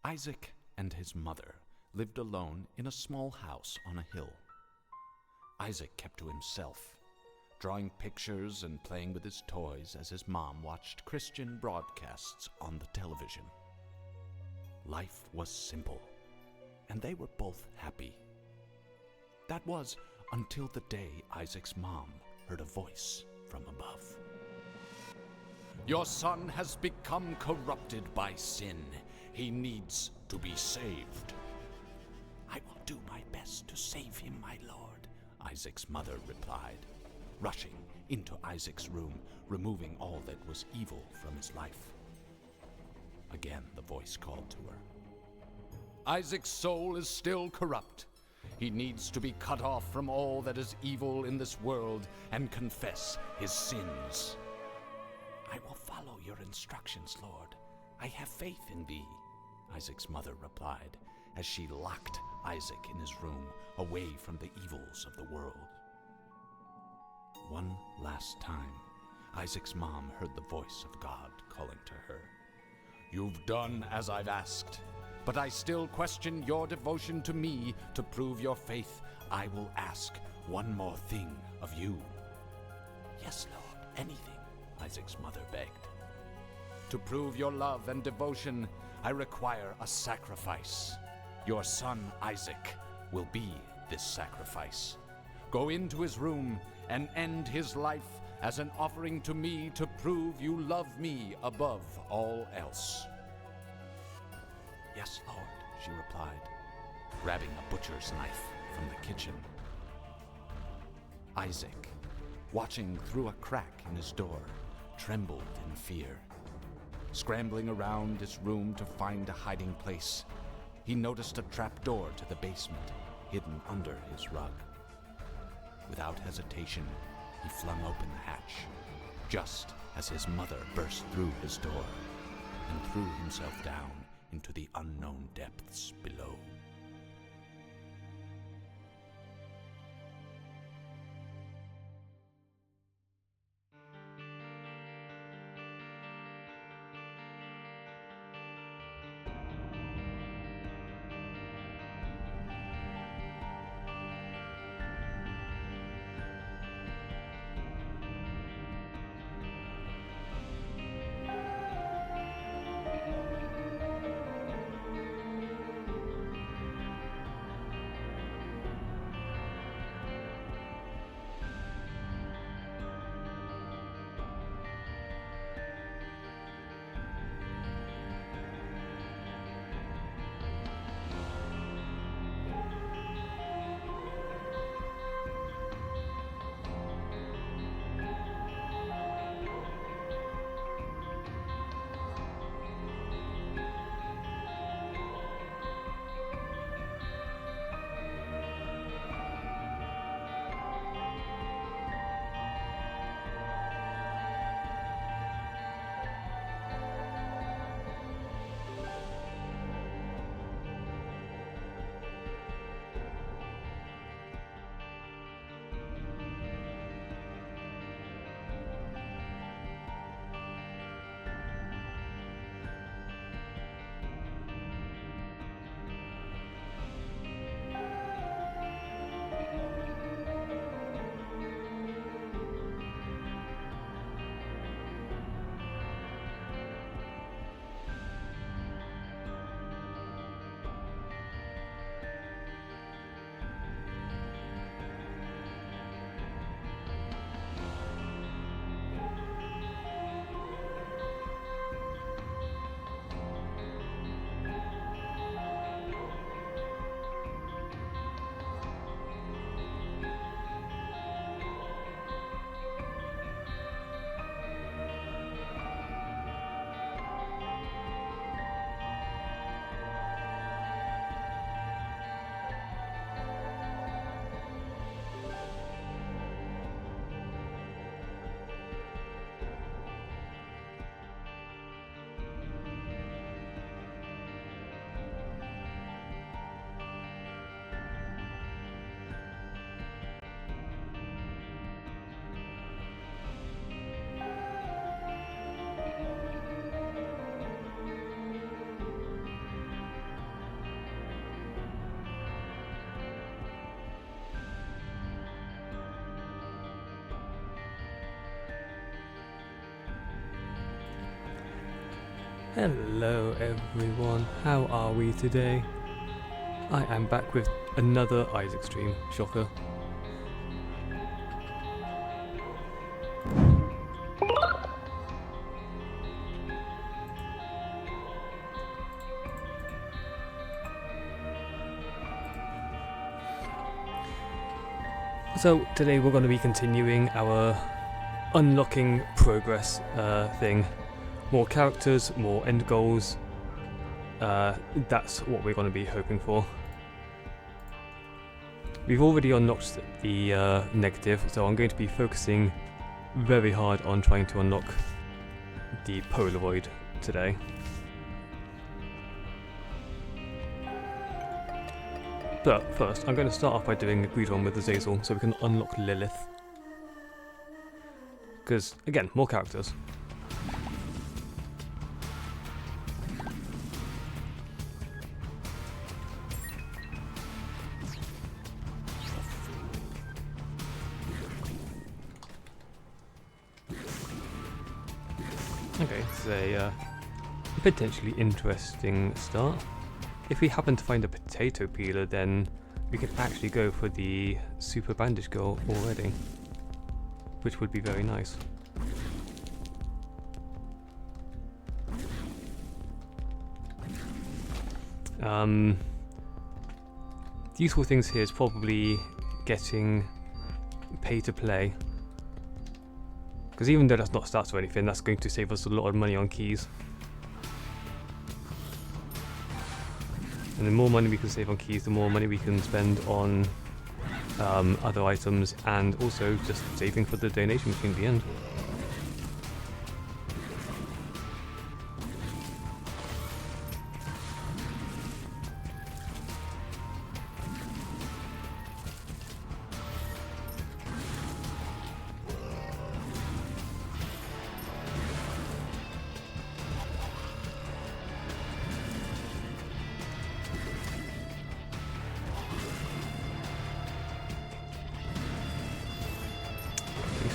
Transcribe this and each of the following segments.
Isaac and his mother lived alone in a small house on a hill. Isaac kept to himself, drawing pictures and playing with his toys as his mom watched Christian broadcasts on the television. Life was simple, and they were both happy. That was until the day Isaac's mom heard a voice from above. "Your son has become corrupted by sin. He needs to be saved." "I will do my best to save him, my lord," Isaac's mother replied, rushing into Isaac's room, removing all that was evil from his life. Again the voice called to her. "Isaac's soul is still corrupt. He needs to be cut off from all that is evil in this world and confess his sins." "I will follow your instructions, Lord. I have faith in thee," Isaac's mother replied, as she locked Isaac in his room, away from the evils of the world. One last time, Isaac's mom heard the voice of God calling to her. "You've done as I've asked, but I still question your devotion to me. To prove your faith, I will ask one more thing of you." "Yes, Lord, anything," Isaac's mother begged. "To prove your love and devotion, I require a sacrifice. Your son Isaac will be this sacrifice. Go into his room and end his life as an offering to me to prove you love me above all else." "Yes, Lord," she replied, grabbing a butcher's knife from the kitchen. Isaac, watching through a crack in his door, trembled in fear. Scrambling around his room to find a hiding place, he noticed a trap door to the basement hidden under his rug. Without hesitation, he flung open the hatch, just as his mother burst through his door and threw himself down into the unknown depths below. Hello everyone, how are we today? I am back with another Isaac stream, shocker. So today we're going to be continuing our unlocking progress thing. More characters, more end goals. That's what we're going to be hoping for. We've already unlocked the negative, so I'm going to be focusing very hard on trying to unlock the Polaroid today. But first, I'm going to start off by doing a greed run with Azazel so we can unlock Lilith. Because, again, more characters. Okay, it's a potentially interesting start. If we happen to find a potato peeler, then we can actually go for the super bandage goal already, which would be very nice. The useful things here is probably getting pay to play. Because even though that's not stats or anything, that's going to save us a lot of money on keys. And the more money we can save on keys, the more money we can spend on other items, and also just saving for the donation machine at the end.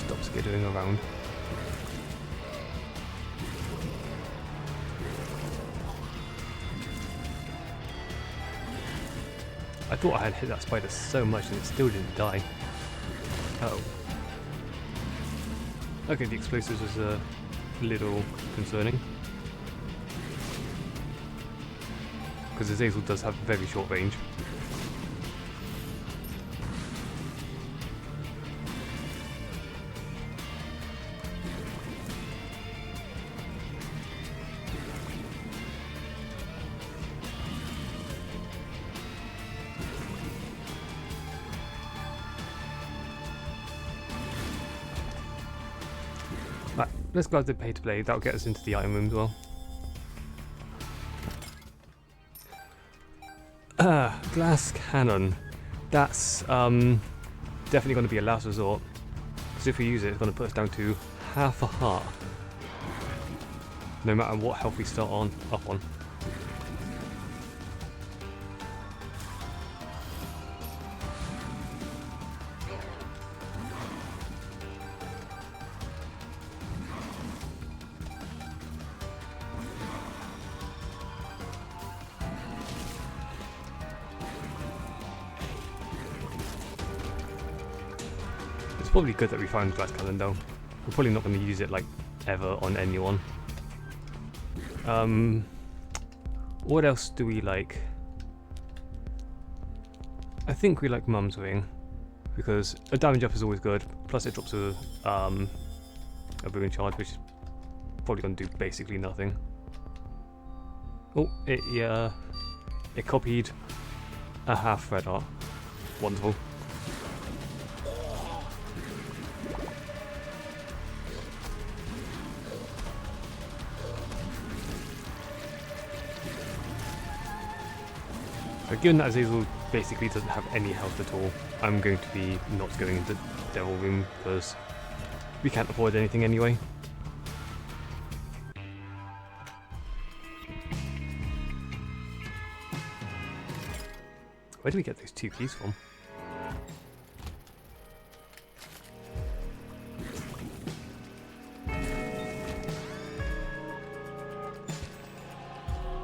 Stop skittering around. I thought I had hit that spider so much and it still didn't die. Oh. Okay, the explosives was a little concerning. Because Azazel does have very short range. Right, let's grab the pay to play, that'll get us into the item room as well. Glass cannon. That's definitely going to be a last resort. Because if we use it, it's going to put us down to half a heart. No matter what health we start on, up on. It's probably good that we found glass cannon though. We're probably not going to use it like ever on anyone. What else do we like? I think we like Mum's Ring because a damage up is always good. Plus it drops a ruin charge, which is probably going to do basically nothing. Oh, it copied a half red art. Wonderful. But given that Azazel basically doesn't have any health at all, I'm going to be not going into Devil Room because we can't avoid anything anyway. Where do we get those two keys from?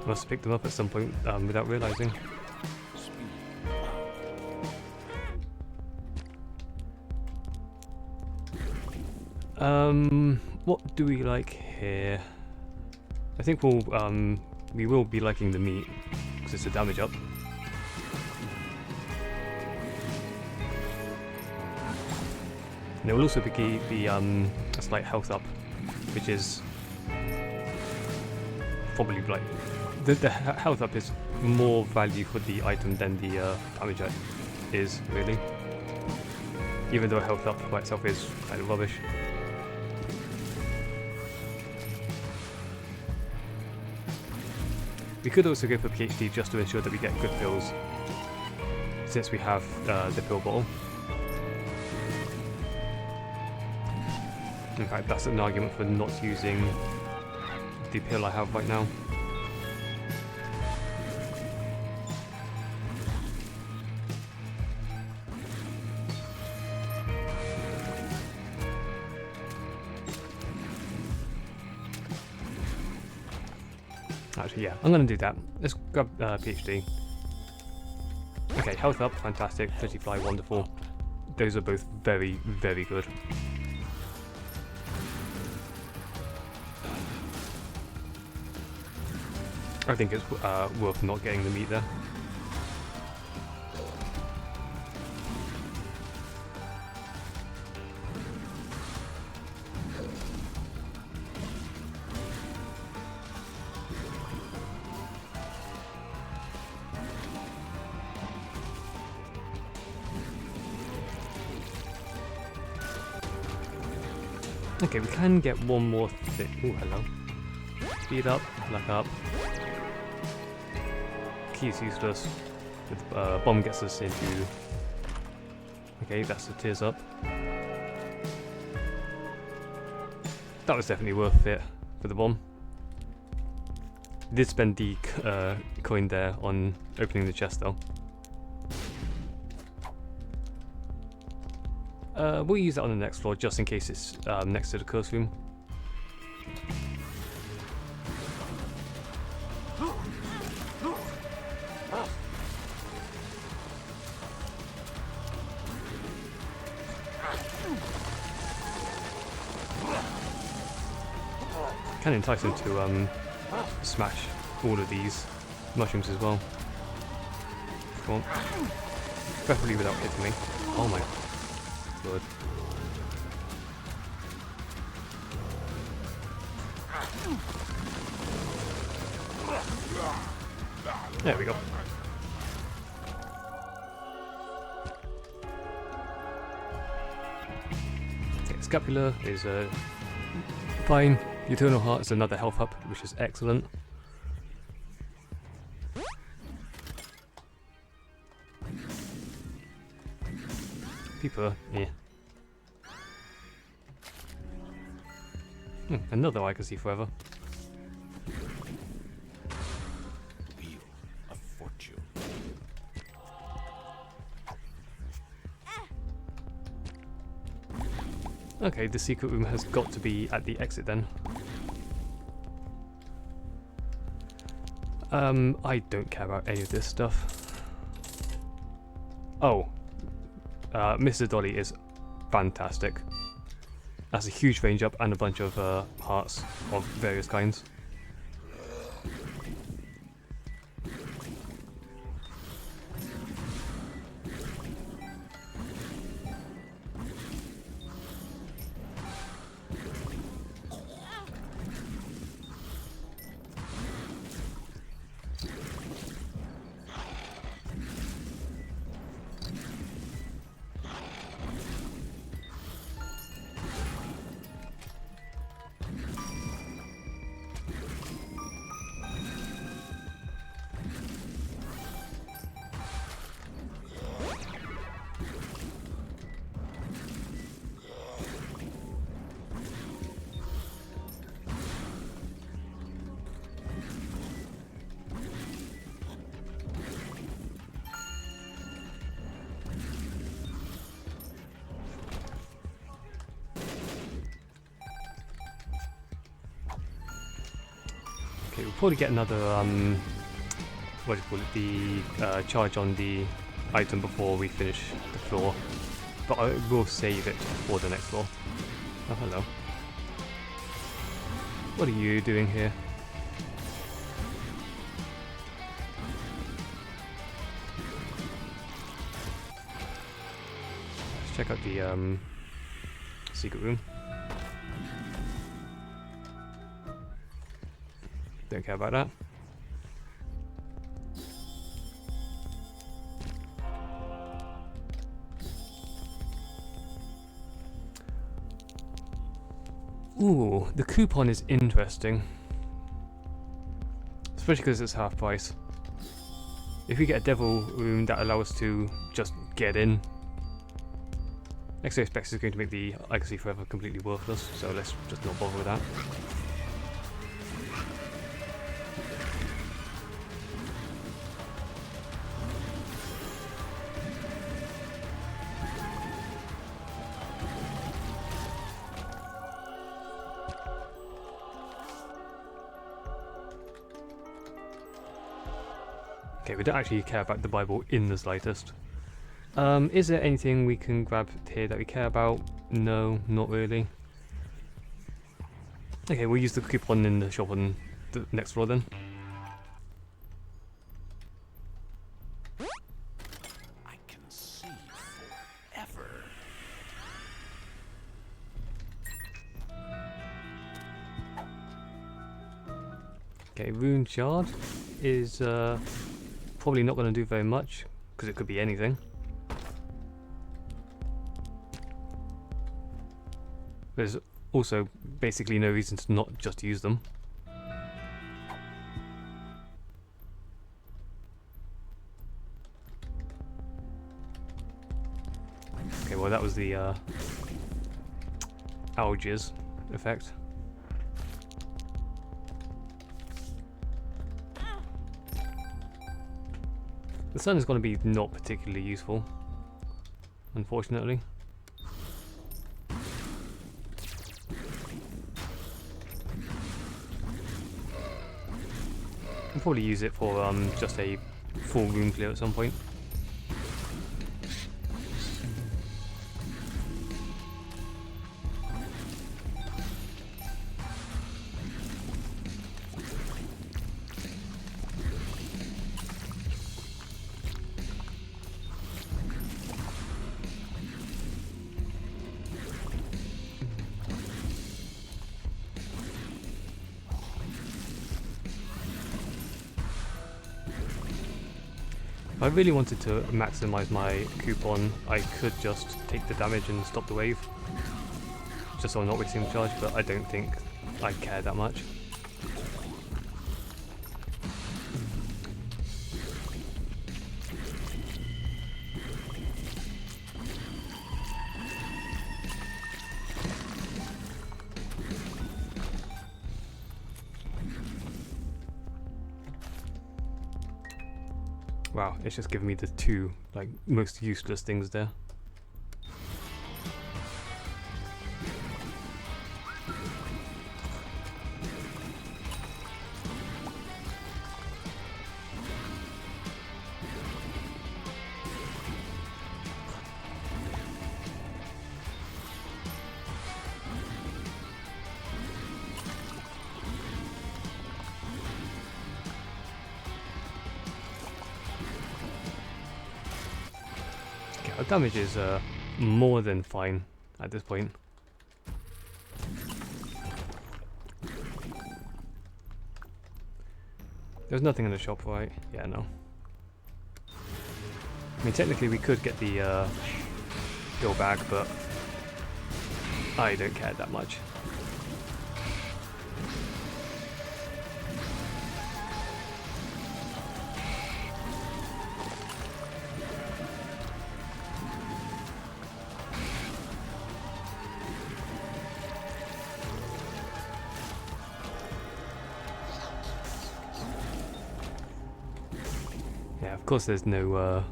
Must have picked them up at some point without realizing. What do we like here? I think we will be liking the meat because it's a damage up. And it will also be a slight health up, which is probably like the health up is more value for the item than the damage up is really. Even though health up by itself is kind of rubbish. We could also go for PhD just to ensure that we get good pills, since we have the pill bottle. In fact, that's an argument for not using the pill I have right now. Actually, yeah, I'm going to do that. Let's grab PhD. Okay, health up, fantastic. Pretty fly, wonderful. Those are both very, very good. I think it's worth not getting the meat there. Okay, we can get one more thing. Oh, hello. Speed up, luck up. Key is useless. The bomb gets us into... Okay, that's the tears up. That was definitely worth it for the bomb. Did spend the coin there on opening the chest though. We'll use that on the next floor just in case it's next to the curse room. Can entice him to smash all of these mushrooms as well. Come on. Preferably without hitting me. Oh my god. There we go. Okay, Scapula is fine. The Eternal Heart is another health up, which is excellent. People, yeah. Another I can see forever. Wheel of Fortune. Okay, the secret room has got to be at the exit then. I don't care about any of this stuff. Oh. Mr. Dolly is fantastic. That's a huge range up and a bunch of hearts of various kinds. we'll probably get another, what do you call it, the charge on the item before we finish the floor. But I will save it for the next floor. Oh, hello. What are you doing here? Let's check out the secret room. Don't care about that. Ooh, the coupon is interesting. Especially because it's half price. If we get a devil room that allows us to just get in. Exo Specs is going to make the Legacy Forever completely worthless, so let's just not bother with that. Okay, we don't actually care about the Bible in the slightest. Is there anything we can grab here that we care about? No, not really. Okay, we'll use the coupon in the shop on the next floor then. I can see forever. Okay, Rune Shard is probably not going to do very much, because it could be anything. There's also basically no reason to not just use them. Okay, well that was the algaes effect. The sun is going to be not particularly useful, unfortunately. I'll probably use it for just a full room clear at some point. If I really wanted to maximize my coupon, I could just take the damage and stop the wave. Just so I'm not wasting the charge, but I don't think I care that much. Wow, it's just giving me the two, like, most useless things there. Our damage is more than fine at this point. There's nothing in the shop, right? Yeah, no. I mean, technically we could get the hill back, but I don't care that much. Yeah, of course there's no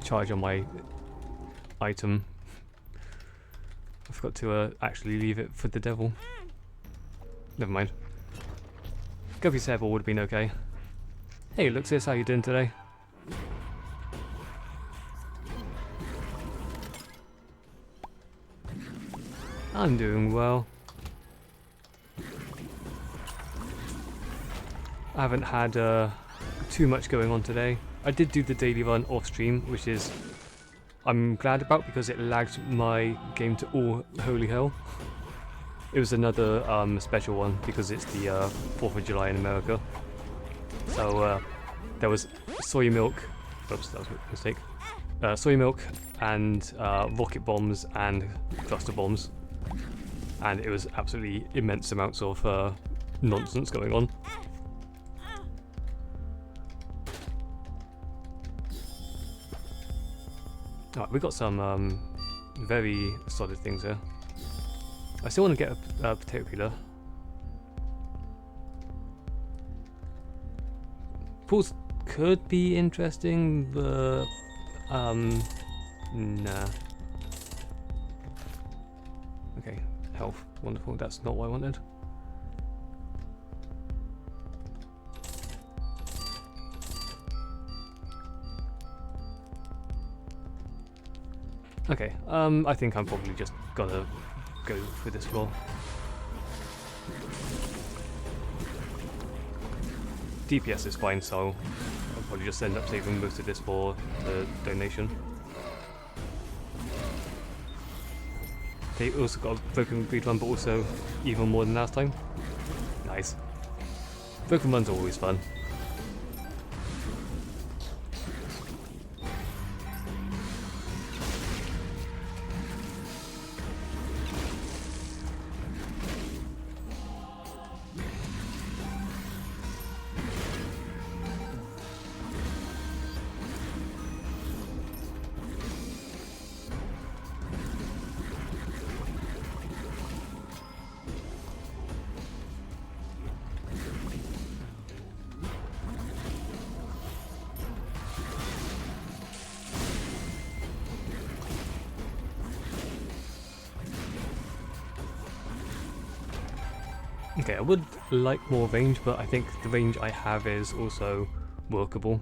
charge on my item. I forgot to actually leave it for the devil. Never mind. Guppy Sable would have been okay. Hey, Luxus, how you doing today? I'm doing well. I haven't had too much going on today. I did do the daily run off stream, which is I'm glad about because it lagged my game to all holy hell. It was another special one because it's the 4th of July in America. So there was soy milk. Oops, that was a mistake. Soy milk and rocket bombs and cluster bombs, and it was absolutely immense amounts of nonsense going on. Alright, we got some very solid things here. I still want to get a potato peeler. Pools could be interesting, but nah. Okay, health, wonderful. That's not what I wanted. Okay, I think I'm probably just gonna go for this floor. DPS is fine, so I'll probably just end up saving most of this for the donation. They also got a broken greed run, but also even more than last time. Nice. Broken runs are always fun. Okay, I would like more range, but I think the range I have is also workable.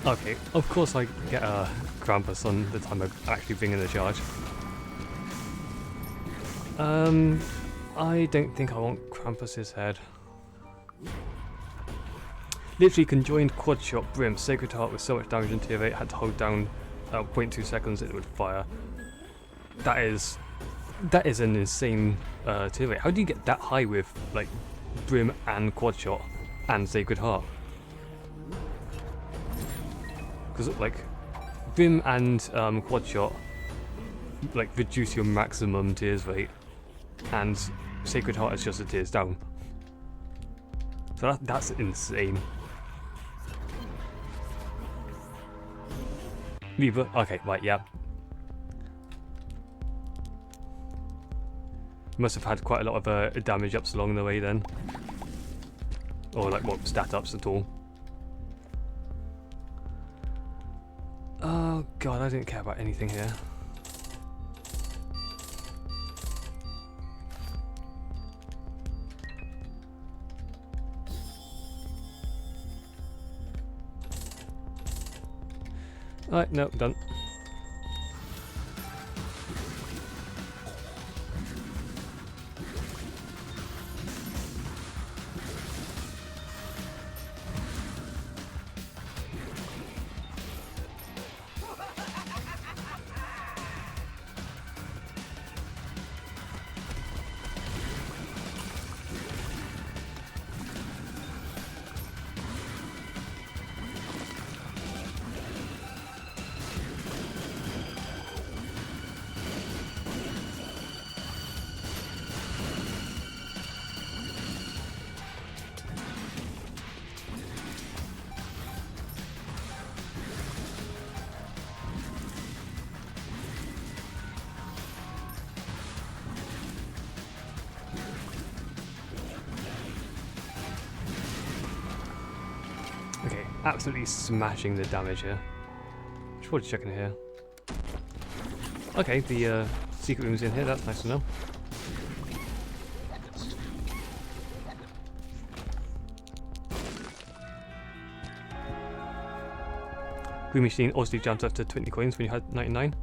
Okay, of course I get a Krampus on the time I actually bring in the charge. I don't think I want Krampus's head. Literally conjoined quad shot Brim, Sacred Heart with so much damage in tier 8, had to hold down 0.2 seconds it would fire. That is an insane tier 8. How do you get that high with like Brim and quad shot and Sacred Heart? Because like Brim and quad shot like reduce your maximum tears rate, and Sacred Heart is just a tears down. So that's insane. Lever, okay, right, yeah. Must have had quite a lot of damage ups along the way then, or like what stat ups at all. Oh god, I didn't care about anything here. Alright, no, done. absolutely smashing the damage here. Should probably check in here. Okay, the secret room's in here, that's nice to know. Green machine also jumped up to 20 coins when you had 99.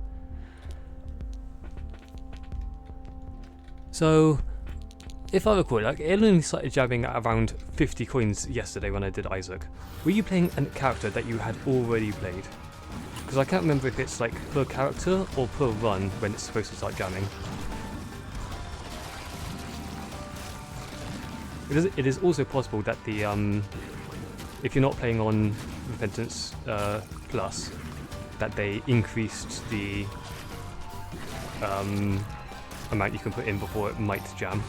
So, if I recall, like, it only started jabbing at around 50 coins yesterday when I did Isaac. Were you playing a character that you had already played? Because I can't remember if it's like per character or per run when it's supposed to start jamming. It is also possible that the if you're not playing on Repentance Plus, that they increased the amount you can put in before it might jam.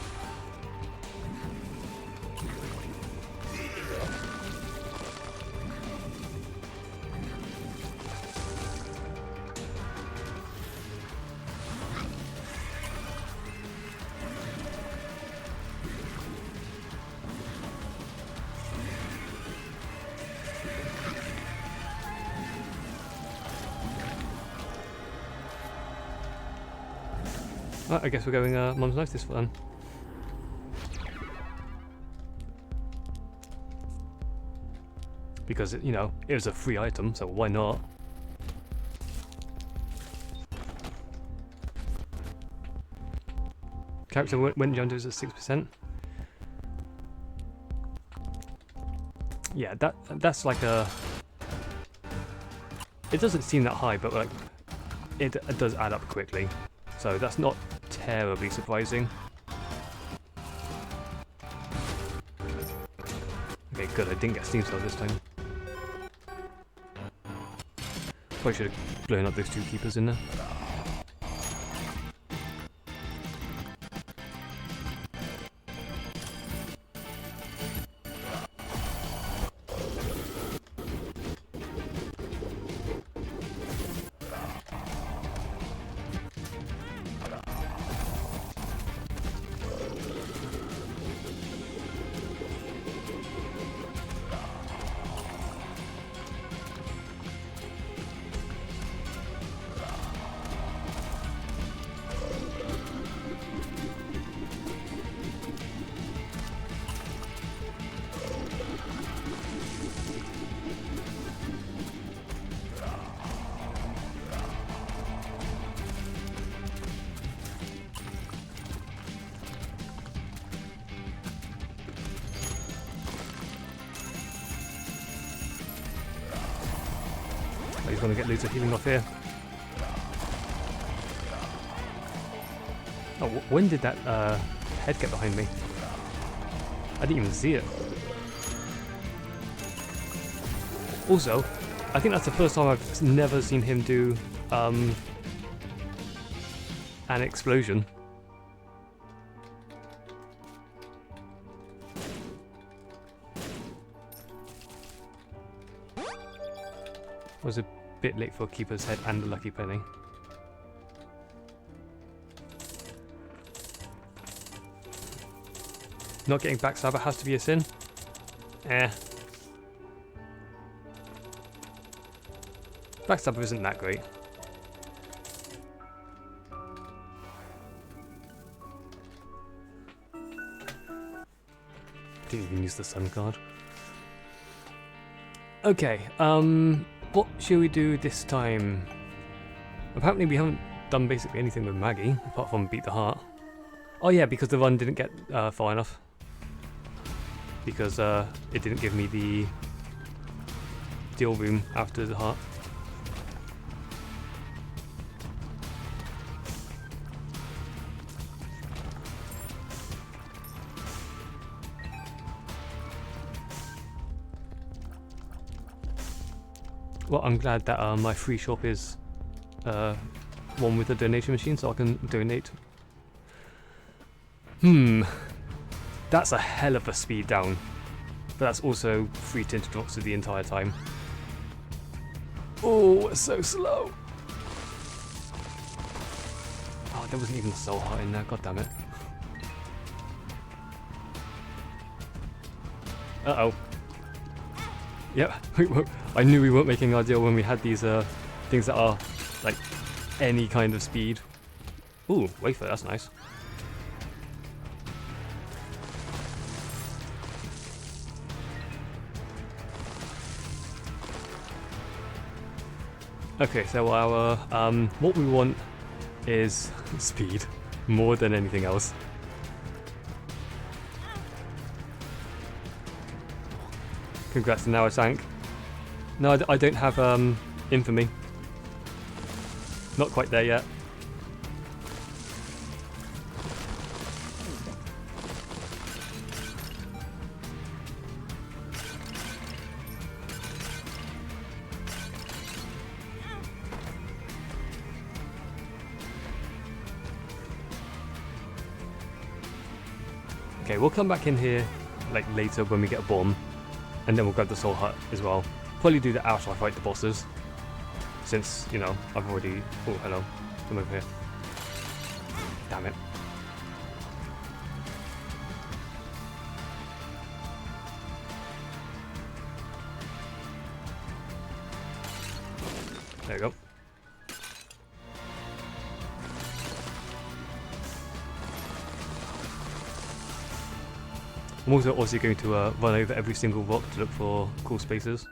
Right, I guess we're going Mum's Knife this one. Because, you know, it was a free item, so why not? Character went down to 6%. Yeah, that's like a... It doesn't seem that high, but like, it does add up quickly. So that's not terribly surprising. Okay, good, I didn't get Steam Sale this time. Probably should have blown up those two keepers in there. He's going to get loads of healing off here. Oh, when did that head get behind me? I didn't even see it. Also, I think that's the first time I've never seen him do an explosion. Was a bit late for Keeper's Head and the Lucky Penny. Not getting Backstabber has to be a sin? Eh. Backstabber isn't that great. Didn't even use the sun card. Okay, what should we do this time? Apparently we haven't done basically anything with Maggie, apart from beat the heart. Oh yeah, because the run didn't get far enough. Because it didn't give me the deal room after the heart. Well, I'm glad that my free shop is one with a donation machine, so I can donate. That's a hell of a speed down, but that's also free tinted rocks the entire time. Oh, it's so slow. Oh, there wasn't even a soul heart in there, god damn it. Uh-oh. Yep, I knew we weren't making our deal when we had these things that are like any kind of speed. Ooh, wafer, that's nice. Okay, so our what we want is speed more than anything else. Congrats, now I sank. No, I don't have infamy. Not quite there yet. Okay, we'll come back in here like later when we get a bomb, and then we'll grab the soul hut as well. Probably do that after I fight the bosses, since, you know, I've already... Oh, hello. Come over here. Damn it. There we go. I'm also obviously going to run over every single rock to look for cool spaces.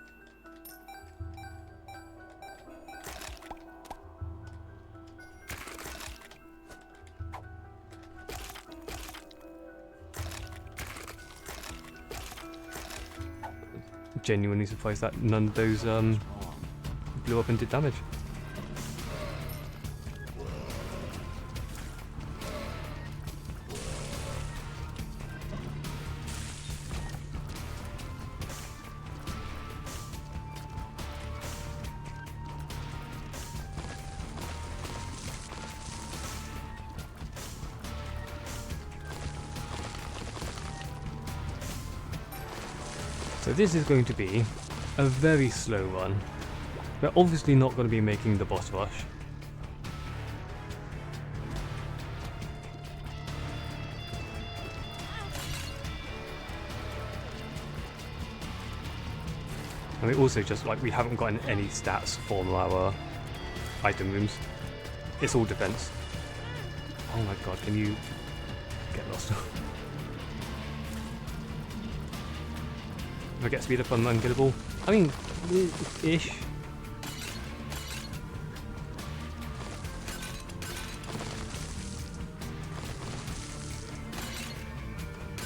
Genuinely surprised that none of those blew up and did damage. So this is going to be a very slow run. We're obviously not going to be making the boss rush. And we also just, like, we haven't gotten any stats from our item rooms. It's all defense. Oh my god, can you get lost? If I get speed up on unkillable, I mean, ish.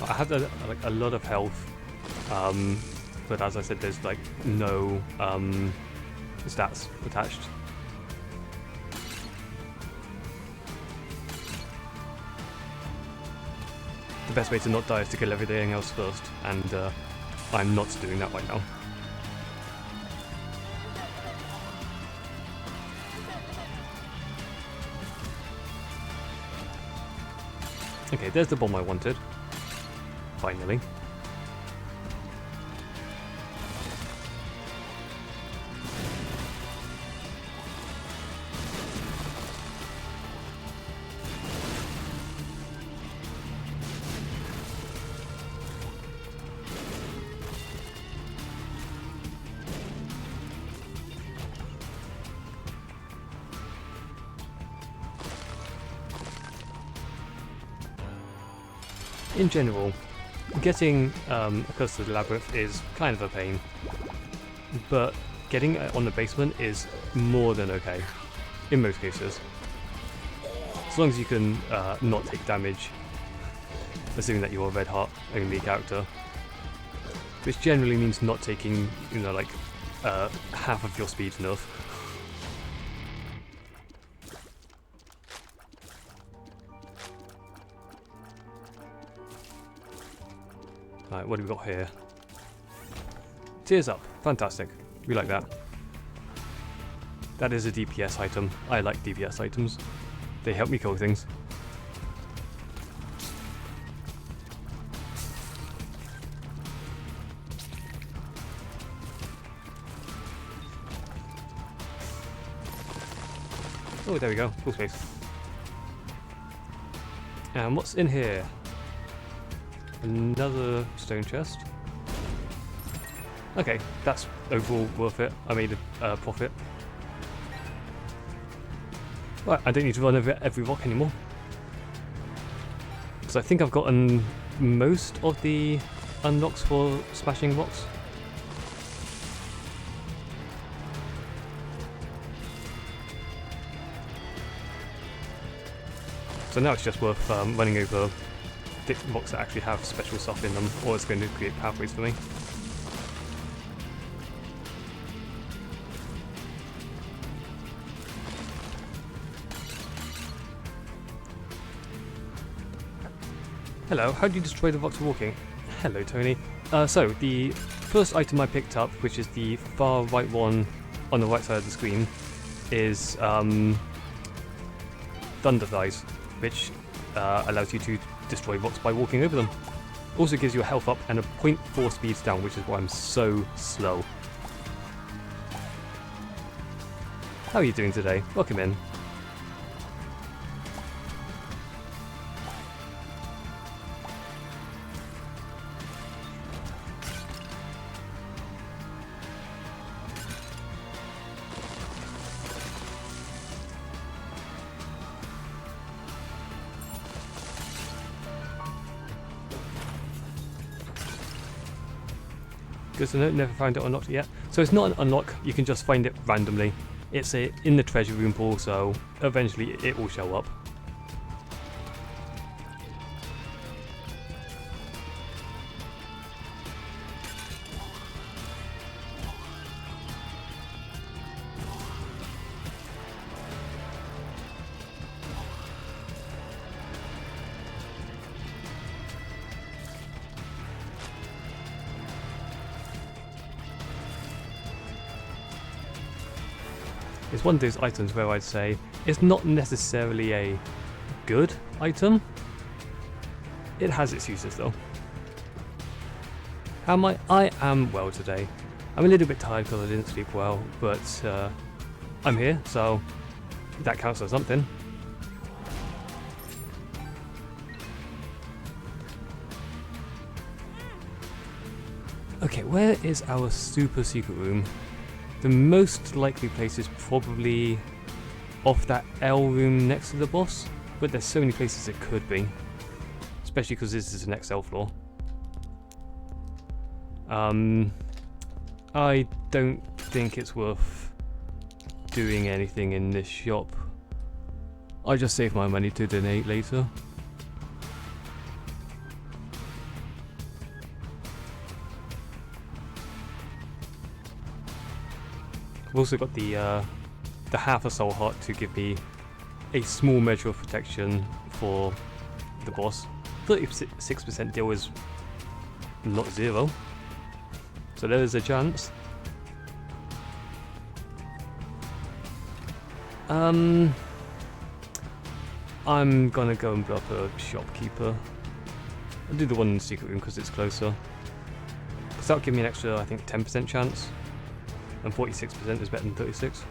I have like a lot of health, but as I said, there's like no stats attached. The best way to not die is to kill everything else first, and I'm not doing that right now. Okay, there's the bomb I wanted. Finally. In general, getting across the labyrinth is kind of a pain, but getting it on the basement is more than okay, in most cases. As long as you can not take damage, assuming that you're a red heart only character, which generally means not taking, you know, like half of your speed enough. Right, what do we got here? Tears up. Fantastic. We like that. That is a DPS item. I like DPS items. They help me kill things. Oh, there we go. Full space. And what's in here? Another stone chest. Okay, that's overall worth it. I made a profit. Right, I don't need to run over every rock anymore. Because I think I've gotten most of the unlocks for smashing rocks. So now it's just worth running over the rocks that actually have special stuff in them, or it's going to create pathways for me. Hello, how do you destroy the rocks walking? Hello, Tony. So, the first item I picked up, which is the far right one on the right side of the screen, is Thunder Thighs, which allows you to destroy rocks by walking over them. Also gives you a health up and a 0.4 speeds down, which is why I'm so slow. How are you doing today? Welcome in. Good to know, never found it unlocked yet. So it's not an unlock, you can just find it randomly. It's in the treasure room pool, so eventually it will show up. It's one of those items where I'd say it's not necessarily a good item. It has its uses though. How am I? I am well today. I'm a little bit tired because I didn't sleep well, but I'm here, so that counts as something. Okay, where is our super secret room? The most likely place is probably off that L room next to the boss, but there's so many places it could be, especially because this is an XL floor. I don't think it's worth doing anything in this shop. I just save my money to donate later. I've also got the half a soul heart to give me a small measure of protection for the boss. 36% deal is not zero, so there is a chance. I'm gonna go and blow up a shopkeeper. I'll do the one in the secret room because it's closer. Because that'll give me an extra, I think, 10% chance. And 46% is better than 36.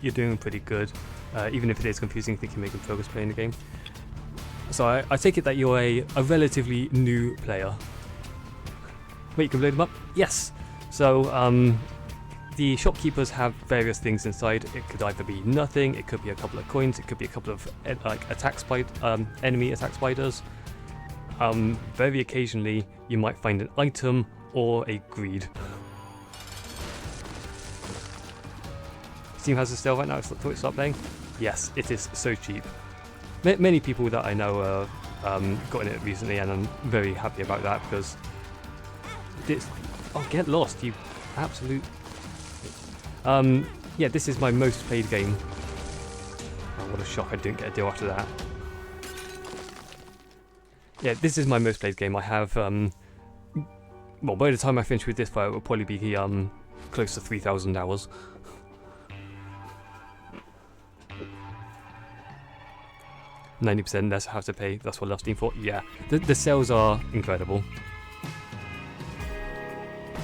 You're doing pretty good, even if it is confusing. I think you're making progress playing the game. So I take it that you're a relatively new player. Wait, you can blow them up? Yes! So, the shopkeepers have various things inside. It could either be nothing, it could be a couple of coins, it could be a couple of enemy attack spiders. Very occasionally you might find an item or a greed. Steam has a sale right now, so start playing? Yes, it is so cheap. Many people that I know got in it recently, and I'm very happy about that because this... Oh, get lost, you absolute... yeah, this is my most played game. Oh, what a shock I didn't get a deal after that. Yeah, this is my most played game. I have, well, by the time I finish with this fight, it will probably be close to 3,000 hours. $90% less I have to pay. That's what I love Steam for. Yeah, the sales are incredible.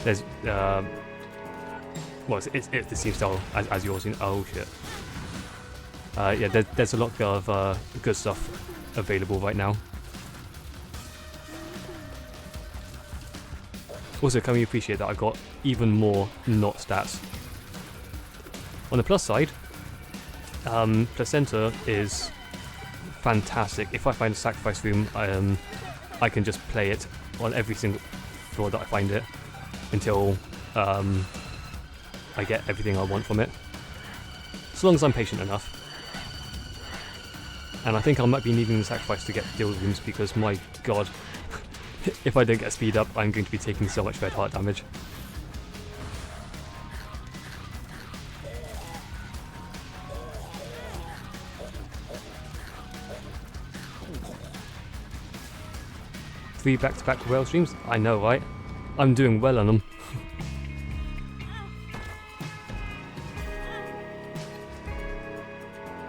There's, well, it's the same style as yours. Oh shit. Yeah, there's a lot of good stuff available right now. Also, can we appreciate that I got even more not stats? On the plus side, Placenta is fantastic. If I find a sacrifice room, I can just play it on every single floor that I find it until I get everything I want from it. As long as I'm patient enough. And I think I might be needing the sacrifice to get deal rooms because, my god, if I don't get speed up, I'm going to be taking so much red heart damage. Three back-to-back whale streams? I know, right? I'm doing well on them.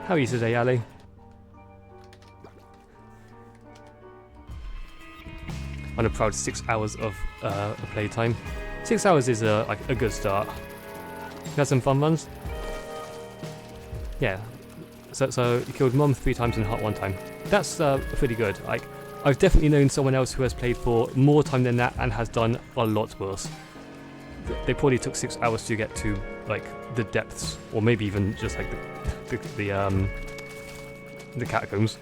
How are you today, Ali? On a proud 6 hours of playtime. 6 hours is like a good start. You had some fun runs? Yeah. So you killed Mum 3 times and Heart 1 time. That's pretty good. Like, I've definitely known someone else who has played for more time than that and has done a lot worse. They probably took 6 hours to get to like the depths, or maybe even just like the catacombs.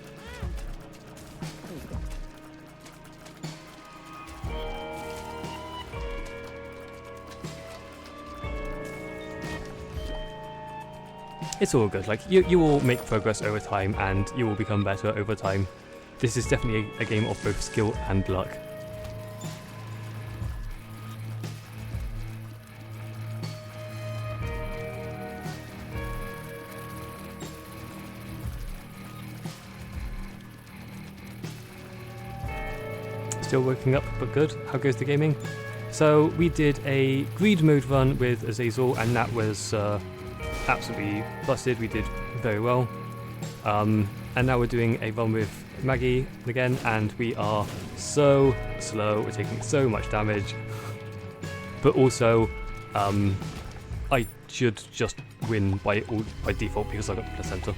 It's all good. Like you will make progress over time, and you will become better over time. This is definitely a game of both skill and luck. Still waking up, but good. How goes the gaming? So we did a greed mode run with Azazel, and that was absolutely busted. We did very well. And now we're doing a run with Maggie again, and we are so slow. We're taking so much damage, but also I should just win by default because I got the placenta,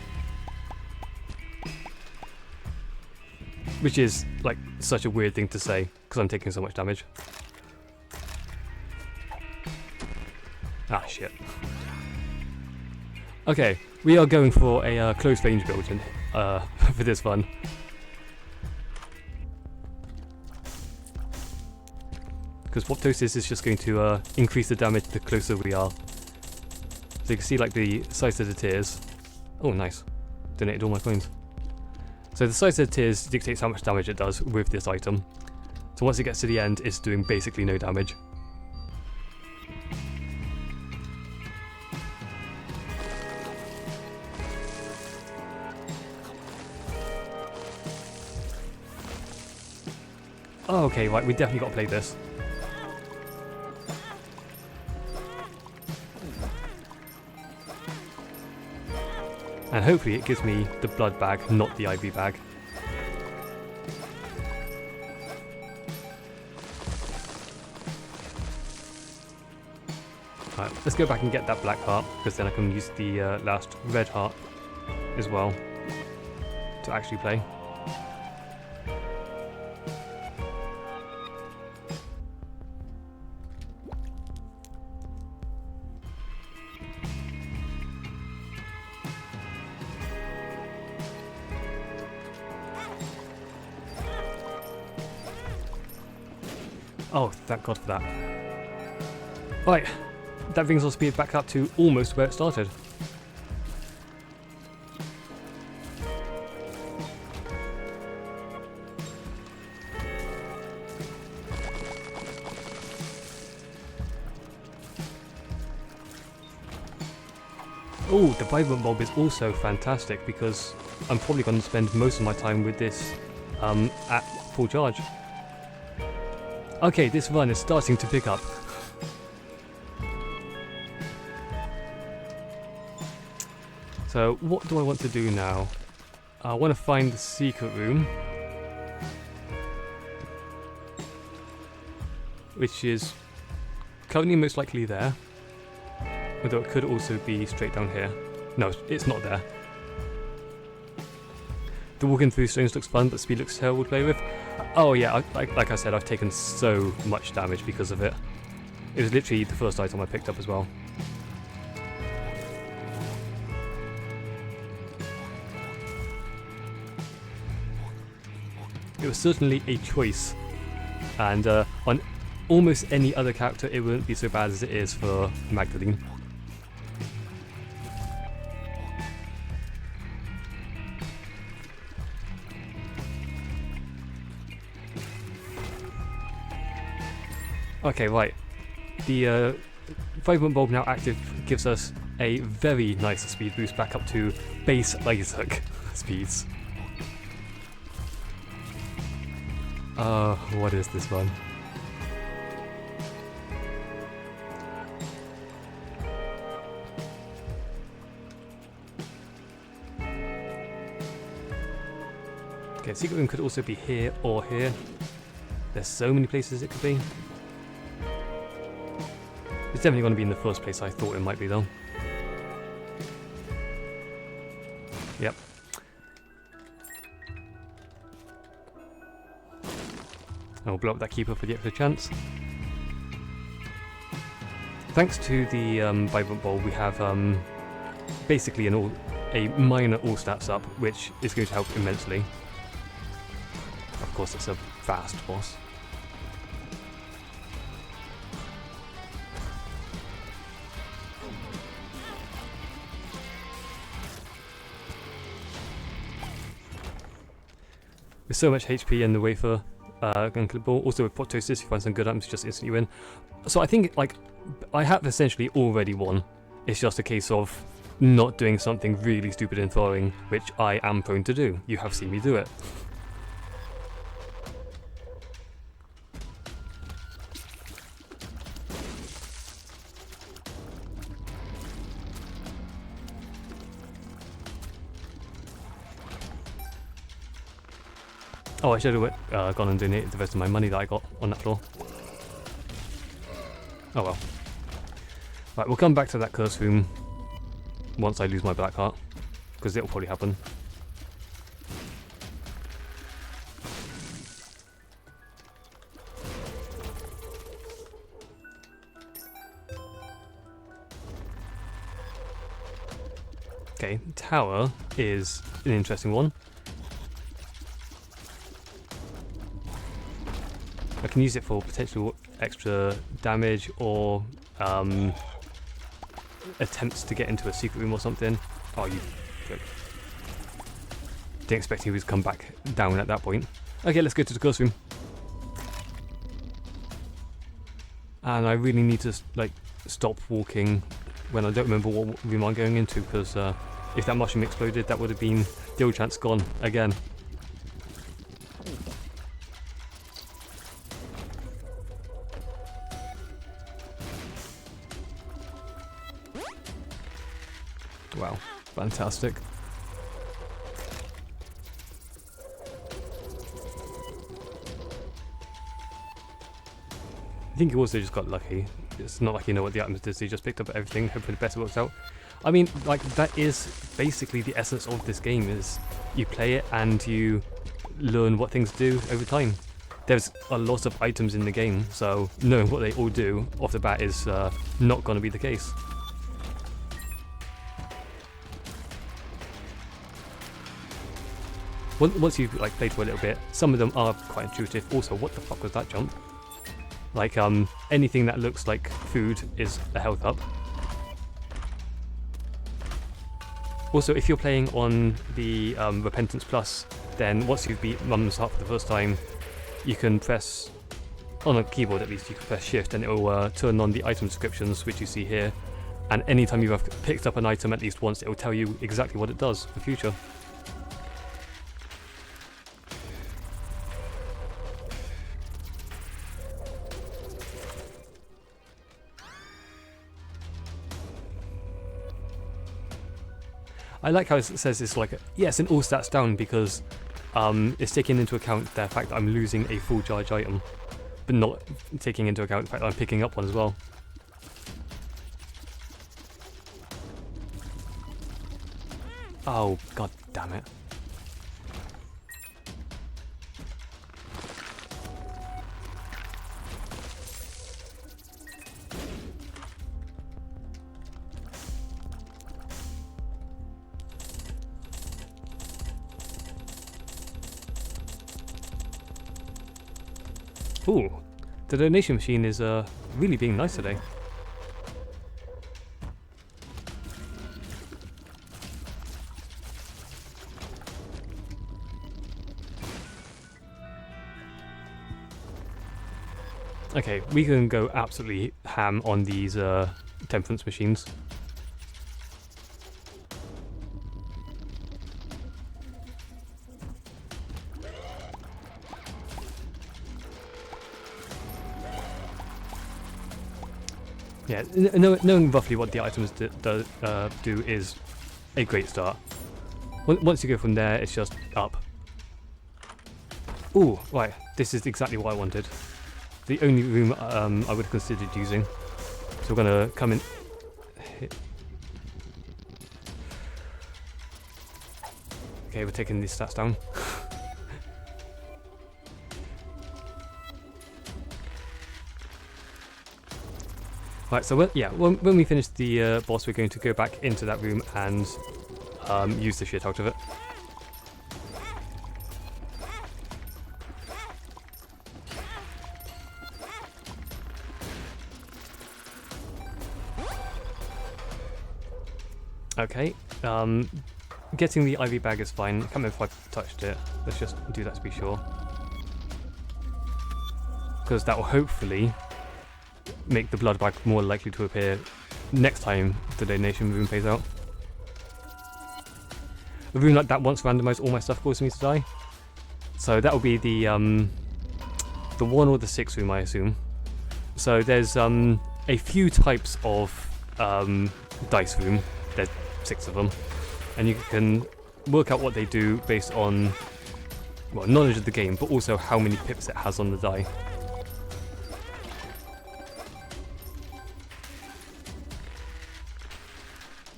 which is like such a weird thing to say because I'm taking so much damage. Ah, shit. Okay, we are going for a close range build for this one. Because Waptosis is just going to increase the damage the closer we are. So you can see like the size of the tiers. Oh, nice. Donated all my coins. So the size of the tiers dictates how much damage it does with this item. So once it gets to the end, it's doing basically no damage. Oh, okay, right, we definitely got to play this. And hopefully it gives me the blood bag, not the IV bag. Alright, let's go back and get that black heart, because then I can use the last red heart as well to actually play. Oh, thank God for that. Right, that brings our speed back up to almost where it started. Oh, the Vibrant Bulb is also fantastic because I'm probably going to spend most of my time with this at full charge. Okay, this run is starting to pick up. So, what do I want to do now? I want to find the secret room, which is currently most likely there, although it could also be straight down here. No, it's not there. walking through stones looks fun, but speed looks terrible to play with. Oh yeah, like I said, I've taken so much damage because of it. It was literally the first item I picked up as well. It was certainly a choice, and on almost any other character it wouldn't be so bad as it is for Magdalene. Okay, right. The vibrant bulb now active gives us a very nice speed boost back up to base Isaac speeds. What is this one? Okay, secret room could also be here or here. There's so many places it could be. It's definitely going to be in the first place I thought it might be though. Yep. I'll blow up that keeper for the extra chance. Thanks to the vibrant bulb, we have basically a minor all stats up, which is going to help immensely. Of course, it's a fast boss. With so much HP in the wafer gun clipboard, also with Proptosis, you find some good items, you just instantly win. So I think, like, I have essentially already won. It's just a case of not doing something really stupid in throwing, which I am prone to do. You have seen me do it. Oh, I should have gone and donated the rest of my money that I got on that floor. Oh well. Right, we'll come back to that curse room once I lose my black heart, because it'll probably happen. Okay, tower is an interesting one. I can use it for potential extra damage or attempts to get into a secret room or something. Oh, you joke. Didn't expect he was to come back down at that point. Okay, let's go to the curse room. And I really need to like stop walking when I don't remember what room I'm going into, because if that mushroom exploded, that would have been the old chance gone again. Wow, fantastic. I think you also just got lucky. It's not like you know what the items did, so you just picked up everything, hoping the better works out. I mean, like, that is basically the essence of this game, is you play it and you learn what things do over time. There's a lot of items in the game, so knowing what they all do off the bat is not going to be the case. Once you've like played for a little bit, some of them are quite intuitive. Also, what the fuck was that jump? Like, anything that looks like food is a health up. Also, if you're playing on the Repentance Plus, then once you've beat Mum's Heart for the first time, you can press, on a keyboard at least, you can press Shift and it will turn on the item descriptions, which you see here. And anytime you've picked up an item at least once, it will tell you exactly what it does for future. I like how it says it's like, yes, an all stats down, because it's taking into account the fact that I'm losing a full charge item, but not taking into account the fact that I'm picking up one as well. Oh, god damn it. Ooh, the donation machine is really being nice today. Okay, we can go absolutely ham on these temperance machines. Yeah, knowing roughly what the items do is a great start. Once you go from there, it's just up. Ooh, right, this is exactly what I wanted. The only room I would have considered using. So we're gonna come in. Okay, we're taking these stats down. Right, so when we finish the boss, we're going to go back into that room and use the shit out of it. Okay, getting the IV bag is fine. I can't remember if I've touched it. Let's just do that to be sure. Because that will hopefully make the blood bag more likely to appear next time the donation room pays out. A room like that once randomized all my stuff causing me to die. So that will be the 1 or the 6 room, I assume. So there's a few types of dice room. There's 6 of them, and you can work out what they do based on, well, knowledge of the game, but also how many pips it has on the die.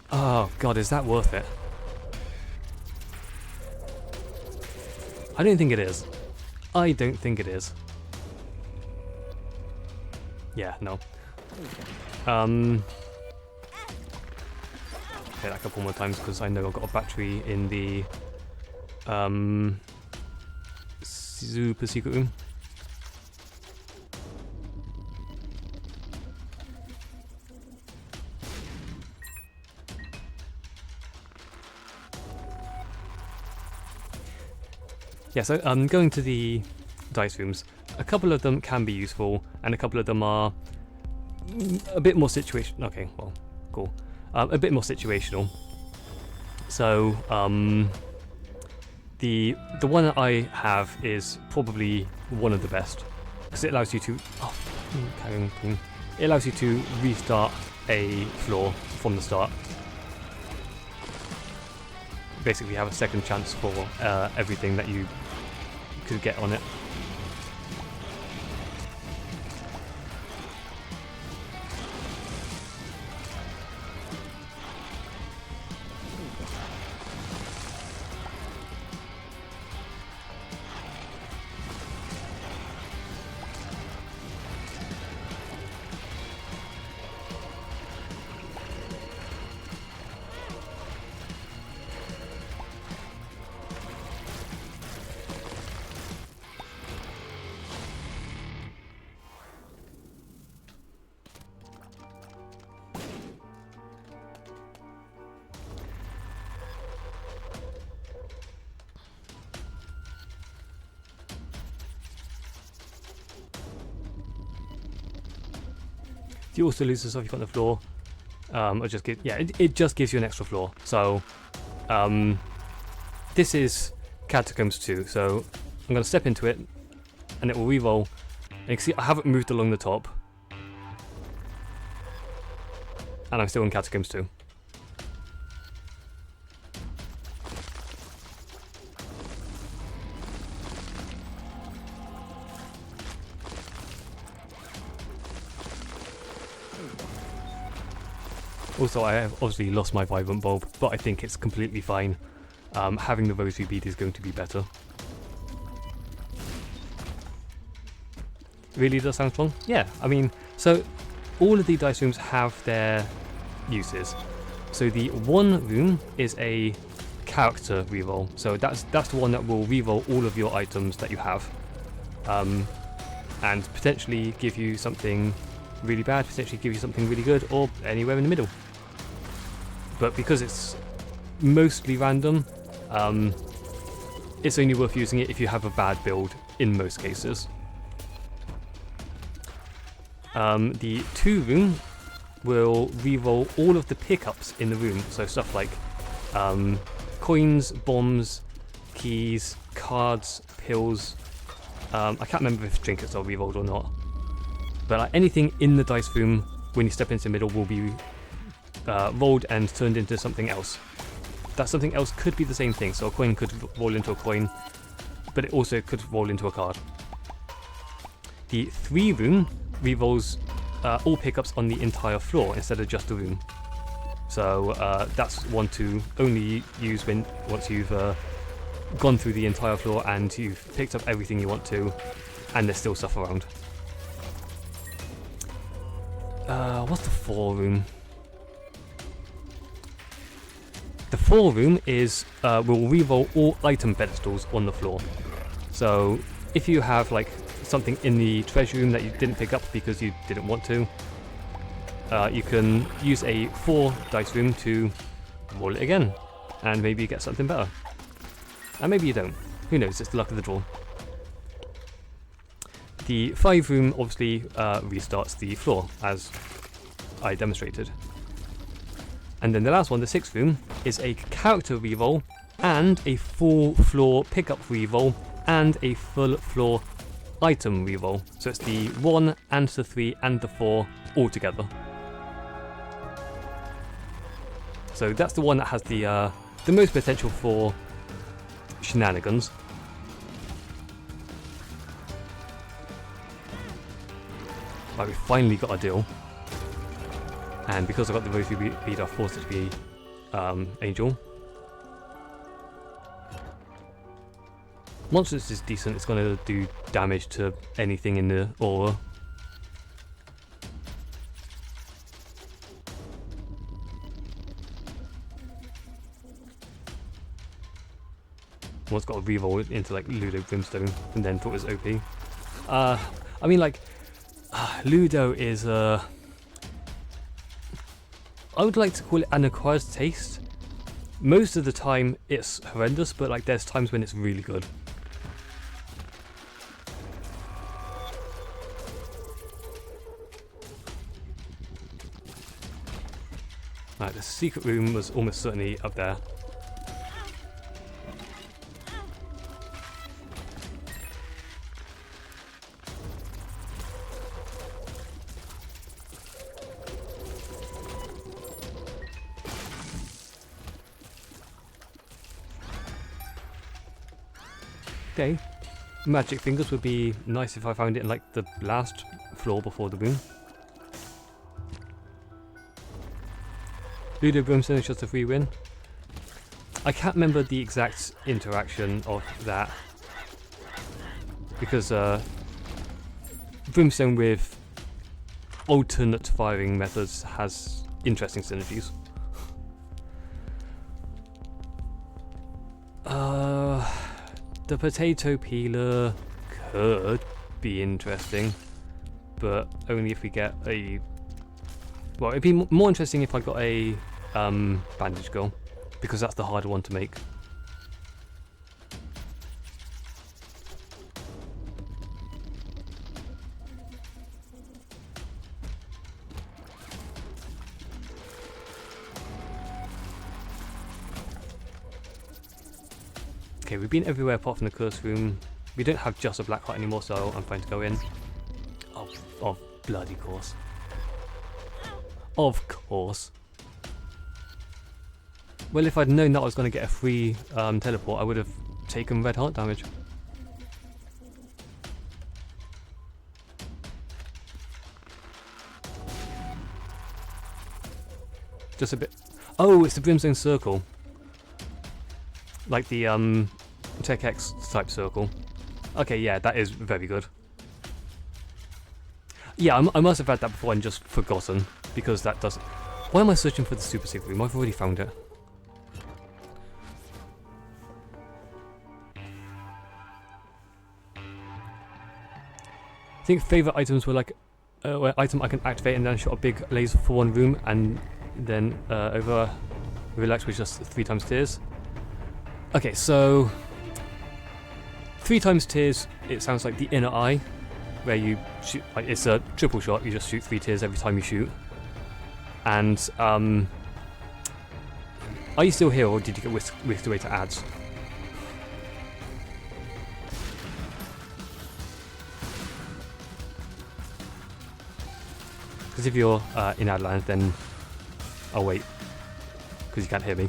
Oh god, is that worth it? I don't think it is. I don't think it is. Yeah, no. Hit that a couple more times because I know I've got a battery in the super secret room. Yeah, so going to the dice rooms, a couple of them can be useful, and a couple of them are a bit more situational. Okay, well, cool. A bit more situational. So the one that I have is probably one of the best because it allows you to it allows you to restart a floor from the start. Basically, have a second chance for everything that you could get on it. You also lose the stuff you've got on the floor. It just gives you an extra floor. So, this is Catacombs 2. So, I'm going to step into it, and it will re-roll. And you can see I haven't moved along the top. And I'm still in Catacombs 2. Also, I have obviously lost my vibrant bulb, but I think it's completely fine. Having the rosary bead is going to be better. Really does sound strong? Yeah, I mean, so all of the dice rooms have their uses. So the one room is a character reroll. So that's the one that will reroll all of your items that you have. and potentially give you something really bad, potentially give you something really good, or anywhere in the middle. But because it's mostly random, it's only worth using it if you have a bad build in most cases. The 2 room will reroll all of the pickups in the room, so stuff like coins, bombs, keys, cards, pills. I can't remember if trinkets are rerolled or not, but like, anything in the dice room when you step into the middle will be rolled and turned into something else. That something else could be the same thing, so a coin could roll into a coin, but it also could roll into a card. The 3 room rerolls all pickups on the entire floor instead of just the room. So that's one to only use once you've gone through the entire floor and you've picked up everything you want to, and there's still stuff around. What's the 4 room? The 4 room is will reroll all item pedestals on the floor. So if you have like something in the treasure room that you didn't pick up because you didn't want to, you can use a 4 dice room to roll it again, and maybe you get something better. And maybe you don't. Who knows, it's the luck of the draw. The 5 room obviously restarts the floor, as I demonstrated. And then the last one, the 6th room, is a character reroll, and a full floor pickup reroll, and a full floor item reroll. So it's the 1 and the 3 and the 4 all together. So that's the one that has the most potential for shenanigans. Right, we finally got a deal. And because I got the Rosy bead, I forced it to be Angel. Once this is decent, it's going to do damage to anything in the aura. Once got to reroll it into like Ludo Brimstone and then thought it was OP. I mean, like, Ludo is I would like to call it an acquired taste. Most of the time it's horrendous, but like there's times when it's really good. Right, the secret room was almost certainly up there. Okay, magic fingers would be nice if I found it in like the last floor before the room. Ludo Brimstone is just a free win. I can't remember the exact interaction of that, because Brimstone with alternate firing methods has interesting synergies. The potato peeler could be interesting, but only if we get a... Well, it'd be more interesting if I got a bandage girl, because that's the harder one to make. Okay, we've been everywhere apart from the curse room. We don't have just a black heart anymore, so I'm fine to go in. Of bloody course. Of course. Well, if I'd known that I was going to get a free teleport, I would have taken red heart damage. Just a bit... Oh, it's the Brimstone Circle. Like the Tech X type circle. Okay, yeah, that is very good. Yeah, I must have had that before and just forgotten, because that doesn't... Why am I searching for the super secret room? I've already found it. think favorite items were like an item I can activate and then shot a big laser for one room, and then over relax with just 3 times tears. Okay, so 3 times tears, it sounds like the inner eye, where you shoot, like it's a triple shot, you just shoot 3 tears every time you shoot. And are you still here, or did you get whisked away to ads? Because if you're in Adland, then I'll wait, because you can't hear me.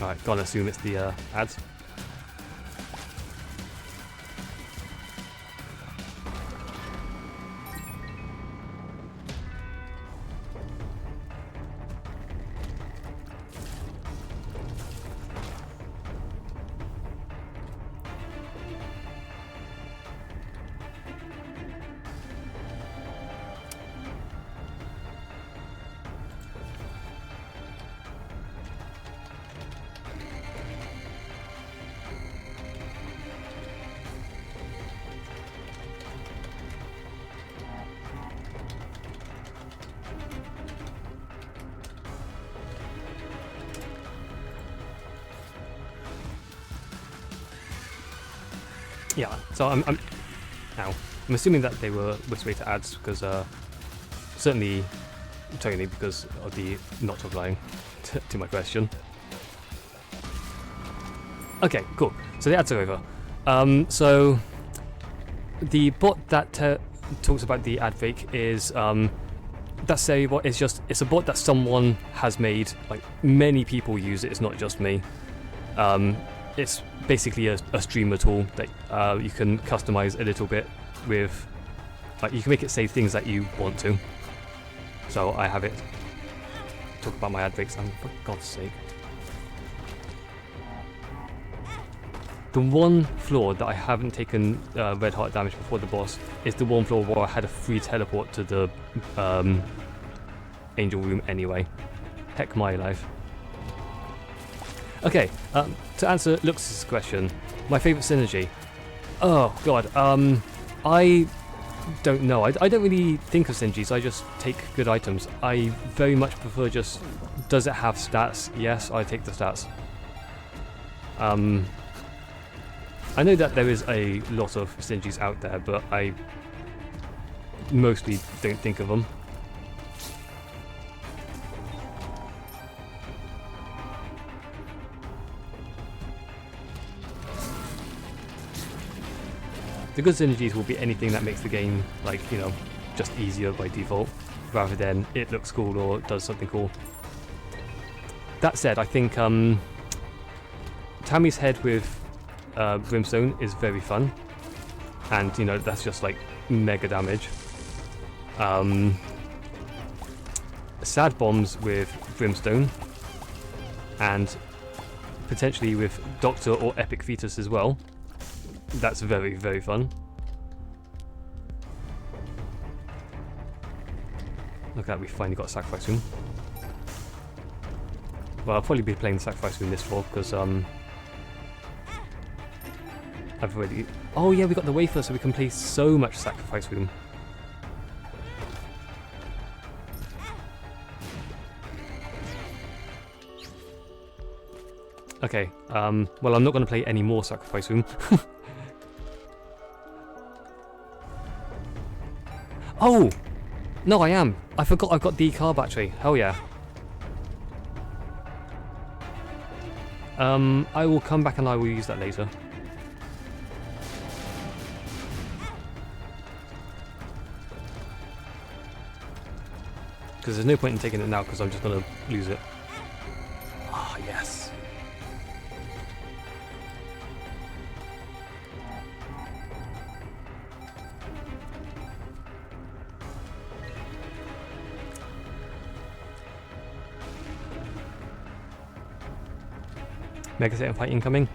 Alright, gotta assume it's the ads. Yeah, so I'm assuming that they were whisked away to ads because certainly Tony, because of the not replying to my question. Okay, cool. So the ads are over. So the bot that talks about the ad fake is that's a bot. It's a bot that someone has made. Like many people use it. It's not just me. It's basically a streamer tool that you can customize a little bit with, like you can make it say things that you want to. So I have it talk about my ad fakes, and for God's sake. The one floor that I haven't taken red heart damage before the boss is the one floor where I had a free teleport to the angel room anyway. Heck my life. Okay, to answer Lux's question, my favourite synergy. Oh god, I don't know. I don't really think of synergies, I just take good items. I very much prefer just, does it have stats? Yes, I take the stats. I know that there is a lot of synergies out there, but I mostly don't think of them. The good synergies will be anything that makes the game, like, you know, just easier by default, rather than it looks cool or does something cool. That said, I think Tammy's head with Brimstone is very fun, and, you know, that's just like mega damage. Sad bombs with Brimstone, and potentially with Doctor or Epic Fetus as well. That's very, very fun. Look at that, we finally got a sacrifice room. Well, I'll probably be playing the sacrifice room this fall, because I've already... Oh yeah, we got the wafer, so we can play so much sacrifice room. Okay, well, I'm not going to play any more sacrifice room. Oh! No, I am. I forgot I've got the car battery. Hell yeah. I will come back and I will use that later. Because there's no point in taking it now, because I'm just going to lose it. Ah, yes. Mega Satan fight incoming?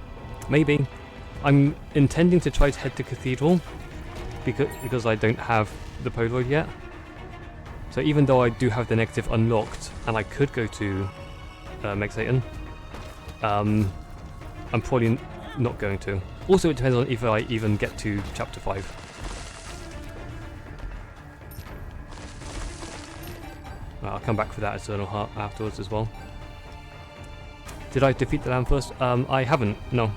Maybe. I'm intending to try to head to Cathedral because I don't have the Polaroid yet. So even though I do have the negative unlocked, and I could go to Meg Satan, I'm probably not going to. Also, it depends on if I even get to Chapter 5. I'll come back for that Eternal Heart afterwards as well. Did I defeat the lamb first? I haven't, no.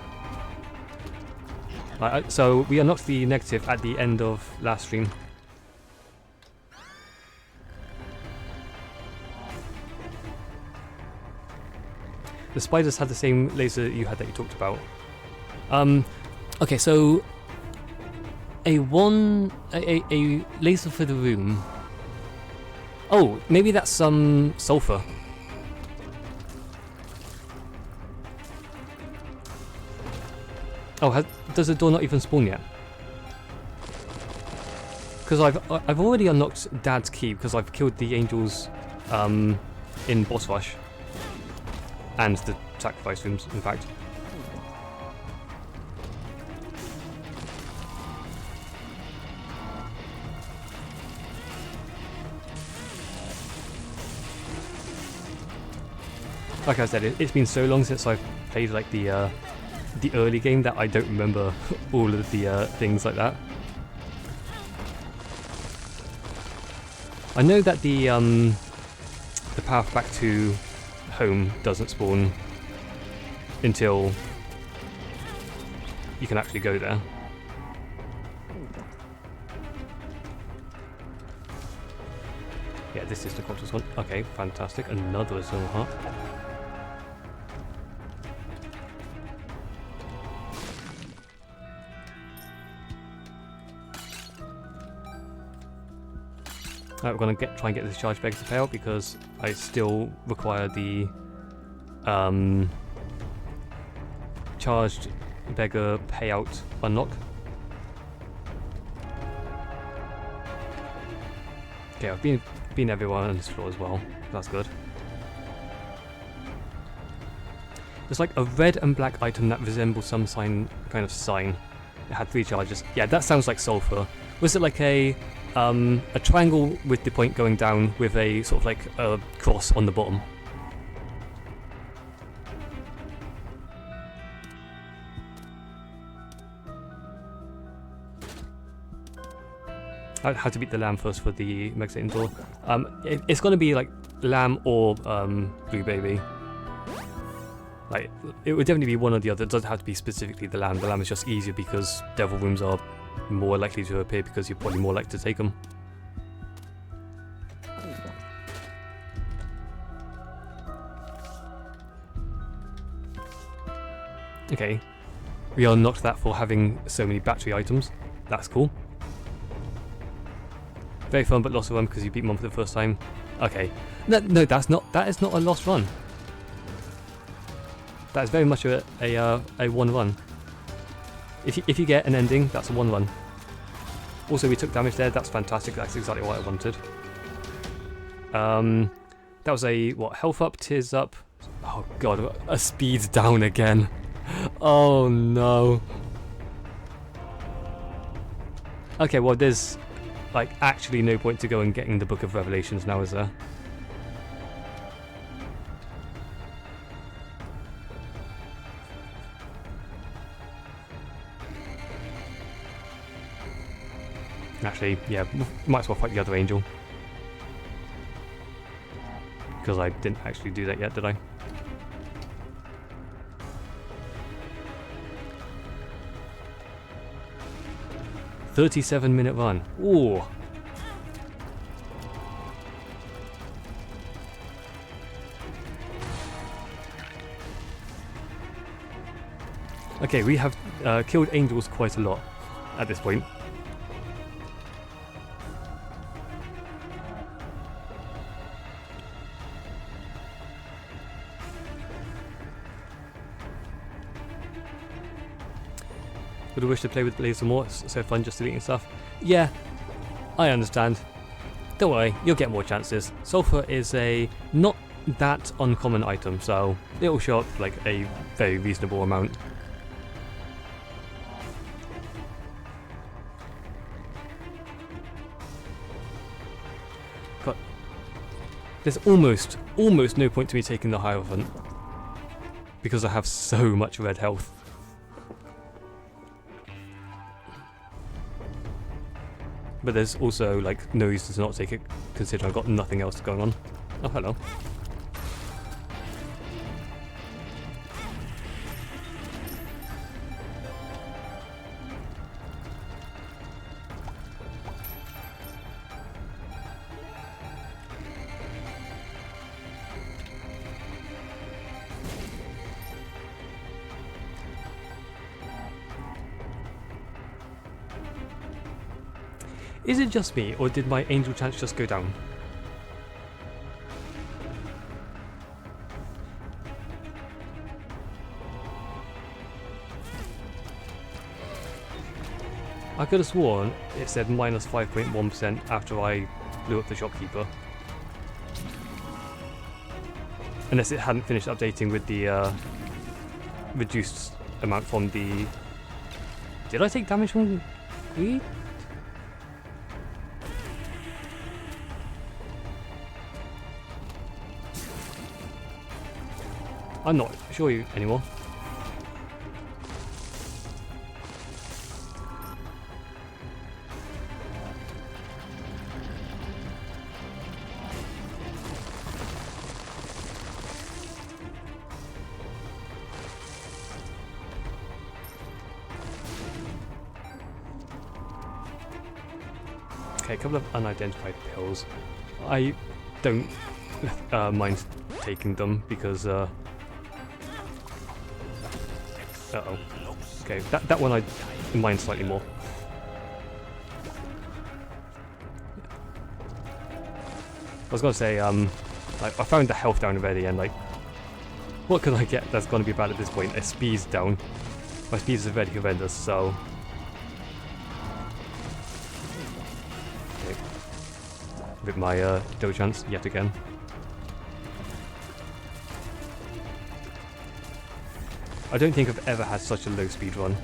So we unlocked the negative at the end of last stream. The spiders had the same laser you had that you talked about. Okay, so a laser for the room. Oh, maybe that's some sulfur. Oh, does the door not even spawn yet? Because I've already unlocked Dad's key because I've killed the angels in boss rush and the sacrifice rooms, in fact. Like I said, it's been so long since I've played like the early game that I don't remember all of the things like that. I know that the path back to home doesn't spawn until you can actually go there. Yeah, this is the Quantus one. Okay, fantastic. Another Eternal Heart. We're going to try and get this charge beggar to pay out because I still require the charged beggar payout unlock. Okay, I've been everywhere on this floor as well. That's good. There's like a red and black item that resembles some kind of sign. It had 3 charges. Yeah, that sounds like sulfur. Was it like a triangle with the point going down with a sort of like a cross on the bottom? I had to beat the lamb first for the Meg Satan door. It's going to be like lamb or blue baby. Like, it would definitely be one or the other. It doesn't have to be specifically the lamb. The lamb is just easier because devil rooms are more likely to appear because you're probably more likely to take them. Okay, we unlocked that for having so many battery items. That's cool. Very fun, but lost a run because you beat Mom for the first time. Okay, no, that is not a lost run. That is very much a one run. If you get an ending, that's a 1 run. Also, we took damage there. That's fantastic. That's exactly what I wanted. That was a what? Health up, tears up. Oh god, a speed down again. Oh no. Okay, well there's like actually no point to go and getting the Book of Revelations now, is there? Actually, yeah, might as well fight the other angel. Because I didn't actually do that yet, did I? "37-minute run." Ooh. Okay, we have killed angels quite a lot at this point. Would I wish to play with laser more? It's so fun just deleting stuff. Yeah, I understand. Don't worry, you'll get more chances. Sulfur is a not that uncommon item, so it'll show up like a very reasonable amount. There's almost no point to me taking the Hierophant because I have so much red health. But there's also like no reason to not take it, considering I've got nothing else going on. Oh, hello. Is it just me, or did my angel chance just go down? I could have sworn it said minus 5.1% after I blew up the shopkeeper. Unless it hadn't finished updating with the reduced amount from the... Did I take damage from greed? I'm not sure anymore. Okay, a couple of unidentified pills. I don't mind taking them because uh-oh. Okay, that one I mind slightly more. I was gonna say, like, I found the health down already, and like, what could I get that's gonna be bad at this point? A speed's down. My speed is already horrendous, so... Okay. With my dough chance yet again. I don't think I've ever had such a low speed run.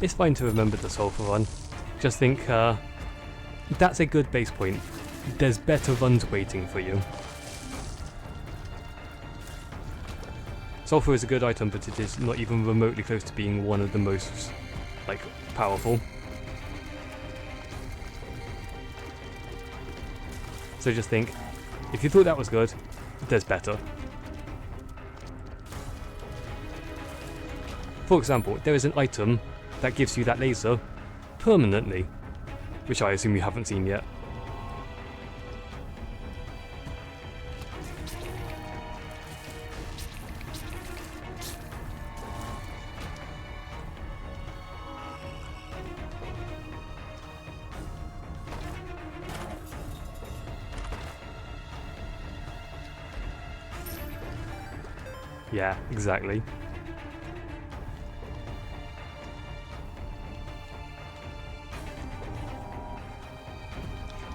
It's fine to remember the sulfur run. Just think, that's a good base point. There's better runs waiting for you. Sulfur is a good item, but it is not even remotely close to being one of the most, like, powerful. So just think, if you thought that was good, there's better. For example, there is an item that gives you that laser permanently, which I assume you haven't seen yet. Yeah, exactly.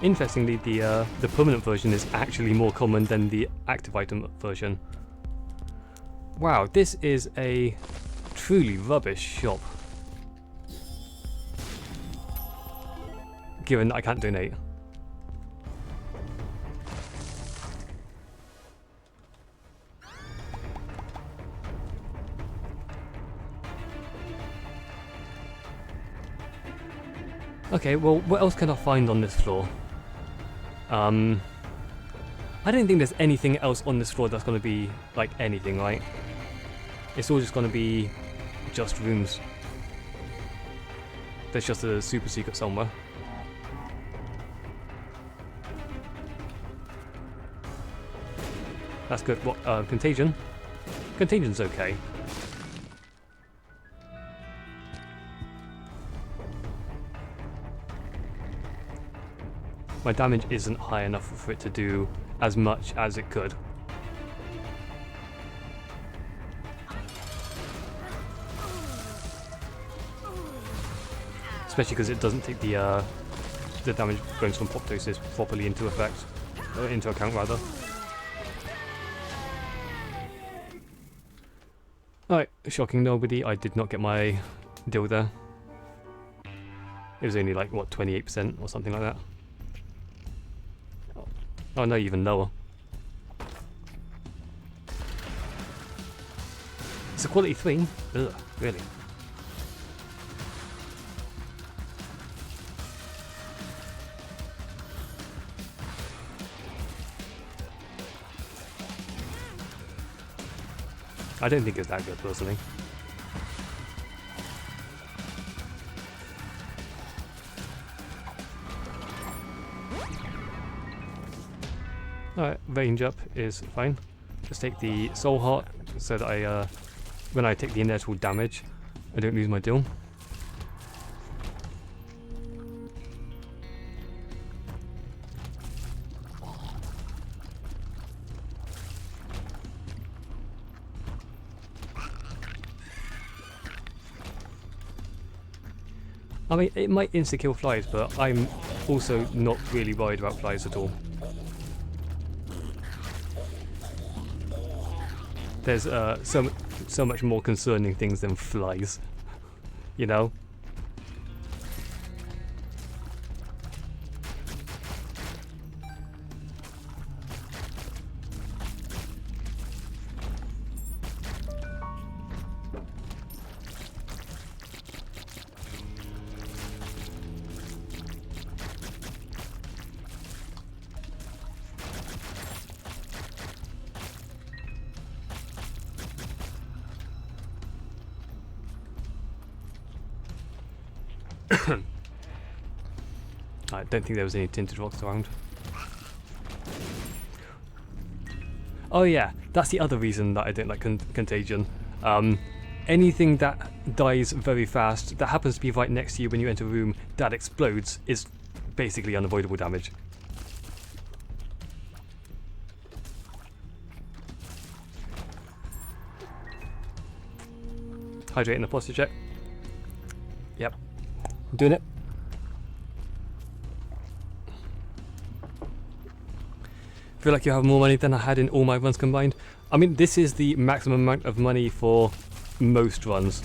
Interestingly, the permanent version is actually more common than the active item version. Wow, this is a truly rubbish shop. Given that I can't donate. Okay, well, what else can I find on this floor? I don't think there's anything else on this floor that's going to be, like, anything, right? It's all just going to be just rooms. There's just a super secret somewhere. That's good. What, contagion? Contagion's okay. My damage isn't high enough for it to do as much as it could. especially because it doesn't take the damage bonus from apoptosis properly into account rather. Alright, shocking nobody, I did not get my deal there. It was only like, what, 28% or something like that. Oh no, even lower. It's a quality 3? Ugh, really? I don't think it's that good, personally. Alright, range up is fine. Just take the soul heart so that I, when I take the inevitable damage, I don't lose my deal. I mean, it might insta-kill flies, but I'm also not really worried about flies at all. There's so much more concerning things than flies, you know? I don't think there was any tinted rocks around. Oh yeah, that's the other reason that I don't like Contagion. Anything that dies very fast, that happens to be right next to you when you enter a room, that explodes, is basically unavoidable damage. Hydrate in the posture check. Yep. I'm doing it. Feel like you have more money than I had in all my runs combined. I mean, this is the maximum amount of money for most runs.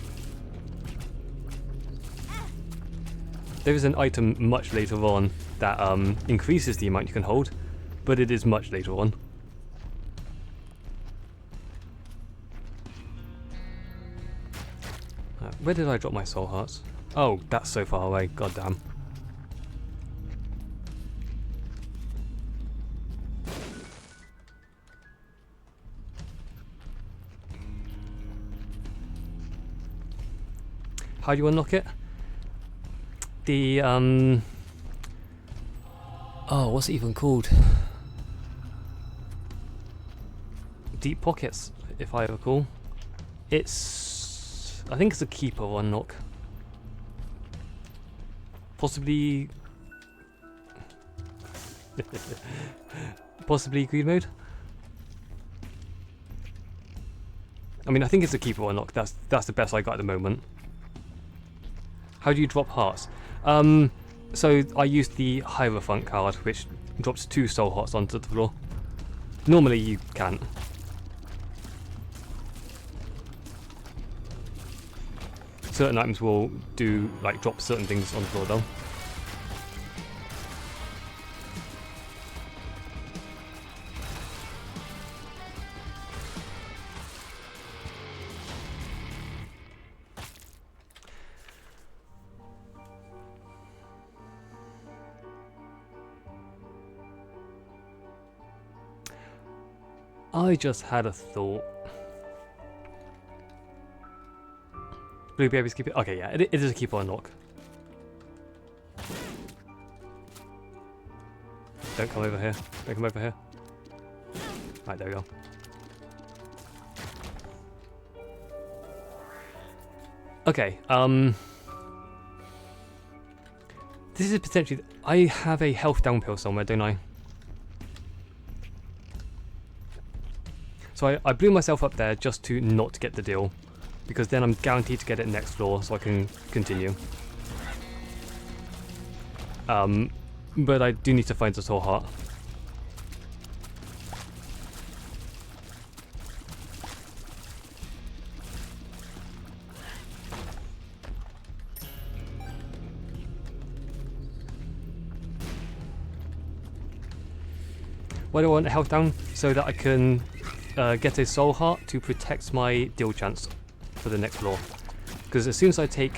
There is an item much later on that increases the amount you can hold, but it is much later on. Where did I drop my soul hearts? Oh, that's so far away, goddamn. How do you unlock it? The, oh, what's it even called? Deep Pockets, if I recall. It's, I think it's a keeper unlock. Possibly... possibly greed mode? I mean, I think it's a keeper unlock. That's the best I got at the moment. How do you drop hearts? So I used the Hierophant card, which drops 2 soul hearts onto the floor. Normally you can't. Certain items will do, like, drop certain things on the floor though. I just had a thought. Blueberries keep it. Okay, yeah, it is a keep on lock. Don't come over here. Don't come over here. Right, there we go. Okay, this is potentially... I have a health down pill somewhere, don't I? So I blew myself up there just to not get the deal, because then I'm guaranteed to get it next floor, so I can continue. But I do need to find the soul heart. Why do I want a health down? So that I can get a soul heart to protect my deal chance for the next floor. Because as soon as I take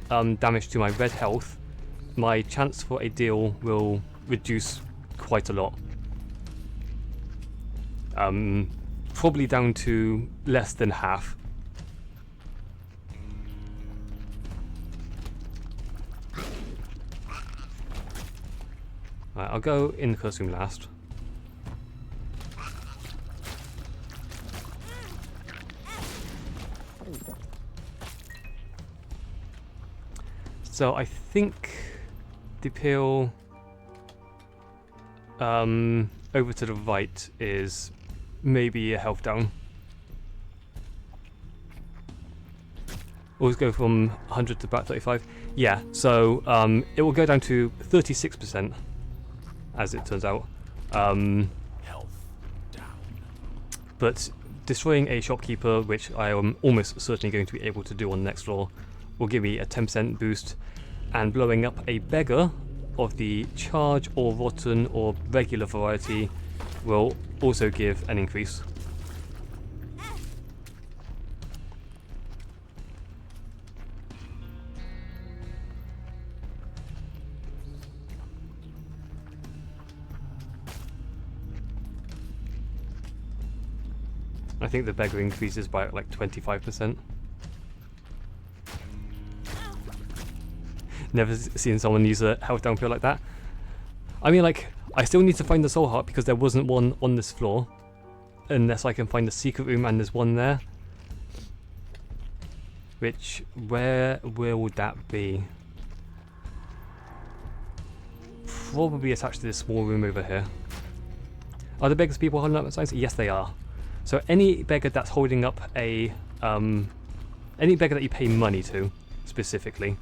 damage to my red health, my chance for a deal will reduce quite a lot. Probably down to less than half. Right, I'll go in the curse room last. So I think the pill over to the right is maybe a health down. Always go from 100 to about 35. Yeah, so it will go down to 36%, as it turns out. Health down. But destroying a shopkeeper, which I am almost certainly going to be able to do on the next floor, will give me a 10% boost, and blowing up a beggar of the charge or rotten or regular variety will also give an increase. I think the beggar increases by like 25%. Never seen someone use a health down pill like that. I mean, like, I still need to find the soul heart because there wasn't one on this floor. Unless I can find the secret room and there's one there. Which, where will that be? Probably attached to this small room over here. Are the beggars people holding up signs? Yes, they are. So any beggar that's holding up a... any beggar that you pay money to, specifically.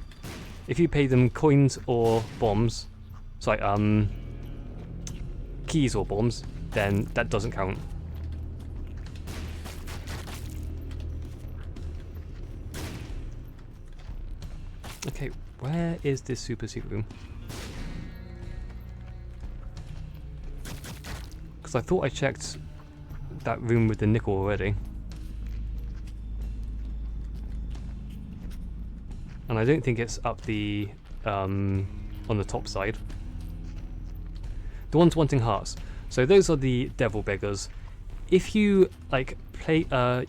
If you pay them coins or bombs, sorry, keys or bombs, then that doesn't count. Okay, where is this super secret room? Because I thought I checked that room with the nickel already. And I don't think it's up the on the top side. The ones wanting hearts. So those are the devil beggars. If you like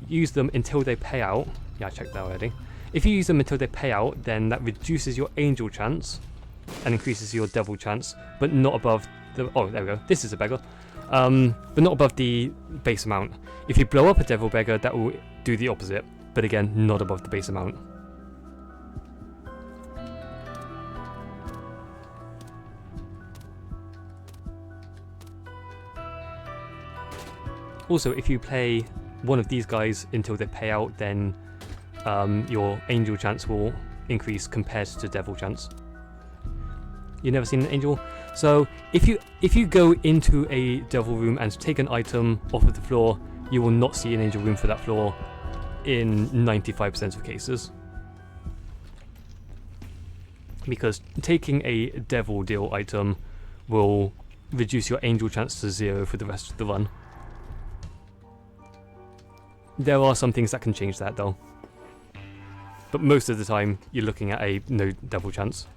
use them until they pay out. Yeah, I checked that already. If you use them until they pay out, then that reduces your angel chance and increases your devil chance, but not above the. Oh, there we go. This is a beggar, but not above the base amount. If you blow up a devil beggar, that will do the opposite, but again, not above the base amount. Also, if you play one of these guys until they pay out, then your angel chance will increase compared to devil chance. You never seen an angel? So if you go into a devil room and take an item off of the floor, you will not see an angel room for that floor in 95% of cases. Because taking a devil deal item will reduce your angel chance to 0 for the rest of the run. There are some things that can change that though. But most of the time, you're looking at a no devil chance.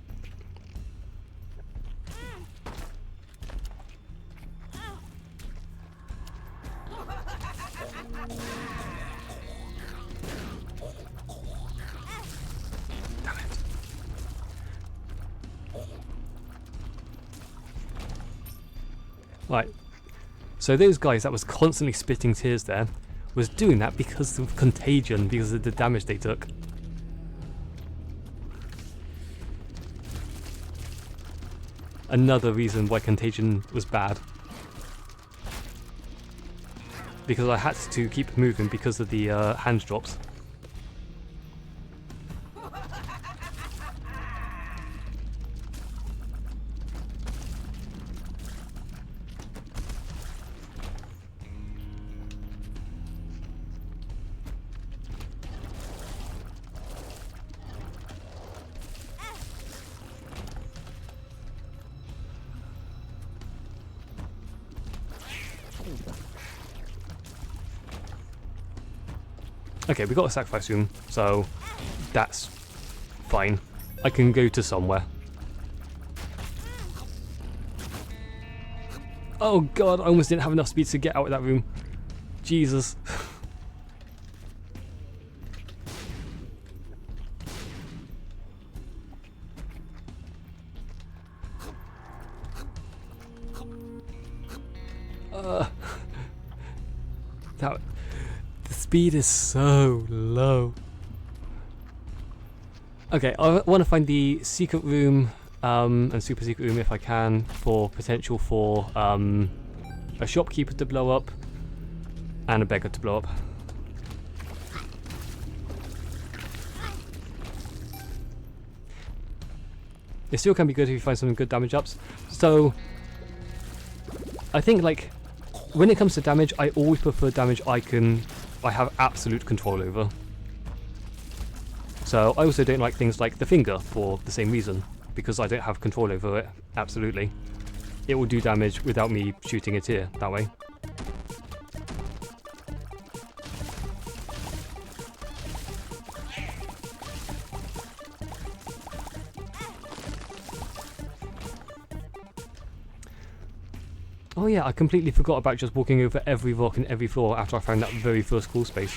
Damn it. Right. So those guys that was constantly spitting tears there was doing that because of contagion, because of the damage they took. Another reason why contagion was bad. Because I had to keep moving because of the hand drops. Okay, we got a sacrifice room, so that's fine. I can go to somewhere. Oh god, I almost didn't have enough speed to get out of that room. Jesus. The speed is so low. Okay, I want to find the secret room and super secret room if I can, for potential for a shopkeeper to blow up and a beggar to blow up. It still can be good if you find some good damage ups. So I think, like, when it comes to damage, I always prefer damage I have absolute control over. So I also don't like things like the finger for the same reason, because I don't have control over it, absolutely. It will do damage without me shooting it here, that way. Oh yeah, I completely forgot about just walking over every rock and every floor after I found that very first crawl space.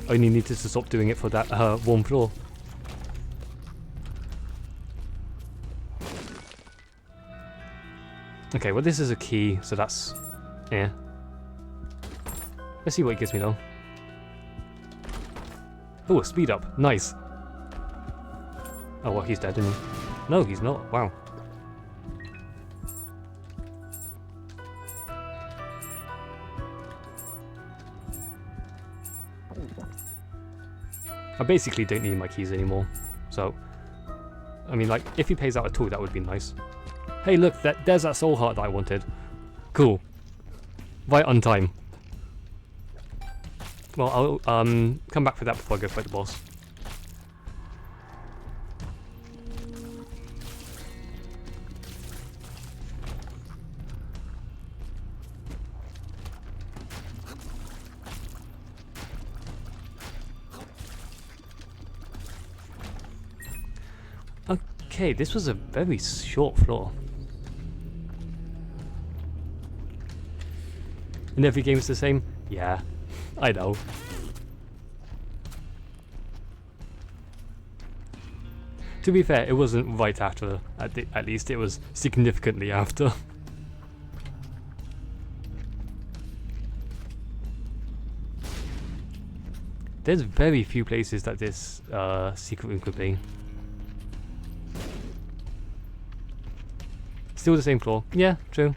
Only needed to stop doing it for that one floor. Okay, well this is a key, so that's... yeah. Let's see what it gives me though. Oh, a speed up. Nice. Oh, well, he's dead, isn't he? No, he's not. Wow. I basically don't need my keys anymore, so I mean, like, if he pays out a tool, that would be nice. Hey look, there's that soul heart that I wanted. Cool. Right on time. Well, I'll come back for that before I go fight the boss. Okay, this was a very short floor. And every game's the same? Yeah, I know. To be fair, it wasn't right after, at least it was significantly after. There's very few places that this secret room could be. Still the same floor. Yeah, true.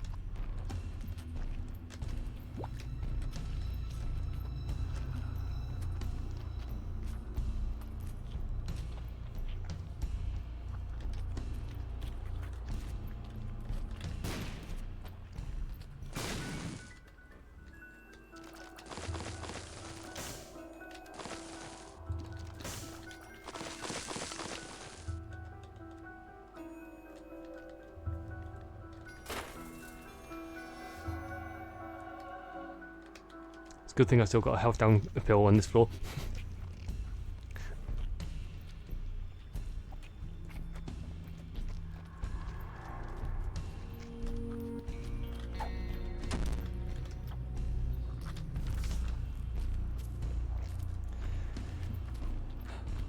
Good thing I still got a health down pill on this floor.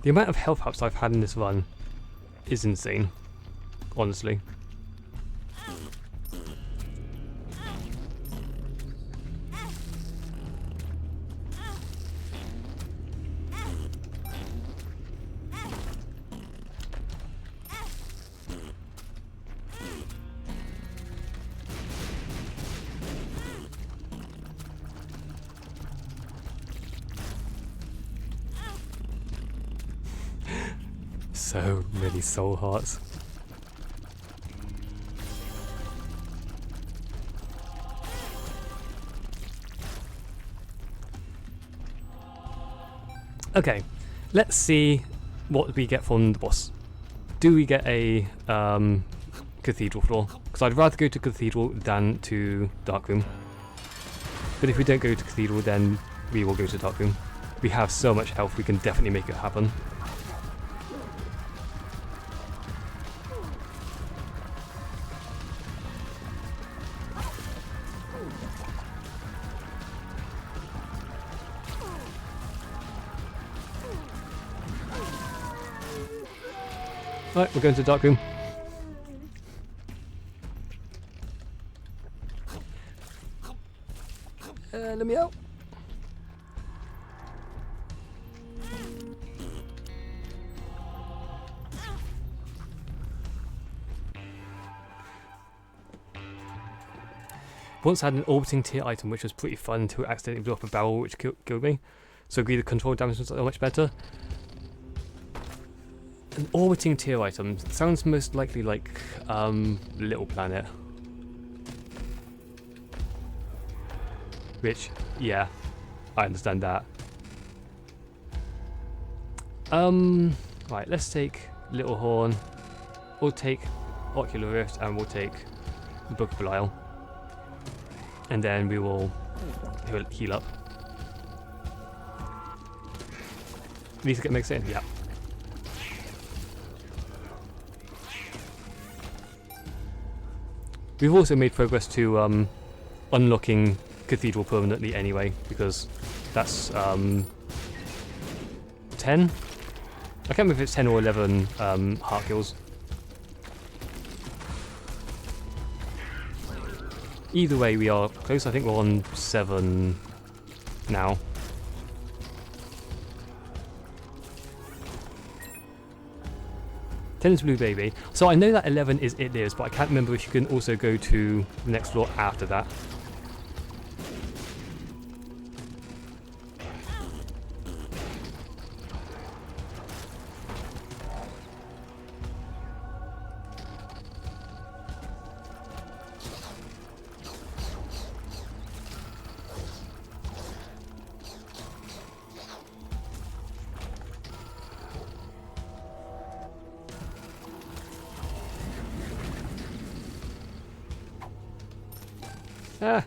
The amount of health ups I've had in this run is insane, honestly. So many soul hearts. Okay, let's see what we get from the boss. Do we get a cathedral floor? Because I'd rather go to cathedral than to dark room. But if we don't go to Cathedral, then we will go to Dark Room. We have so much health, we can definitely make it happen. Right, we're going to Dark Room. Let me out. Once had an orbiting tier item which was pretty fun until it accidentally blew up a barrel which killed me. So agree the control damage was so much better. An orbiting tier item sounds most likely like Little Planet. Which, yeah, I understand that. Right, let's take Little Horn. We'll take Ocular Rift and we'll take the Book of Belial. And then we will heal up. Need to get mixed in, yeah. We've also made progress to unlocking Cathedral permanently anyway, because that's 10? I can't remember if it's 10 or 11 heart kills. Either way, we are close. I think we're on 7 now. Ten's Blue Baby. So I know that 11 is It Lives, but I can't remember if you can also go to the next floor after that. Ah.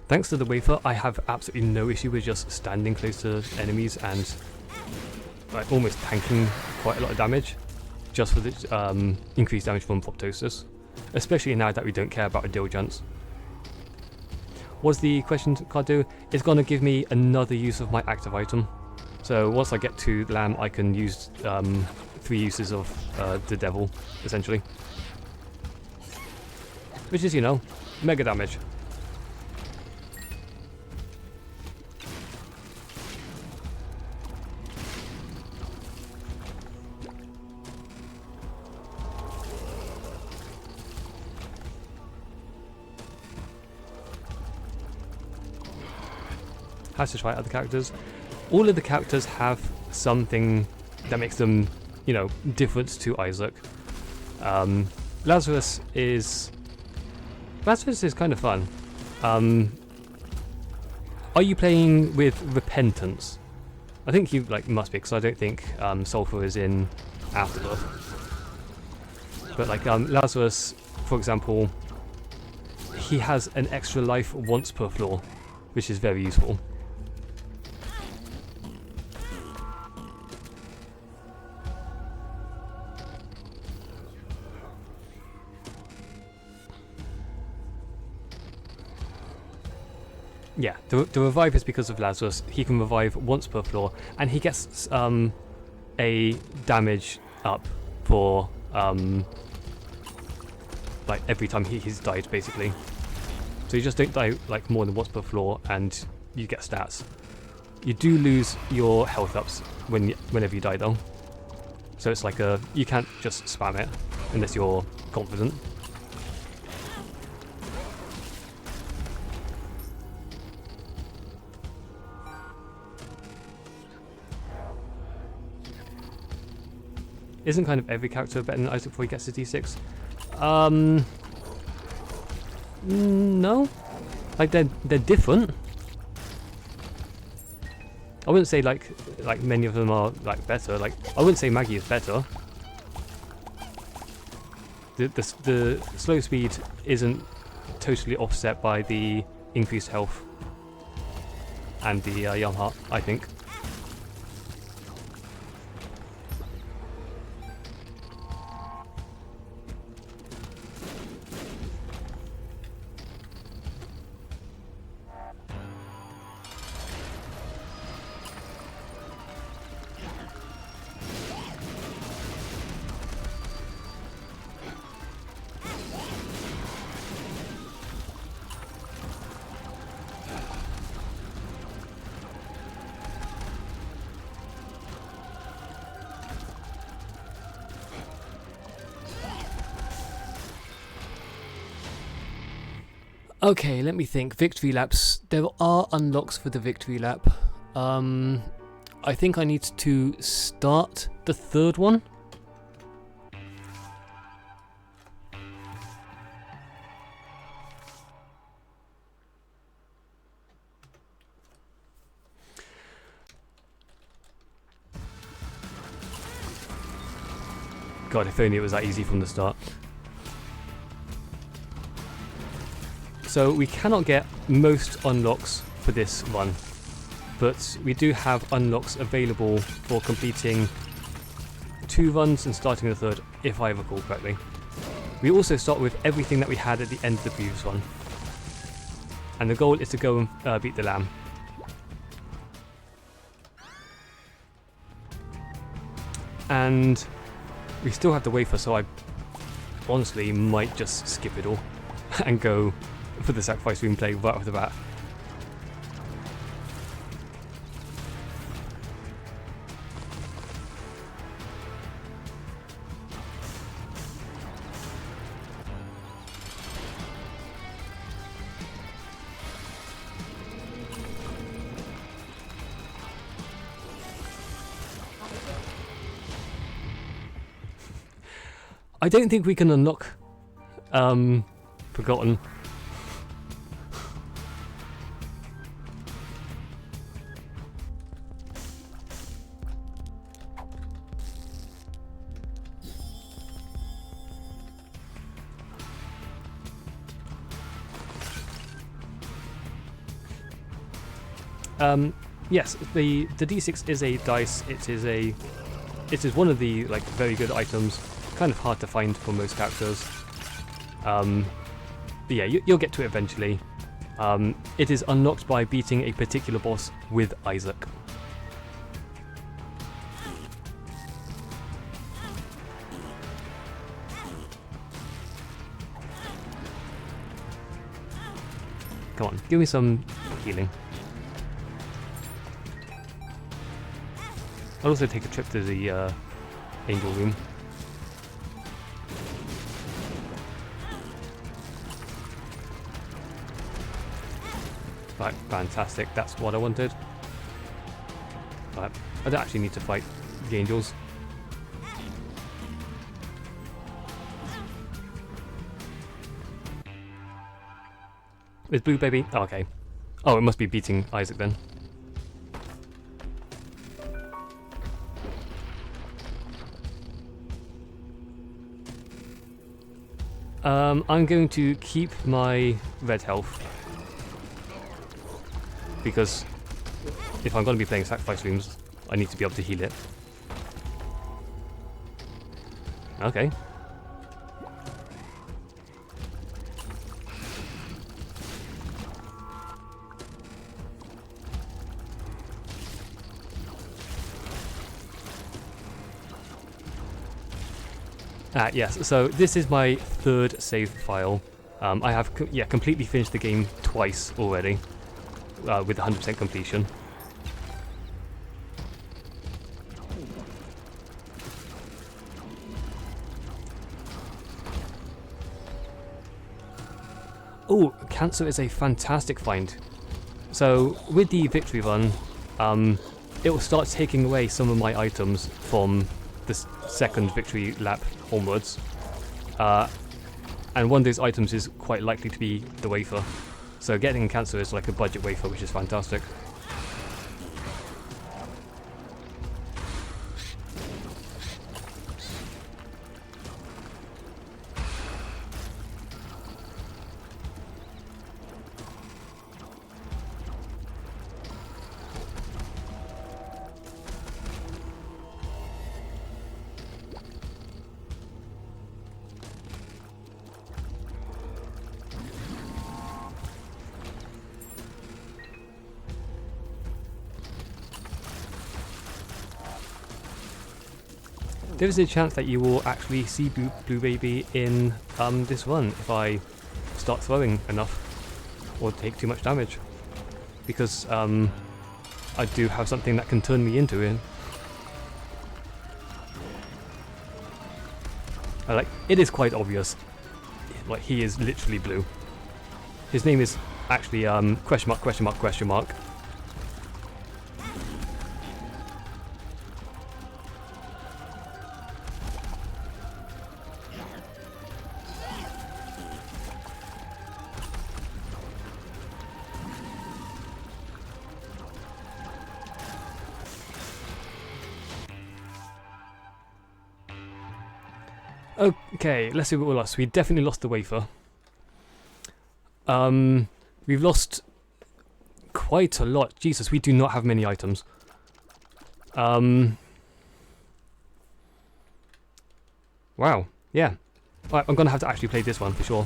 Thanks to the wafer, I have absolutely no issue with just standing close to enemies and like almost tanking quite a lot of damage, just for the increased damage from Proptosis, especially now that we don't care about a diligence. What's the question card do? It's going to give me another use of my active item. So once I get to Lamb, I can use 3 uses of the Devil, essentially. Which is, you know, mega damage. Has to try other characters. All of the characters have something that makes them, you know, different to Isaac. Lazarus is kind of fun. Are you playing with Repentance? I think you must be, because I don't think Sulfur is in Afterbirth. But like Lazarus, for example, he has an extra life once per floor, which is very useful. Yeah, the revive is because of Lazarus. He can revive once per floor, and he gets a damage up for like every time he's died, basically. So you just don't die like more than once per floor, and you get stats. You do lose your health ups whenever you die, though. So it's like you can't just spam it unless you're confident. Isn't kind of every character better than Isaac before he gets to D6? No. Like they're different. I wouldn't say like many of them are like better. Like I wouldn't say Maggie is better. The slow speed isn't totally offset by the increased health and the young heart, I think. Okay, let me think. Victory laps. There are unlocks for the victory lap. I think I need to start the third one. God, if only it was that easy from the start. So we cannot get most unlocks for this run, but we do have unlocks available for completing 2 runs and starting the third, if I recall correctly. We also start with everything that we had at the end of the previous one, and the goal is to go and beat the lamb. And we still have the wafer, so I honestly might just skip it all and go for the sacrifice room play right off the bat. I don't think we can unlock Forgotten. Yes, the D6 is a dice. It is one of the like very good items. Kind of hard to find for most characters. But yeah, you'll get to it eventually. It is unlocked by beating a particular boss with Isaac. Come on, give me some healing. I'll also take a trip to the Angel Room. Right, fantastic, that's what I wanted. Right, I don't actually need to fight the angels. Is Blue Baby? Oh, okay. Oh, it must be beating Isaac then. I'm going to keep my red health, because if I'm going to be playing sacrifice rooms, I need to be able to heal it. Okay. Yes, so this is my third save file. I have completely finished the game twice already, with 100% completion. Oh, Cancer is a fantastic find. So with the victory run, it will start taking away some of my items from the second victory lap onwards. And one of those items is quite likely to be the wafer. So getting Cancer is like a budget wafer, which is fantastic. there is a chance that you will actually see Blue Baby in this run if I start throwing enough or take too much damage, because I do have something that can turn me into it. Like, it is quite obvious. Like, he is literally blue. His name is actually question mark question mark question mark. Okay, let's see what we lost. We definitely lost the wafer. We've lost quite a lot. Jesus, we do not have many items. Wow. Yeah. Alright, I'm gonna have to actually play this one for sure.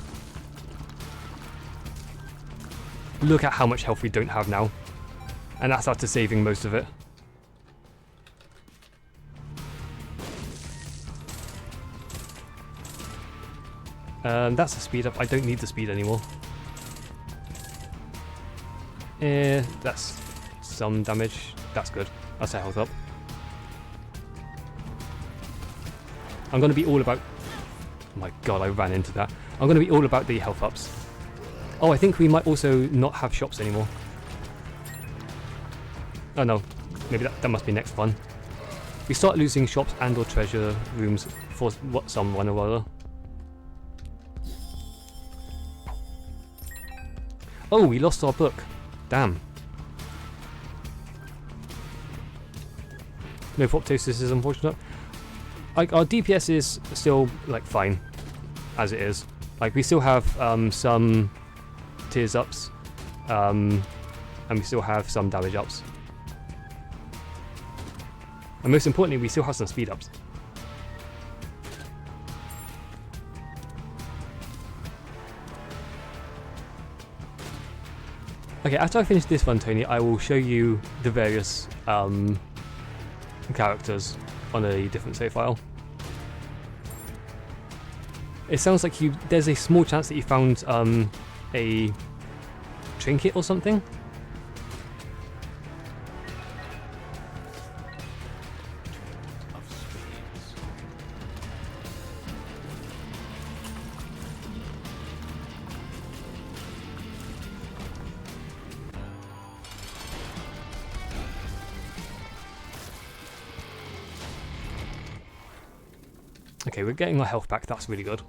Look at how much health we don't have now. And that's after saving most of it. That's a speed up. I don't need the speed anymore. That's some damage. That's good. That's a health up. I'm going to be all about... Oh my god, I ran into that. I'm going to be all about the health ups. Oh, I think we might also not have shops anymore. Oh no, maybe that must be next one. We start losing shops and or treasure rooms for someone or other. Oh, we lost our book. Damn. No proptosis is unfortunate. Like, our DPS is still, like, fine. As it is. Like, we still have some tears ups. And we still have some damage ups. And most importantly, we still have some speed ups. Okay, after I finish this one, Tony, I will show you the various characters on a different save file. It sounds like there's a small chance that you found a trinket or something. Okay, we're getting our health back, that's really good.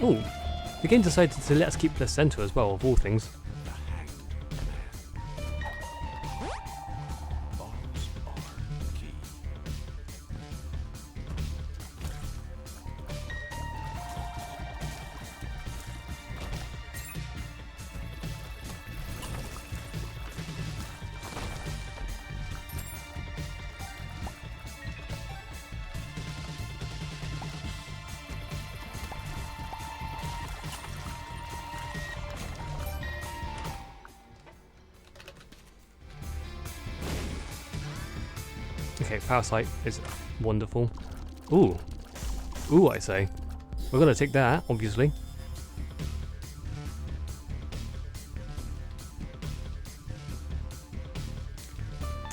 Ooh. The game decided to let us keep the center as well, of all things. Okay, Parasite is wonderful. Ooh. Ooh, I say. We're gonna take that, obviously.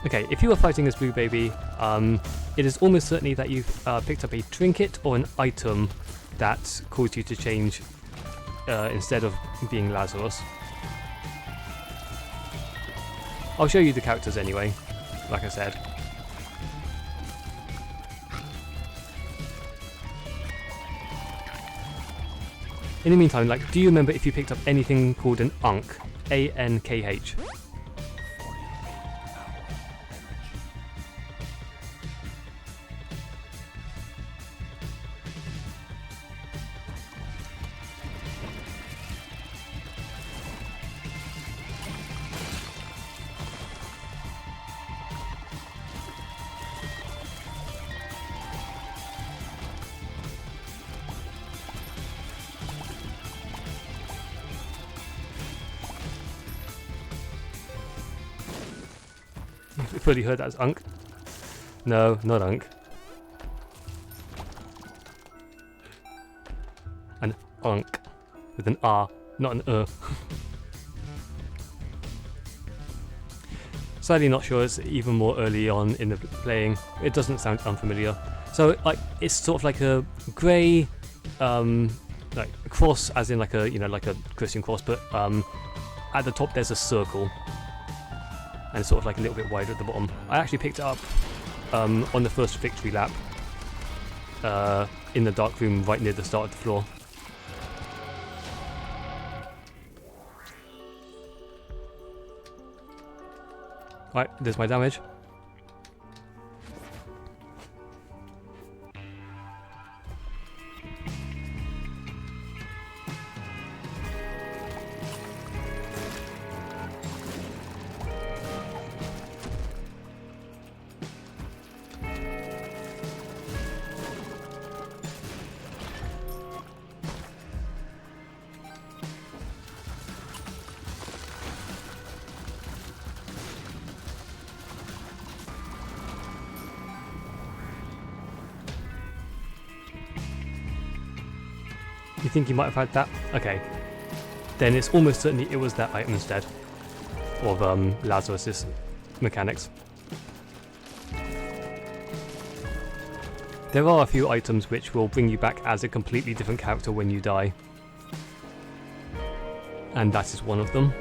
Okay, if you are fighting as Blue Baby, it is almost certainly that you've picked up a trinket or an item that caused you to change instead of being Lazarus. I'll show you the characters anyway, like I said. In the meantime, like, do you remember if you picked up anything called an Ankh? A-N-K-H. fully heard that as Unk. No, not Unk. An Unk with an R, not an Sadly not sure it's even more early on in the playing. It doesn't sound unfamiliar. So like it's sort of like a grey like cross, as in like a, you know, like a Christian cross, but at the top there's a circle. And it's sort of like a little bit wider at the bottom. I actually picked it up on the first victory lap in the dark room right near the start of the floor. Right, there's my damage. You think you might have had that? Okay. Then it's almost certainly it was that item instead of Lazarus's mechanics. There are a few items which will bring you back as a completely different character when you die. And that is one of them.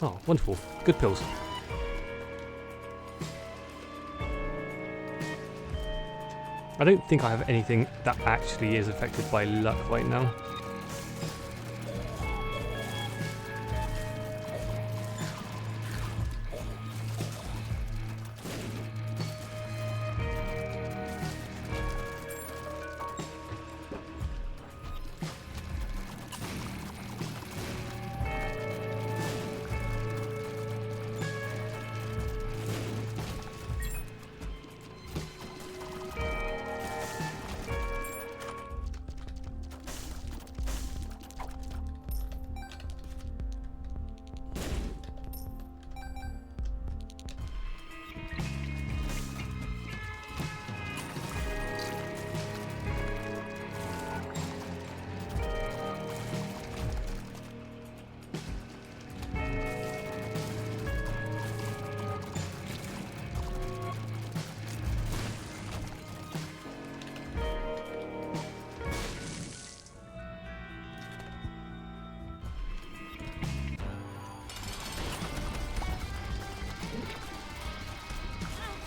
Oh, wonderful. Good pills. I don't think I have anything that actually is affected by luck right now.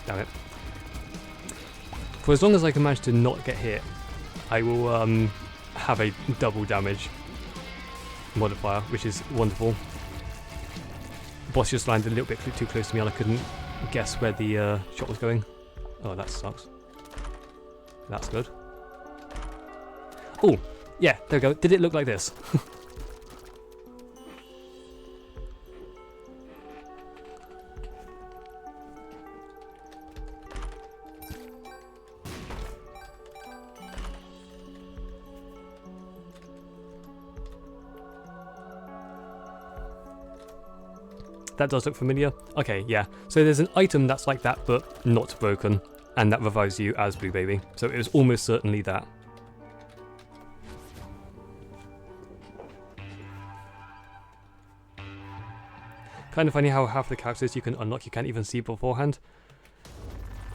Damn it. For as long as I can manage to not get hit, I will have a double damage modifier, which is wonderful. The boss just landed a little bit too close to me and I couldn't guess where the shot was going. Oh, that sucks. That's good. Oh, yeah, there we go. Did it look like this? That does look familiar. Okay, yeah. So there's an item that's like that, but not broken, and that revives you as Blue Baby. So it was almost certainly that. Kind of funny how half the characters you can unlock you can't even see beforehand.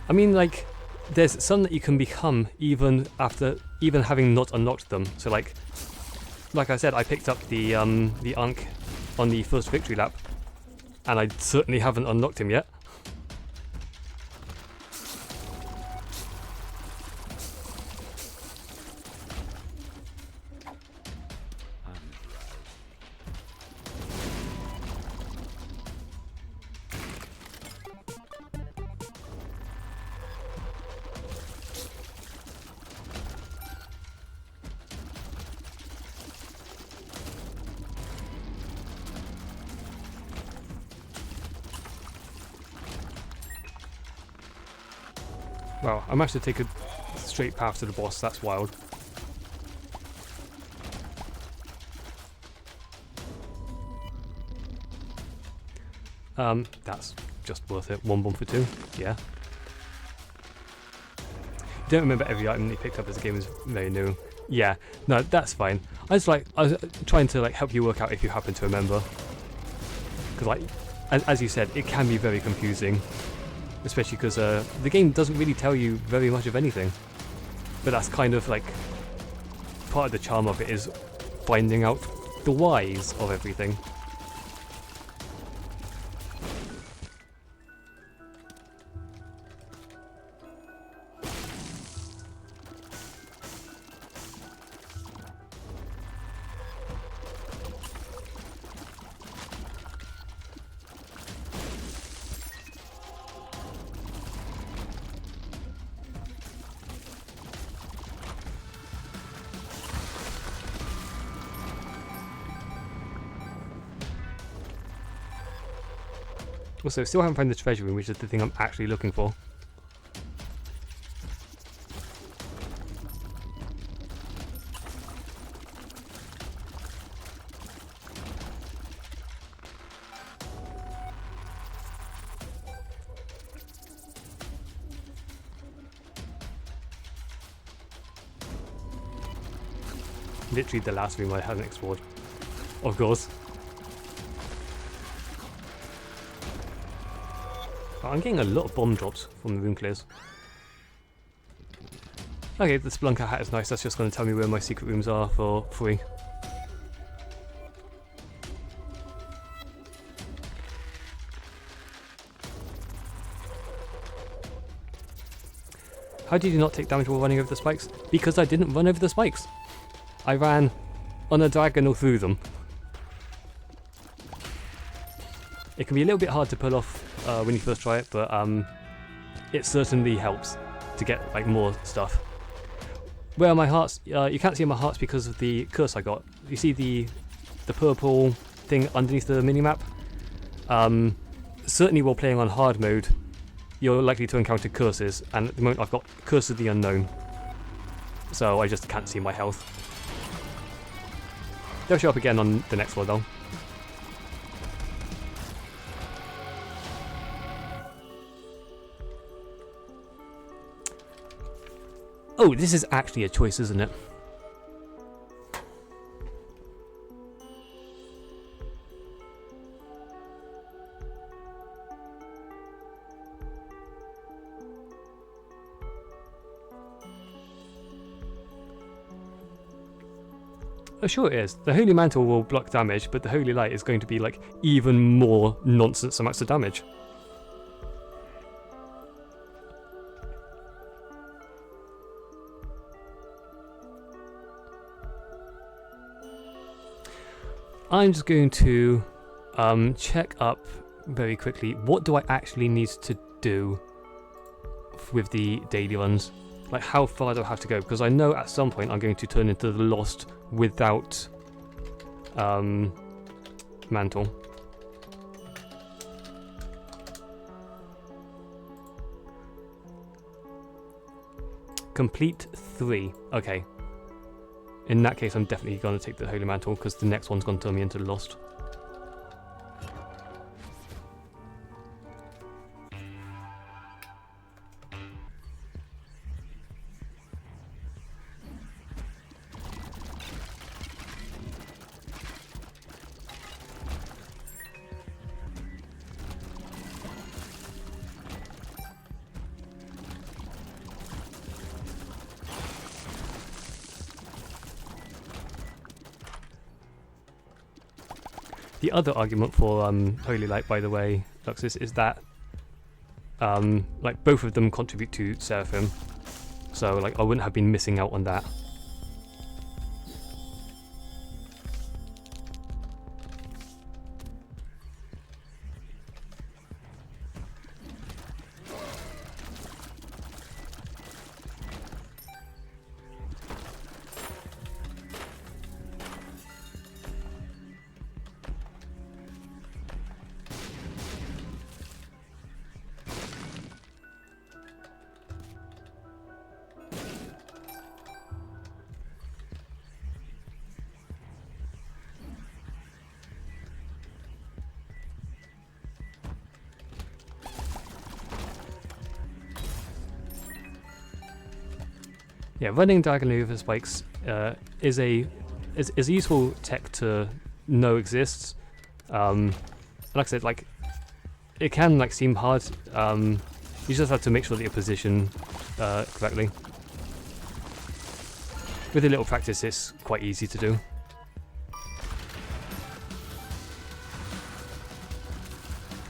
I mean, like, there's some that you can become even after having not unlocked them. So like I said, I picked up the Ankh on the first victory lap. And I certainly haven't unlocked him yet. Wow, I managed to take a straight path to the boss, that's wild. That's just worth it. 1 bomb for 2. Yeah. Don't remember every item that you picked up as the game is very new. Yeah, no, that's fine. I was trying to like help you work out if you happen to remember, because like as you said, it can be very confusing, especially because the game doesn't really tell you very much of anything. But that's kind of like part of the charm of it, is finding out the whys of everything. Also, still haven't found the treasure room, which is the thing I'm actually looking for. Literally the last room I hadn't explored. Of course. I'm getting a lot of bomb drops from the room clears. Okay, the Splunker hat is nice. That's just going to tell me where my secret rooms are for free. How did you not take damage while running over the spikes? Because I didn't run over the spikes. I ran on a diagonal through them. It can be a little bit hard to pull off when you first try it, but it certainly helps to get like more stuff. Where are my hearts? You can't see my hearts because of the curse I got. You see the purple thing underneath the minimap? Certainly while playing on hard mode, you're likely to encounter curses, and at the moment I've got Curse of the Unknown. So I just can't see my health. They'll show up again on the next one though. Oh, this is actually a choice, isn't it? Oh, sure it is. The Holy Mantle will block damage, but the Holy Light is going to be like even more nonsense amounts of damage. I'm just going to check up very quickly, what do I actually need to do with the daily runs? Like, how far do I have to go? Because I know at some point I'm going to turn into the Lost without Mantle. Complete 3. Okay. In that case, I'm definitely going to take the Holy Mantle, because the next one's going to turn me into the Lost. The other argument for Holy Light, by the way, Luxus, is that like both of them contribute to Seraphim, so like I wouldn't have been missing out on that. Yeah, running diagonally over spikes is a useful tech to know exists. Like I said, like it can like seem hard. You just have to make sure that you're positioned correctly. With a little practice, it's quite easy to do.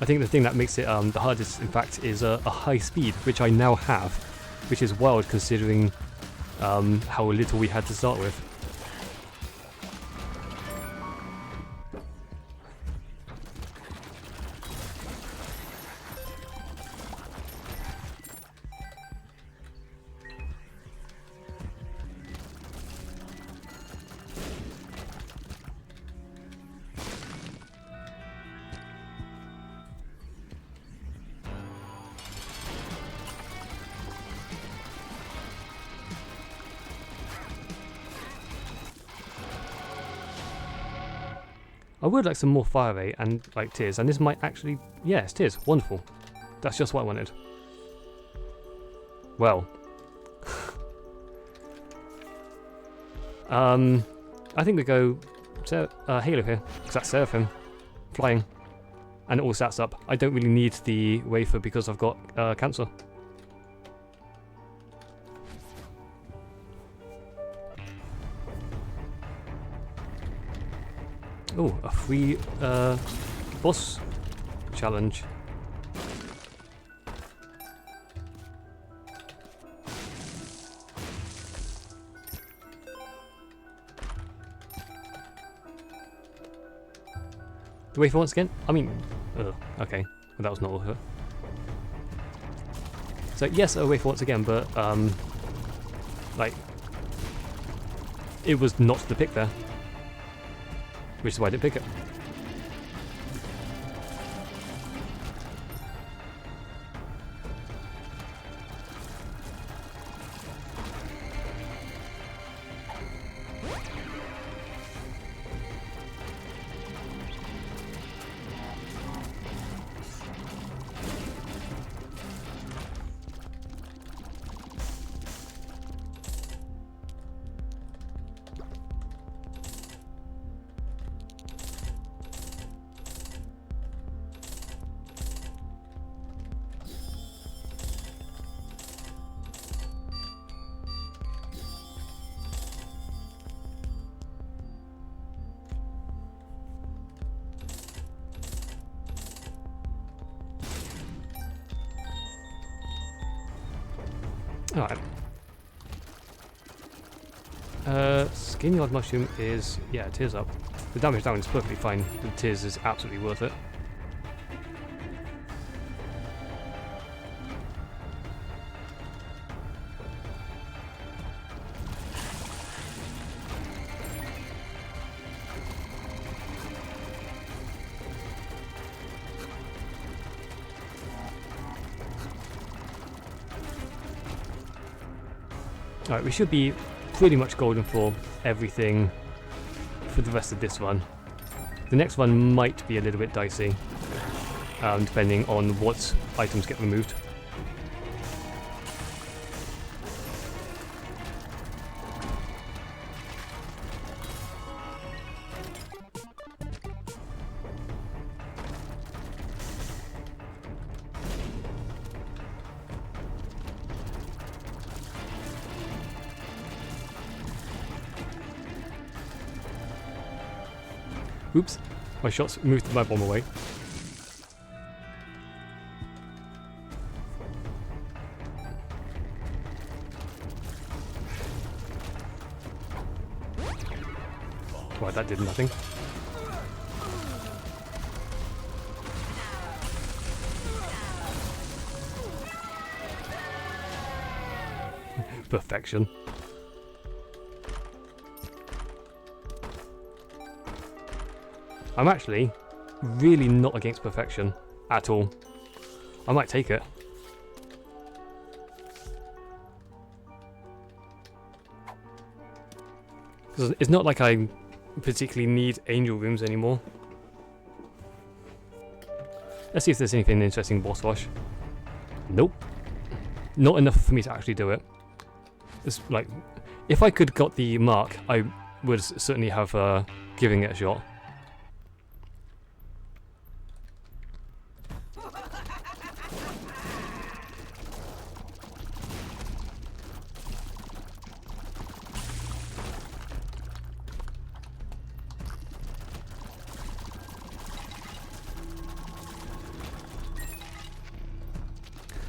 I think the thing that makes it the hardest, in fact, is a high speed, which I now have, which is wild considering how little we had to start with. I would like some more fire rate and like tears, and this might actually, yes, tears, wonderful. That's just what I wanted. Well, I think we go Halo here, because that's Seraphim, flying, and it all stats up. I don't really need the wafer because I've got cancer. Oh, a free boss challenge. The wafer once again? I mean, okay, well, that was not worth it. So yes, a wafer once again, but like, it was not the pick there. Which is why I didn't pick it. Alright. Skinny Odd Mushroom is, yeah, tears up. The damage down is perfectly fine. The tears is absolutely worth it. Alright, we should be pretty much golden for everything for the rest of this run. The next one might be a little bit dicey, depending on what items get removed. Oops, my shots moved my bomb away. Right, that did nothing. Perfection. I'm actually really not against perfection at all. I might take it. Because it's not like I particularly need angel rooms anymore. Let's see if there's anything interesting in boss rush. Nope. Not enough for me to actually do it. It's like, if I could got the mark, I would certainly have given it a shot.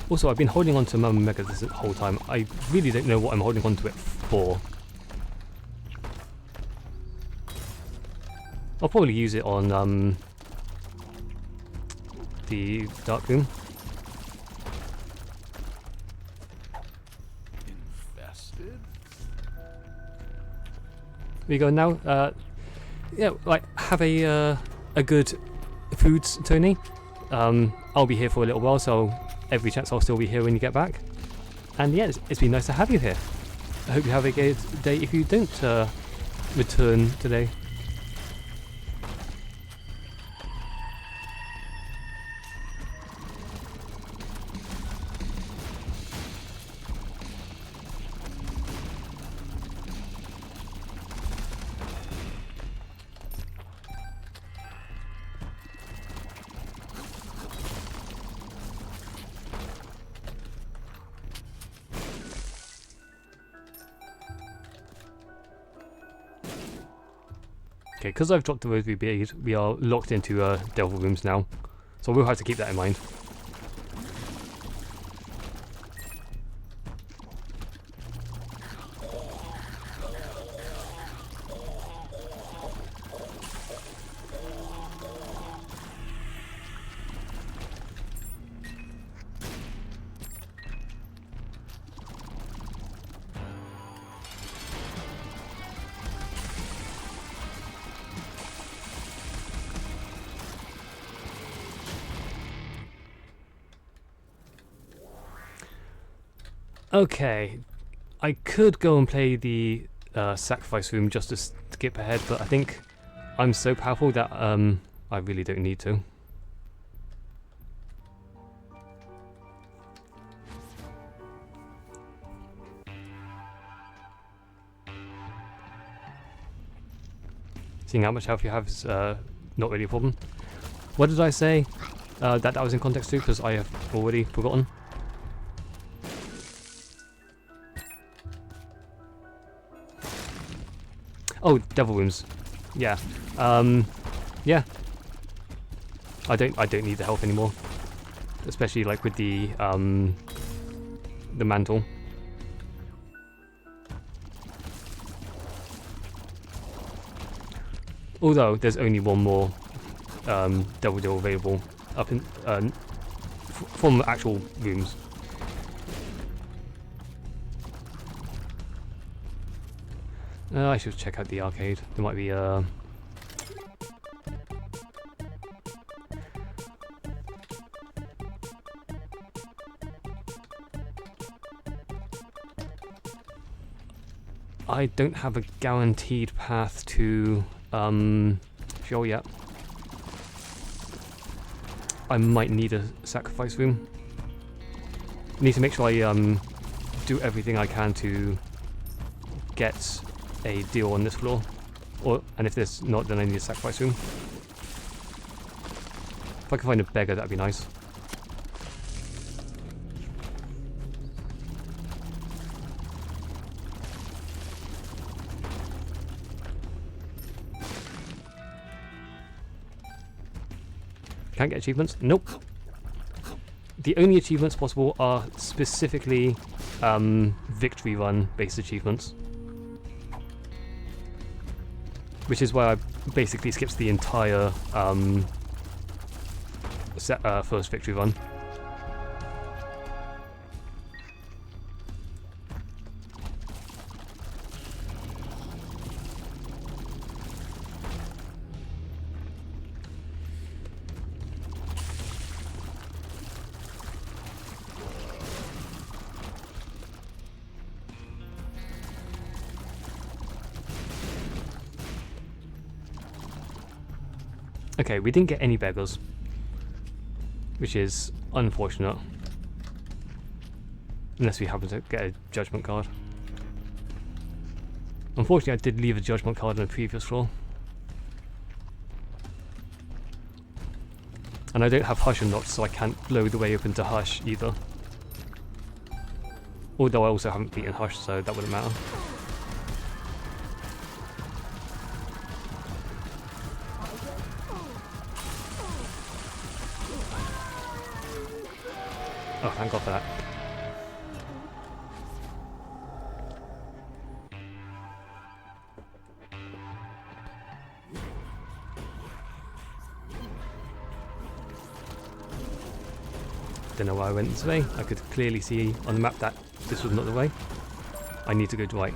Also, I've been holding on to Mama Mega this whole time. I really don't know what I'm holding on to it for. I'll probably use it on the dark room. Infested? We go now. Yeah, like have a good foods, Tony. I'll be here for a little while, so every chance I'll still be here when you get back. And yeah, it's been nice to have you here. I hope you have a good day if you don't return today. Okay, because I've dropped the rosary bead, we are locked into devil rooms now, so we'll have to keep that in mind. Okay, I could go and play the sacrifice room just to skip ahead, but I think I'm so powerful that I really don't need to. Seeing how much health you have is not really a problem. What did I say that was in context to? Because I have already forgotten. Oh, devil rooms. Yeah. Yeah. I don't need the health anymore. Especially like with the mantle. Although there's only one more devil deal available up in from actual rooms. I should check out the arcade. There might be I don't have a guaranteed path to show yet. I might need a sacrifice room. Need to make sure I do everything I can to get a deal on this floor, and if there's not, then I need a sacrifice room. If I can find a beggar, that'd be nice. Can't get achievements? Nope. The only achievements possible are specifically victory run based achievements. Which is why I basically skips the entire first victory run. Okay, we didn't get any beggars, which is unfortunate. Unless we happen to get a judgment card. Unfortunately, I did leave a judgment card in a previous roll. And I don't have Hush unlocked, so I can't blow the way open to Hush either. Although I also haven't beaten Hush, so that wouldn't matter. Oh, thank God for that. Don't know why I went this way. I could clearly see on the map that this was not the way. I need to go to right.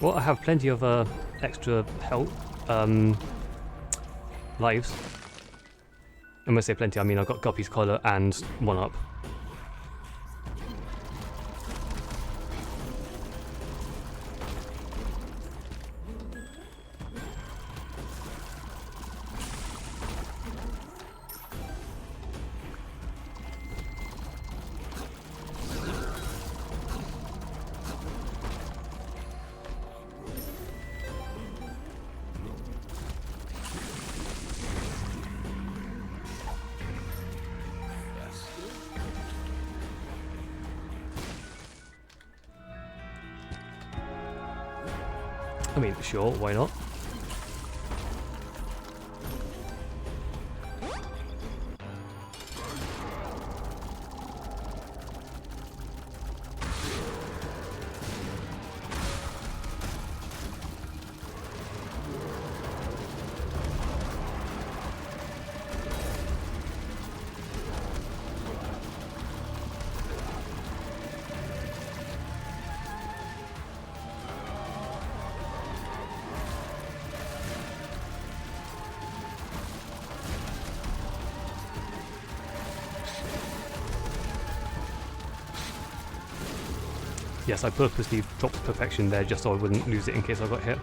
Well, I have plenty of extra health, lives. And when I say plenty, I mean I've got Guppy's collar and 1-up. I mean, sure, why not? Yes, I purposely dropped Perfection there just so I wouldn't lose it in case I got hit.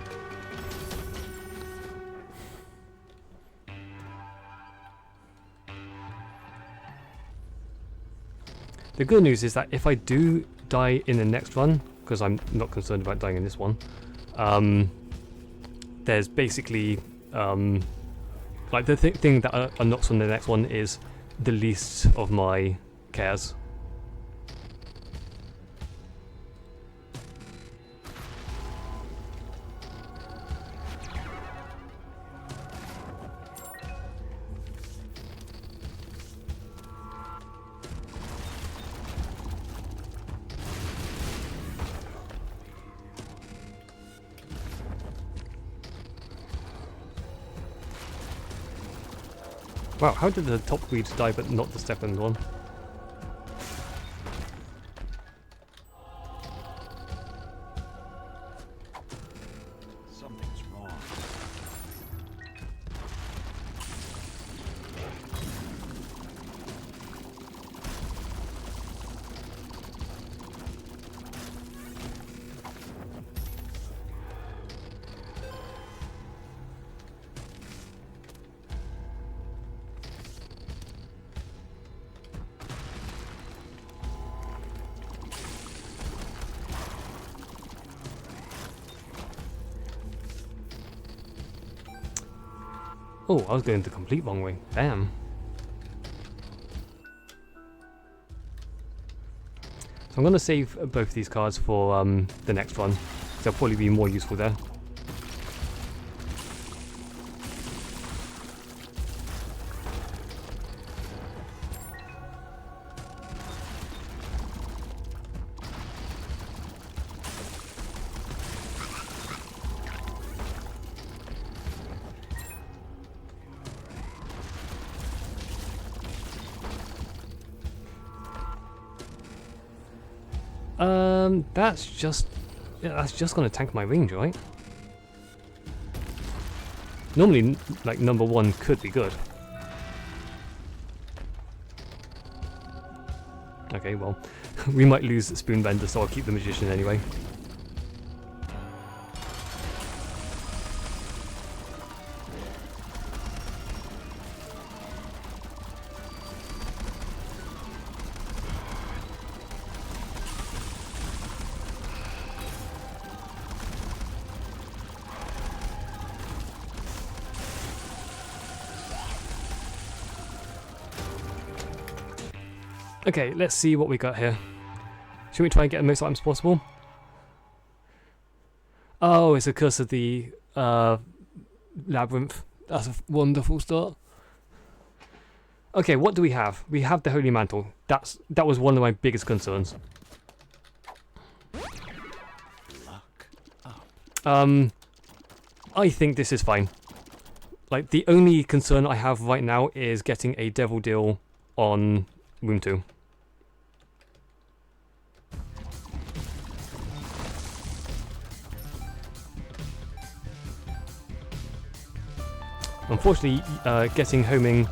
The good news is that if I do die in the next run, because I'm not concerned about dying in this one, there's basically, like the thing that unlocks on the next one is the least of my cares. Wow, how did the top weed die but not the second one? Something's wrong. Oh, I was going the complete wrong way. Damn. So I'm going to save both these cards for the next one. They'll probably be more useful there. That's just... Yeah, that's just gonna tank my range, right? Normally, like, number 1 could be good. Okay, well, we might lose Spoonbender, so I'll keep the Magician anyway. Okay, let's see what we got here. Should we try and get the most items possible? Oh, it's a curse of the labyrinth. That's a wonderful start. Okay, what do we have? We have the Holy Mantle. That was one of my biggest concerns. Luck up. I think this is fine. Like, the only concern I have right now is getting a Devil Deal on Room 2. Unfortunately, getting homing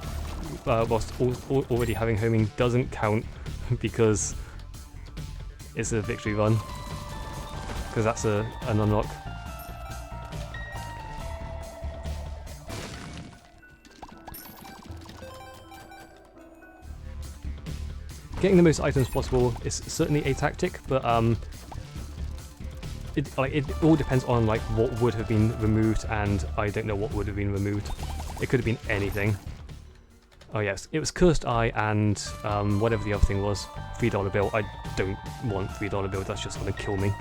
whilst already having homing doesn't count because it's a victory run. Because that's an unlock. Getting the most items possible is certainly a tactic, but it all depends on like what would have been removed, and I don't know what would have been removed. It could have been anything. Oh yes, it was Cursed Eye and whatever the other thing was. $3 bill. I don't want $3 bill. That's just gonna kill me.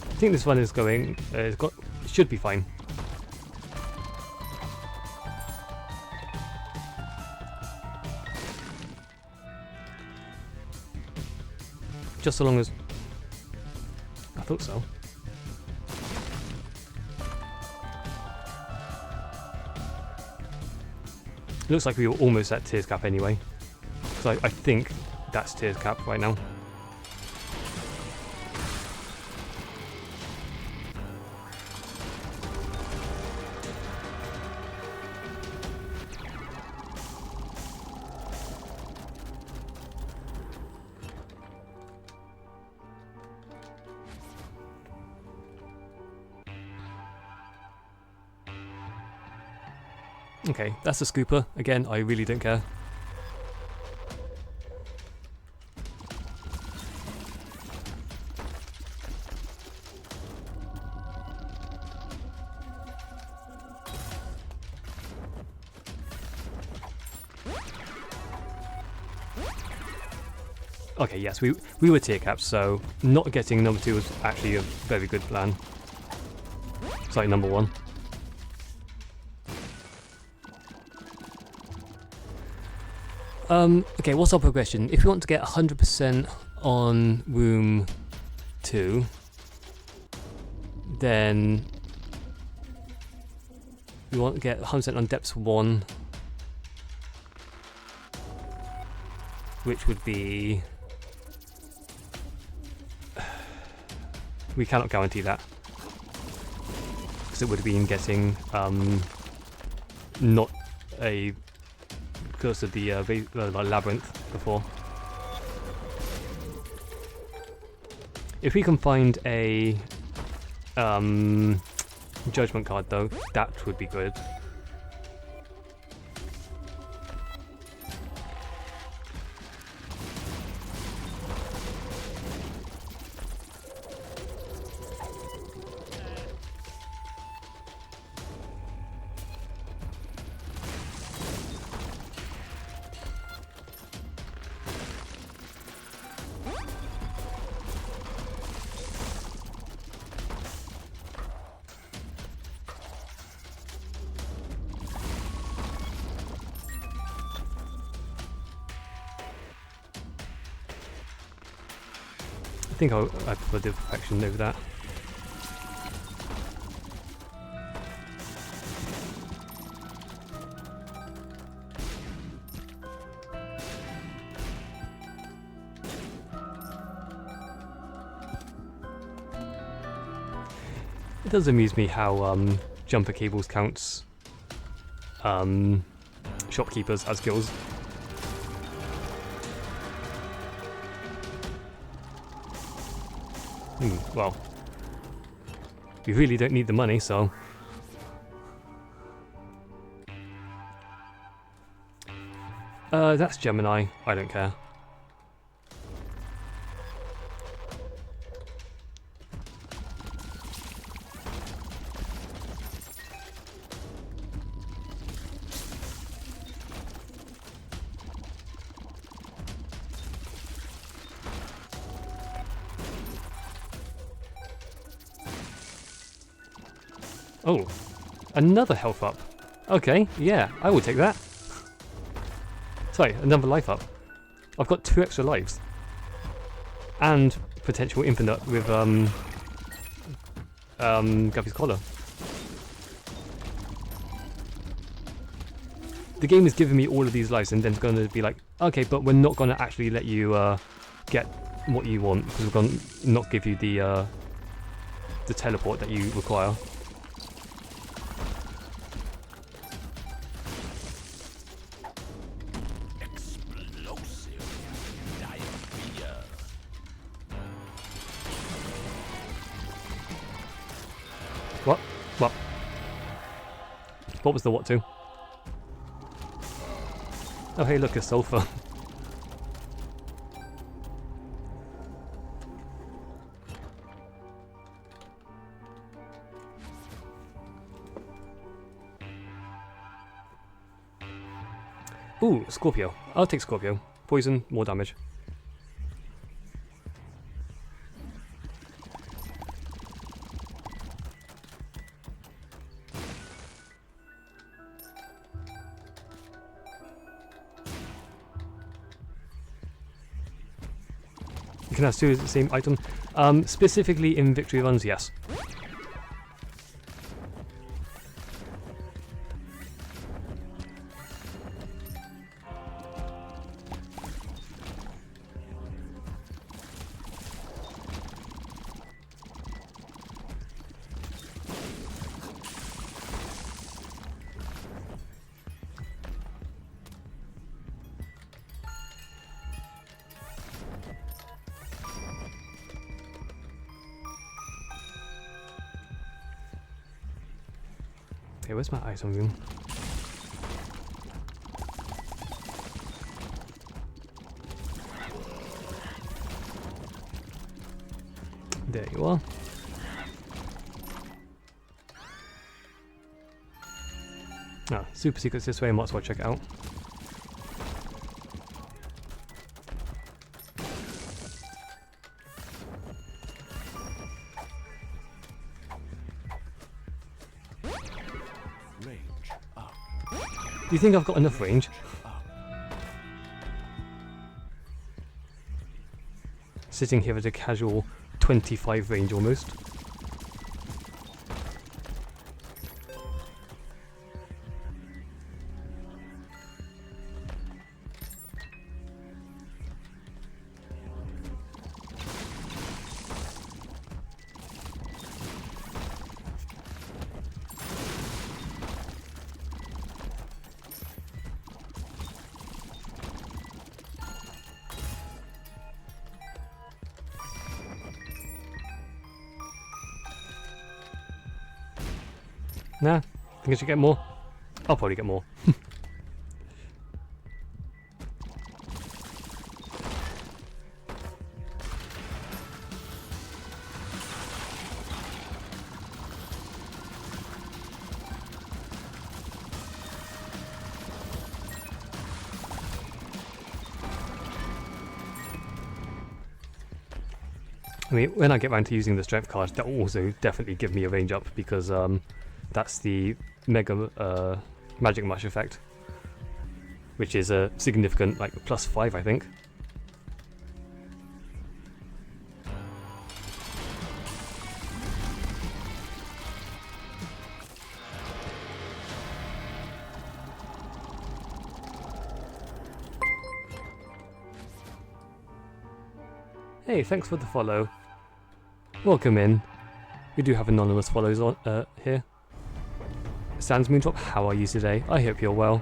I think this one is going. Should be fine. Just so long as I thought so. Looks like we were almost at Tears Cap anyway. So I think that's Tears Cap right now. Okay, that's a scooper. Again, I really don't care. Okay, yes, we were tier caps, so not getting number 2 was actually a very good plan. Sorry, number 1. Okay, what's our progression? If we want to get 100% on room 2, then we want to get 100% on depths 1, which would be... We cannot guarantee that, because it would have been getting not a curse of the labyrinth before. If we can find a judgment card though, that would be good. I think I prefer the perfection over that. It does amuse me how jumper cables counts shopkeepers as kills. Well, we really don't need the money, so... that's Gemini. I don't care. Oh, another health up. Okay, yeah, I will take that. Sorry, another life up. I've got 2 extra lives. And potential infinite with Guppy's Collar. The game is giving me all of these lives and then it's going to be like, okay, but we're not going to actually let you get what you want because we're going to not give you the teleport that you require. What? What? What was the what to? Oh hey look, a sulfur. Ooh, Scorpio. I'll take Scorpio. Poison, more damage. You can have 2 as the same item. Specifically in victory runs, yes. Okay, where's my item room? There you are. Ah, super secrets this way, might as well check it out. Do you think I've got enough range? Sitting here at a casual 25 range almost. Nah, think I should get more. I'll probably get more. I mean, when I get around to using the strength card, that will also definitely give me a range up because that's the mega magic mush effect, which is a significant, like +5, I think. Hey, thanks for the follow. Welcome in. We do have anonymous follows on here. Sans Moondrop, how are you today? I hope you're well.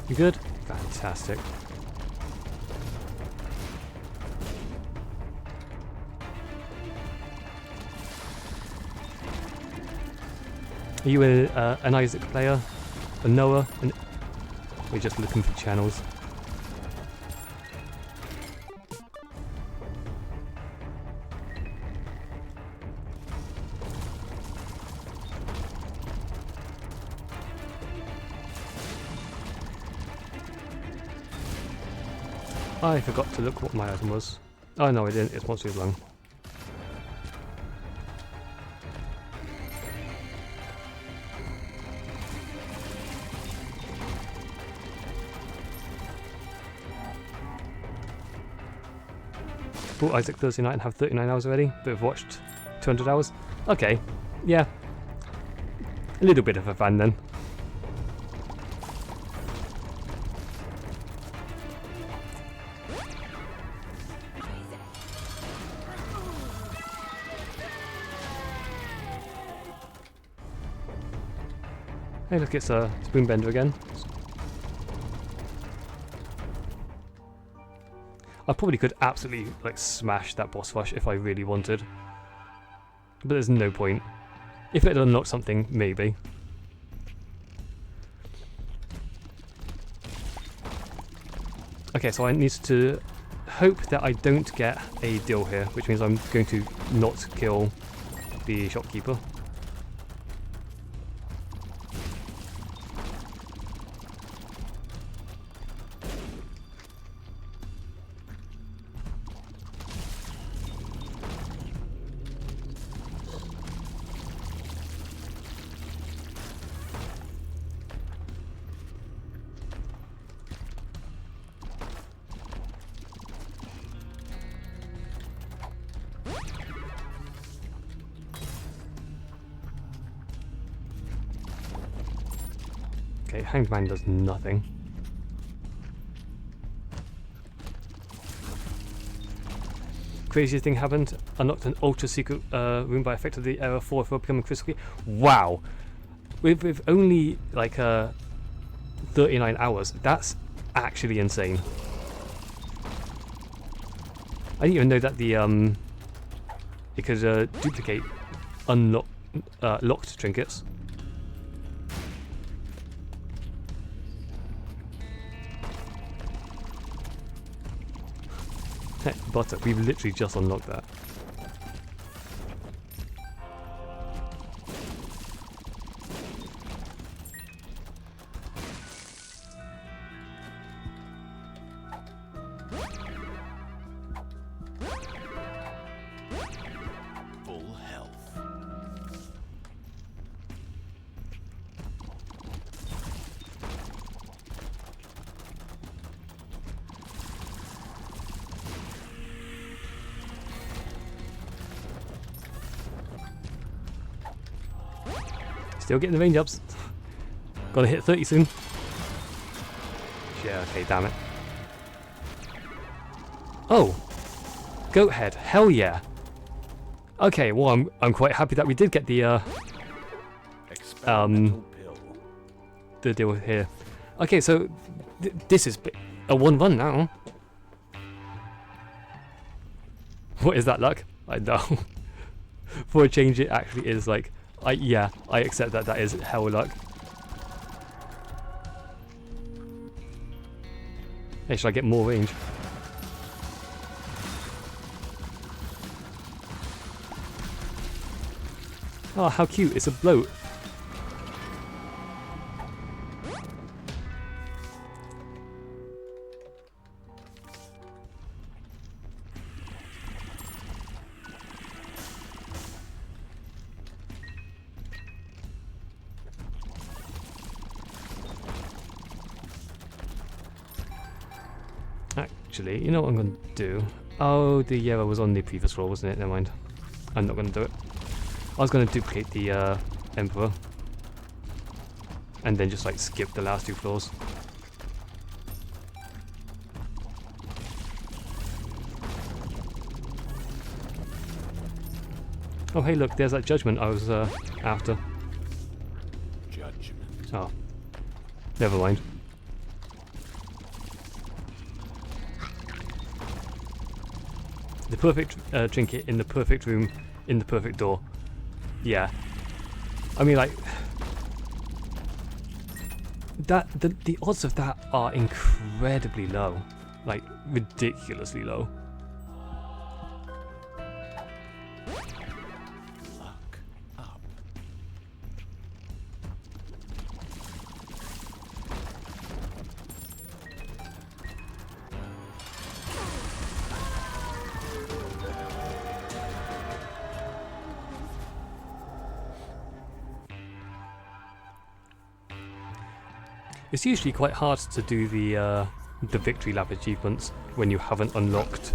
You good? Fantastic. Are you an Isaac player? A Noah? We're just looking for channels. I forgot to look what my item was. Oh no, I didn't. It's Monster's Lung. Bought Isaac Thursday night and have 39 hours already, but I've watched 200 hours. Okay, yeah. A little bit of a fan then. Hey look, it's a Spoonbender again. I probably could absolutely like smash that boss rush if I really wanted. But there's no point. If it unlocked something, maybe. Okay, so I need to hope that I don't get a deal here, which means I'm going to not kill the shopkeeper. Okay, Hanged Man does nothing. Craziest thing happened. Unlocked an ultra secret room by effectively error 4 for becoming crystal clear. Wow! With only like 39 hours, that's actually insane. I didn't even know that the it could duplicate locked trinkets. But we've literally just unlocked that. Full health. Still getting the range ups. Gotta hit 30 soon. Yeah, okay, damn it. Oh! Goat head, hell yeah! Okay, well I'm quite happy that we did get the deal here. Okay, so this is a 1-1 now. What is that luck? I know. For a change, it actually is like. Yeah, I accept that that is hell luck. Hey, should I get more range? Oh, how cute, it's a bloat. Actually, you know what I'm going to do? Oh, the yellow was on the previous roll, wasn't it? Never mind. I'm not going to do it. I was going to duplicate the Emperor. And then just like skip the last 2 floors. Oh hey look, there's that judgment I was after. Judgment. Oh. Never mind. The perfect trinket in the perfect room, in the perfect door. Yeah. I mean like... The odds of that are incredibly low. Like, ridiculously low. Luck up. It's usually quite hard to do the victory lap achievements when you haven't unlocked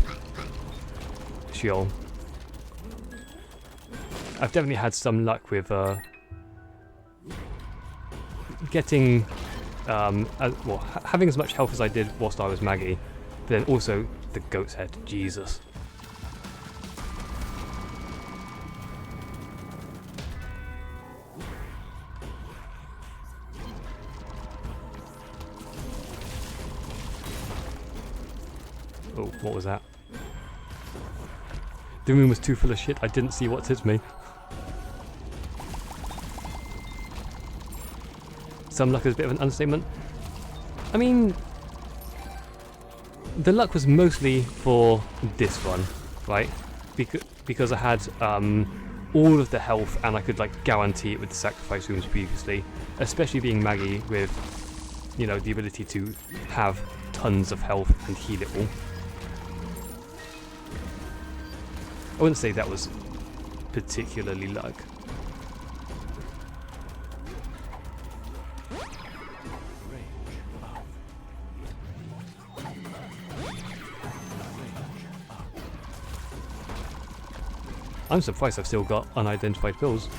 Sheol. I've definitely had some luck with getting having as much health as I did whilst I was Maggie, but then also the goat's head. Jesus. Oh, what was that? The room was too full of shit, I didn't see what hit me. Some luck is a bit of an understatement. I mean, the luck was mostly for this one, right? Because I had all of the health and I could like guarantee it with the sacrifice rooms previously, especially being Maggie with, you know, the ability to have tons of health and heal it all. I wouldn't say that was particularly luck. I'm surprised I've still got unidentified pills.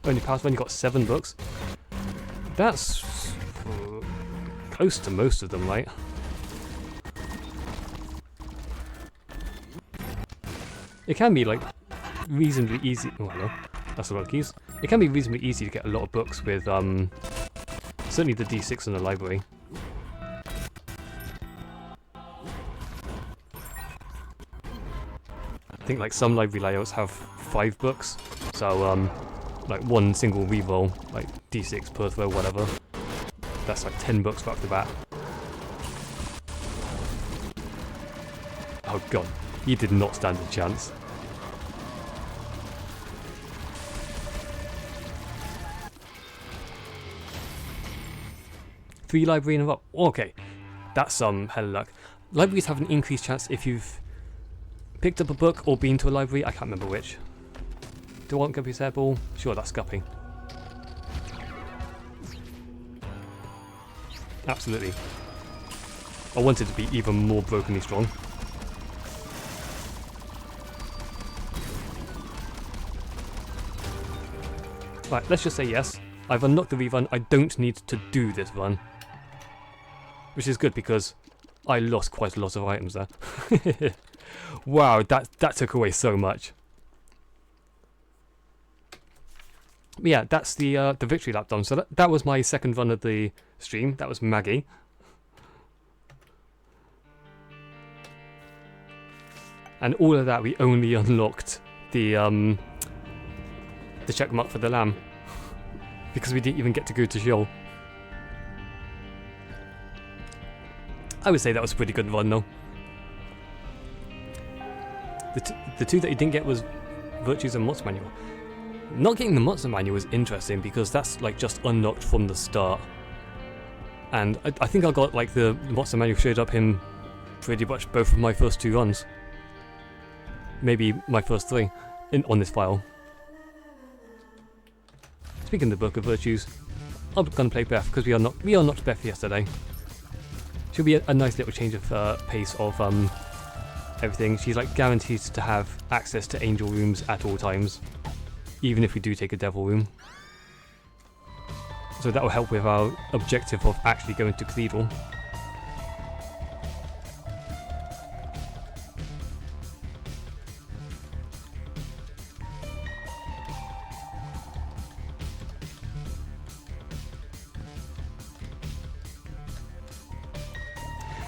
Only past when you got 7 books. That's close to most of them, right? It can be like reasonably easy. Oh hello, that's a lot of keys. It can be reasonably easy to get a lot of books with certainly the D6 in the library. I think like some library layouts have 5 books, so like one single reroll, like D6 per throw, whatever. That's like 10 books right off the bat. Oh god, he did not stand a chance. Three library in a row. Okay, that's some hell of luck. Libraries have an increased chance if you've picked up a book or been to a library. I can't remember which. Do I want Guppy's hairball? Sure, that's Guppy. Absolutely. I wanted to be even more brokenly strong. Right, let's just say yes. I've unlocked the rerun. I don't need to do this run. Which is good because I lost quite a lot of items there. Wow, that took away so much. But yeah, that's the victory lap done. So that was my second run of the stream. That was Maggie. And all of that we only unlocked the checkmark for the lamb. Because we didn't even get to go to Sheol. I would say that was a pretty good run though. The two that you didn't get was Virtues and Mods Manual. Not getting the Mods Manual was interesting because that's like just unlocked from the start. And I think I got like the Mods Manual showed up in pretty much both of my first 2 runs. Maybe my first 3 on this file. Speaking of the Book of Virtues, I'm gonna play Beth because we unlocked Beth yesterday. She'll be a nice little change of pace of everything. She's like guaranteed to have access to angel rooms at all times, even if we do take a devil room. So that will help with our objective of actually going to Cathedral.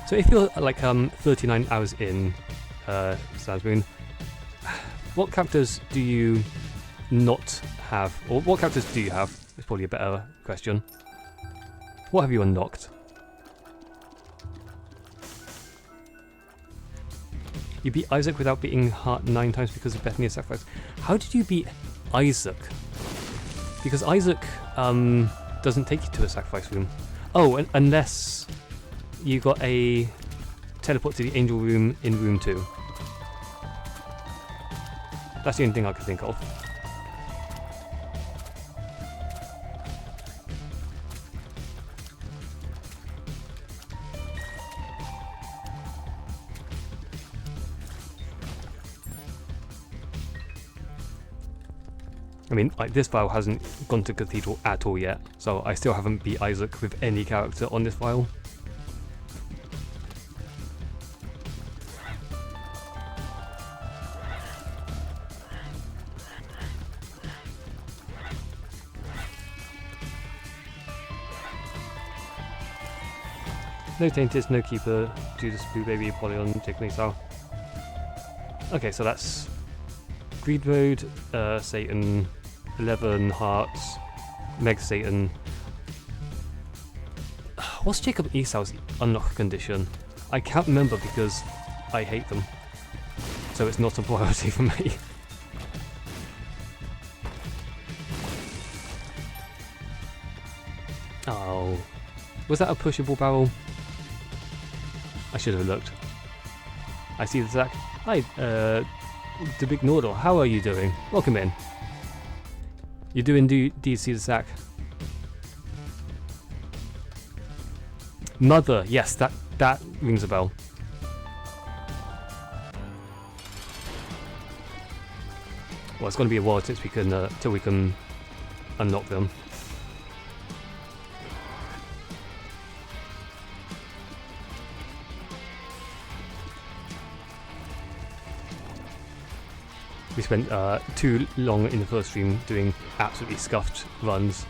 So if you're like 39 hours in Moon, what characters do you not have, or what characters do you have? Is probably a better question. What have you unlocked? You beat Isaac without beating Hart 9 times because of Bethany's sacrifice. How did you beat Isaac? Because Isaac doesn't take you to a sacrifice room. Oh, unless you got a teleport to the angel room in room 2. That's the only thing I can think of. I mean, like, this file hasn't gone to Cathedral at all yet, so I still haven't beat Isaac with any character on this file. No Tainted, no Keeper, Judas, Blue Baby, Apollyon, Jiggling Style. Okay, so that's Greed Mode, Satan, 11 Hearts, Meg Satan. What's Jacob Esau's unlock condition? I can't remember because I hate them. So it's not a priority for me. Oh. Was that a pushable barrel? I should have looked. I see the Zach. Hi, the Big Nordor. How are you doing? Welcome in. You do indeed see the Zach. Mother. Yes, that rings a bell. Well, it's going to be a while since we can till we can unlock them. We spent too long in the first stream doing absolutely scuffed runs.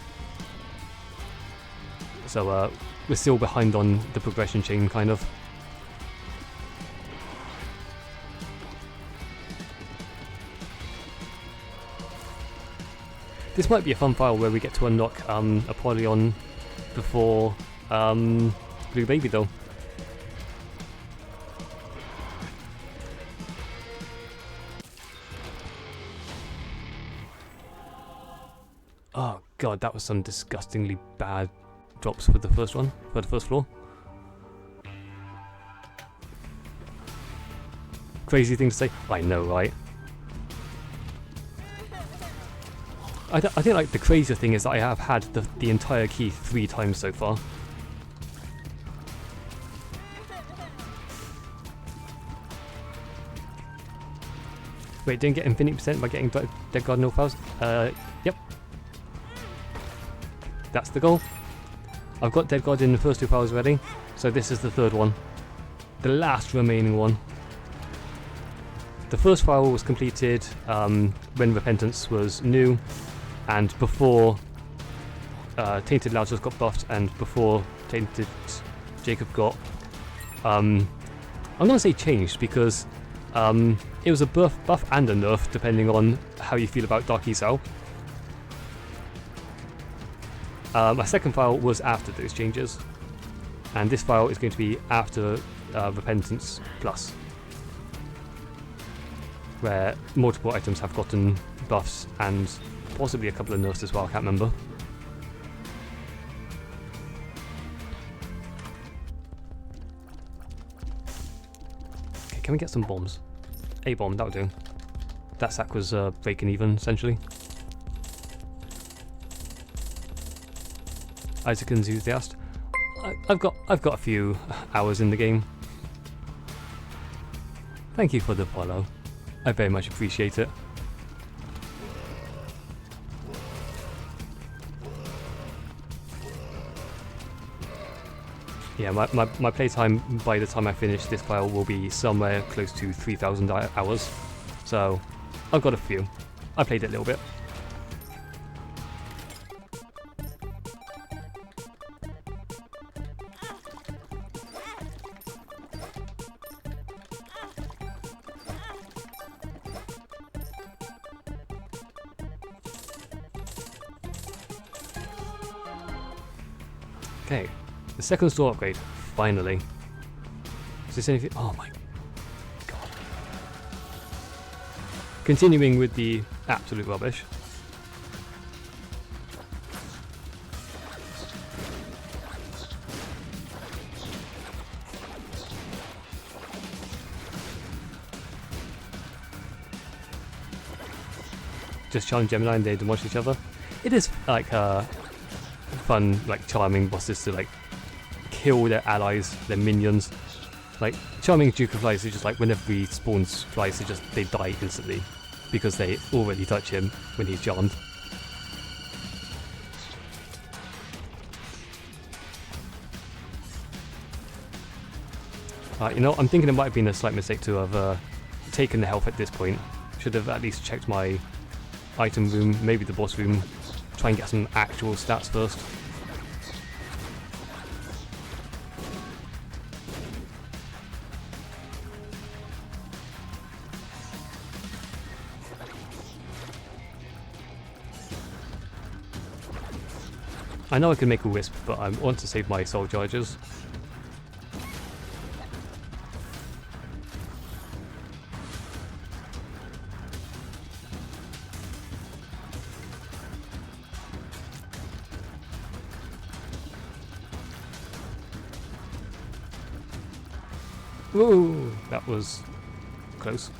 So we're still behind on the progression chain, kind of. This might be a fun file where we get to unlock Apollyon before Blue Baby, though. Oh god, that was some disgustingly bad drops for the first one, for the first floor. Crazy thing to say. I know, right? I think like the crazier thing is that I have had the entire key 3 times so far. Wait, didn't get infinity percent by getting Dead God No Files? Yep. That's the goal. I've got Dead God in the first 2 files already, so this is the 3rd one. The last remaining one. The first file was completed when Repentance was new, and before Tainted Lazarus got buffed, and before Tainted Jacob got... I'm going to say changed, because it was a buff and a nerf, depending on how you feel about Dark Esau. My second file was after those changes, and this file is going to be after Repentance Plus, where multiple items have gotten buffs and possibly a couple of nerfs as well, I can't remember. Okay, can we get some bombs? A bomb, that'll do. That sack was breaking even, essentially. Isaac enthusiast. I've got a few hours in the game. Thank you for the follow. I very much appreciate it. Yeah, my playtime by the time I finish this file will be somewhere close to 3,000 hours. So, I've got a few. I played it a little bit. Okay, the second store upgrade, finally. Is this anything? Oh my god. Continuing with the absolute rubbish. Just challenge Gemini and they demolish each other. It is like fun, like charming bosses to like kill their allies, their minions. Like charming Duke of Flies is just like whenever he spawns flies, they die instantly because they already touch him when he's charmed. You know, I'm thinking it might have been a slight mistake to have taken the health at this point. Should have at least checked my item room, maybe the boss room. Try and get some actual stats first. I know I can make a wisp, but I want to save my soul charges. Whoa, that was close.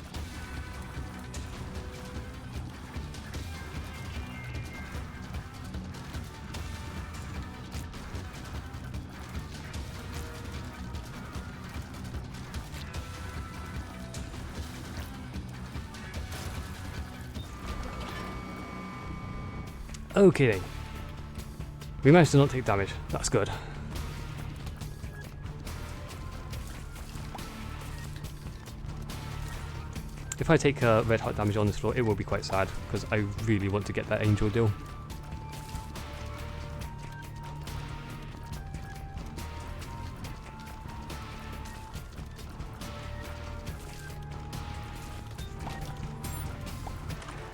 Okay, we managed to not take damage. That's good. If I take red heart damage on this floor, it will be quite sad, because I really want to get that angel deal.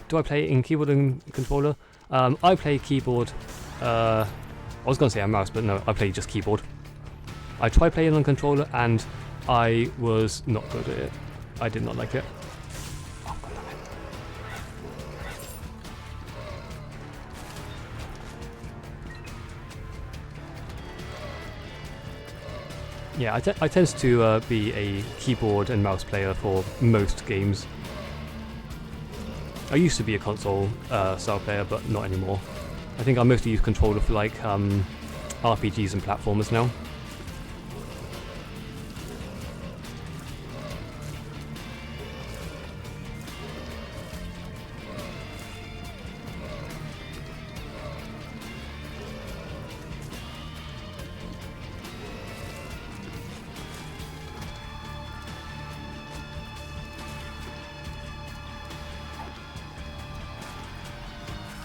Do I play in keyboard and controller? I play keyboard. I was going to say a mouse, but no, I play just keyboard. I tried playing on controller and I was not good at it. I did not like it. Oh, God damn it. Yeah, I tend to be a keyboard and mouse player for most games. I used to be a console style player, but not anymore. I think I mostly use controller for like RPGs and platformers now.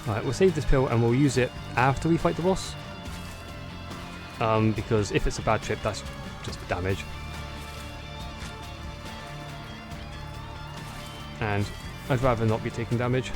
Alright, we'll save this pill and we'll use it after we fight the boss. Because if it's a bad trip, that's just for damage. And I'd rather not be taking damage.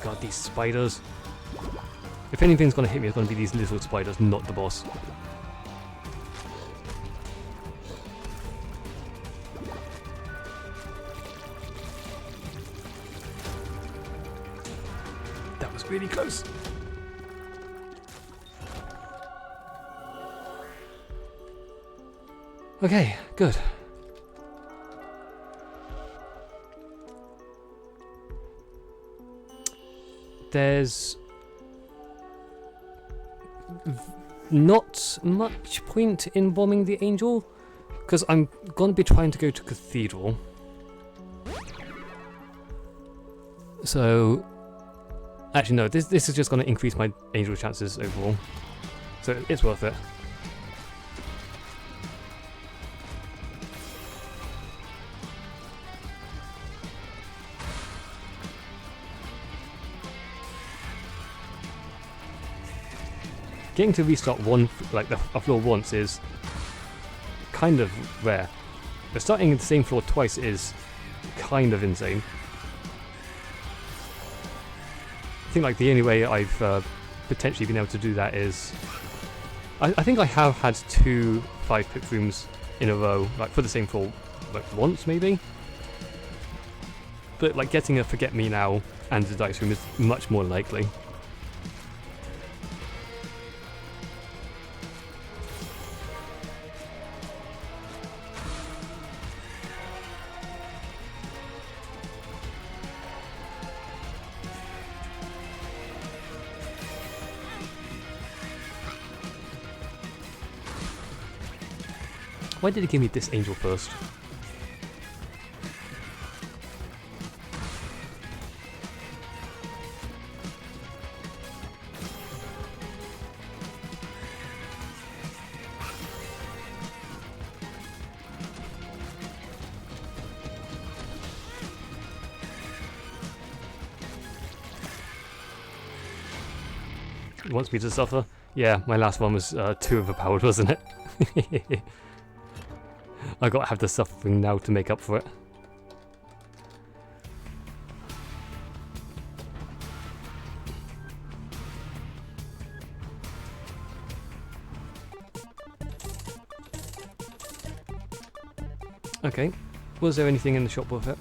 God, these spiders. If anything's gonna hit me, it's gonna be these little spiders, not the boss. It's really close. Okay, good. There's not much point in bombing the angel, because I'm going to be trying to go to Cathedral. So, actually no, this is just going to increase my angel chances overall. So it's worth it. Getting to restart a floor once is kind of rare. But starting at the same floor twice is kind of insane. I think like the only way I've potentially been able to do that is I think I have had 2 5-pip rooms in a row, like for the same floor, like once maybe. But like getting a Forget Me Now and the dice room is much more likely. Why did it give me this angel first? It wants me to suffer? Yeah, my last one was too overpowered, wasn't it? I gotta have the suffering now to make up for it. Okay, was there anything in the shop worth it?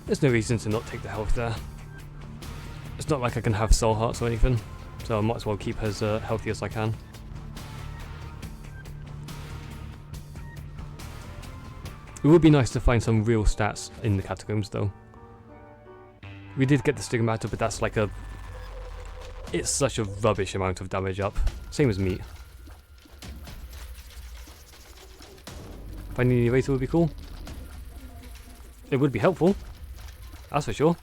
There's no reason to not take the health there. It's not like I can have soul hearts or anything, so I might as well keep as healthy as I can. It would be nice to find some real stats in the catacombs though. We did get the stigmata, but that's like it's such a rubbish amount of damage up. Same as meat. Finding the eraser would be cool. It would be helpful. That's for sure.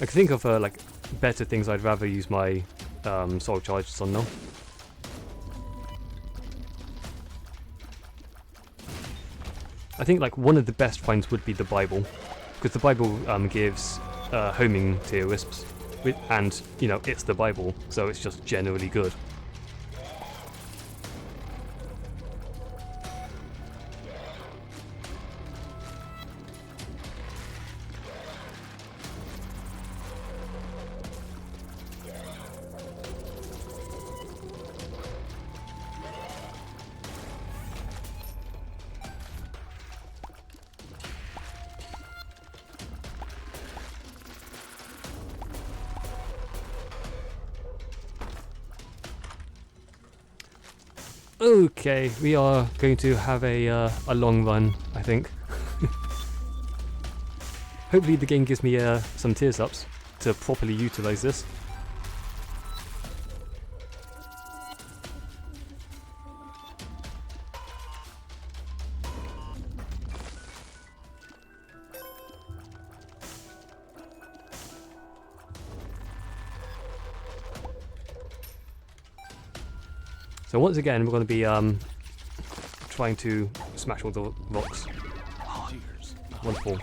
I can think of like better things I'd rather use my soul charges on now. I think like one of the best finds would be the Bible, because the Bible gives homing tier wisps, and you know it's the Bible, so it's just generally good. Okay, we are going to have a long run, I think. Hopefully the game gives me some tears ups to properly utilize this. So once again, we're going to be trying to smash all the rocks. Cheers. Wonderful.